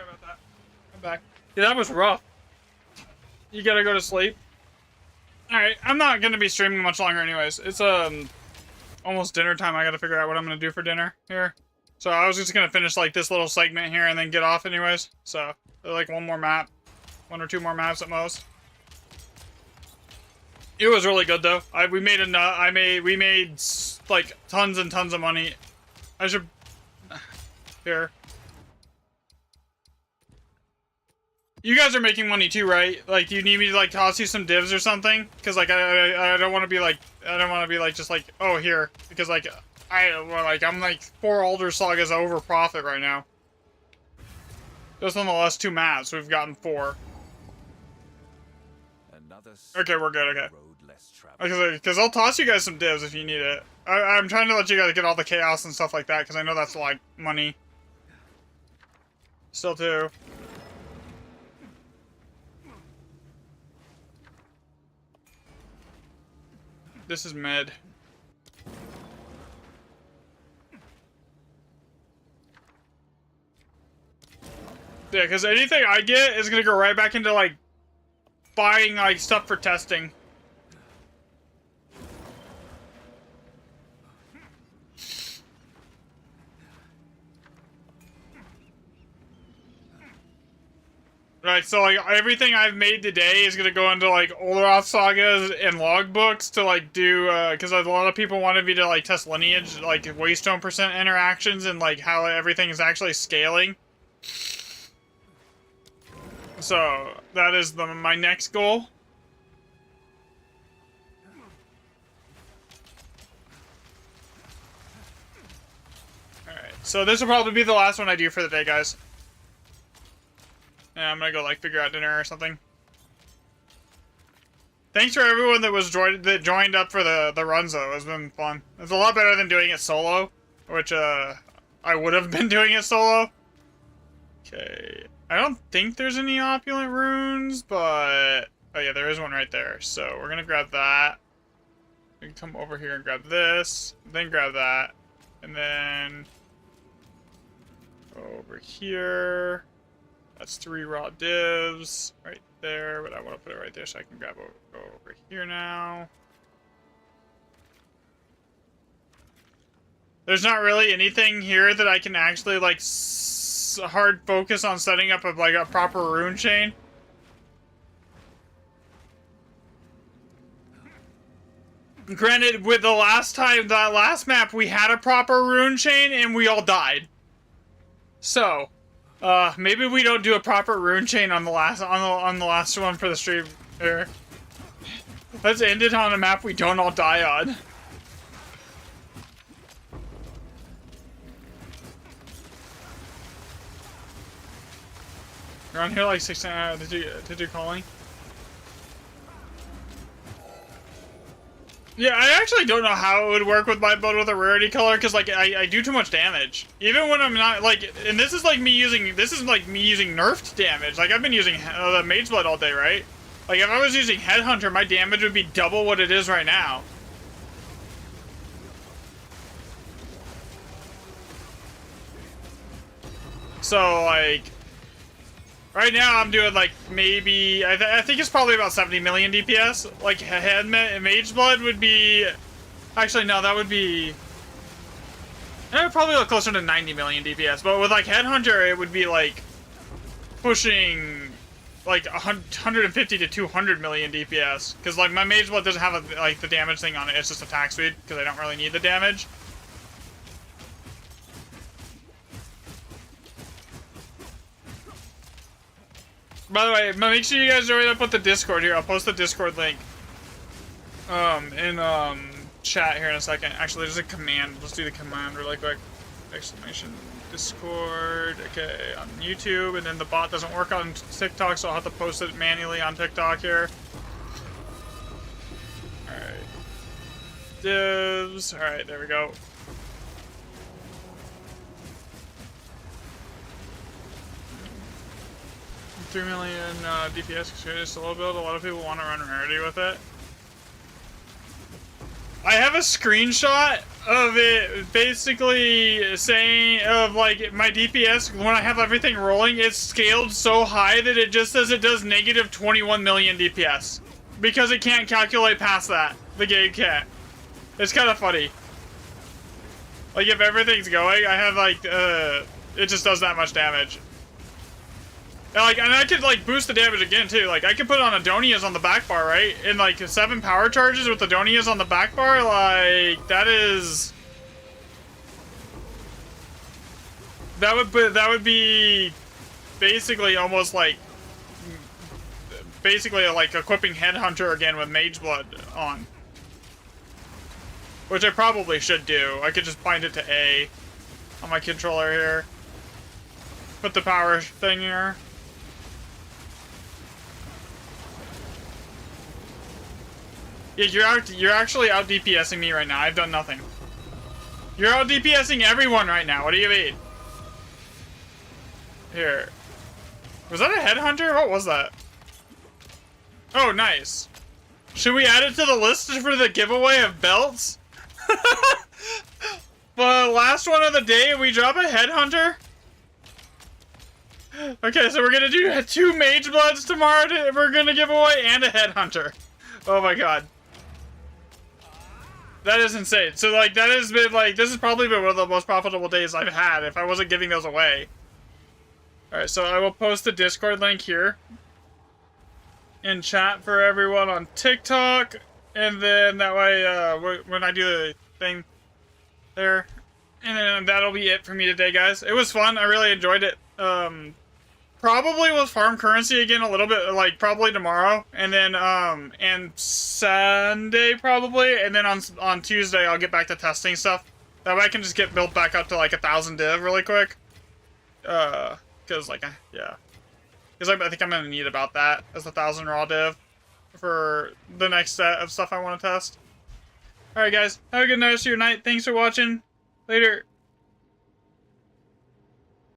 Sorry about that. I'm back. Yeah, that was rough. You gotta go to sleep. Alright, I'm not gonna be streaming much longer anyways. It's almost dinner time. I gotta figure out what I'm gonna do for dinner here. So I was just gonna finish like this little segment here and then get off anyways. So like one more map. 1 or 2 more maps at most. It was really good though. We made like tons and tons of money. I should here. You guys are making money too, right? Like, do you need me to like toss you some divs or something? Because like I don't want to be like just like, oh here, because like I'm like 4 older sagas over profit right now. Just on the last 2 maps, we've gotten 4. Okay, we're good. Okay. Because I'll toss you guys some divs if you need it. I'm trying to let you guys get all the chaos and stuff like that because I know that's like money. Still too. This is mid. Yeah, because anything I get is gonna go right back into like buying like stuff for testing. Right, so like everything I've made today is gonna go into like Olderoth sagas and logbooks to like do because a lot of people wanted me to like test Lineage, like waystone percent interactions and like how everything is actually scaling. So that is my next goal. Alright, so this will probably be the last one I do for the day, guys. Yeah, I'm gonna go like figure out dinner or something. Thanks for everyone that joined up for the runs though. It's been fun. It's a lot better than doing it solo, which I would have been doing it solo. Okay. I don't think there's any opulent runes, but oh yeah, there is one right there. So we're gonna grab that. We can come over here and grab this, then grab that, and then go over here. That's 3 raw divs right there, but I want to put it right there so I can go over here now. There's not really anything here that I can actually like hard focus on setting up like a proper rune chain. Granted, with the last map, we had a proper rune chain and we all died. So. Maybe we don't do a proper rune chain on the last one for the stream. Here. Let's end it on a map we don't all die on. You're on here like 16. Did you calling? Yeah, I actually don't know how it would work with my build with a rarity color, because like I do too much damage. Even when I'm not like, and this is like me using nerfed damage. Like I've been using the Mage Blood all day, right? Like if I was using Headhunter, my damage would be double what it is right now. So like, right now I'm doing like maybe, I think it's probably about 70 million DPS. Like Mage Blood would be, actually no, that would be, it would probably look closer to 90 million DPS. But with like Headhunter, it would be like pushing like 150 to 200 million DPS. Because like my Mage Blood doesn't have like the damage thing on it, it's just attack speed, because I don't really need the damage. By the way, make sure you guys join up with the Discord here. I'll post the Discord link in chat here in a second. Actually, there's a command. Let's do the command really quick. Exclamation Discord. Okay, on YouTube, and then the bot doesn't work on TikTok, so I'll have to post it manually on TikTok here. Alright. Divs. Alright, there we go. $3 million DPS experience solo build. A lot of people want to run rarity with it. I have a screenshot of it basically saying of like my DPS when I have everything rolling, it's scaled so high that it just says it does negative 21 million DPS because it can't calculate past that. The game can't. It's kind of funny. Like if everything's going, I have like it just does that much damage. And I could like boost the damage again too. Like I could put on Adonias on the back bar, right? And like 7 power charges with Adonias on the back bar, like that would be basically almost like equipping Headhunter again with Mage Blood on. Which I probably should do. I could just bind it to A on my controller here. Put the power thing here. Yeah, you're actually out DPSing me right now. I've done nothing. You're out DPSing everyone right now. What do you mean? Here. Was that a Headhunter? What was that? Oh, nice. Should we add it to the list for the giveaway of belts? The last one of the day, we drop a Headhunter? Okay, so we're gonna do 2 Mage Bloods tomorrow. We're gonna give away and a Headhunter. Oh my god. That is insane. So, like, that has been, like, this has probably been one of the most profitable days I've had if I wasn't giving those away. Alright, so I will post the Discord link here in chat for everyone on TikTok. And then that way, when I do the thing there. And then that'll be it for me today, guys. It was fun. I really enjoyed it. Probably will farm currency again a little bit, like probably tomorrow, and then and Sunday probably, and then on Tuesday I'll get back to testing stuff. That way I can just get built back up to like 1,000 div really quick. Cause like yeah, cause I think I'm gonna need about that as 1,000 raw div for the next set of stuff I want to test. All right, guys, have a good rest of your night. Thanks for watching. Later.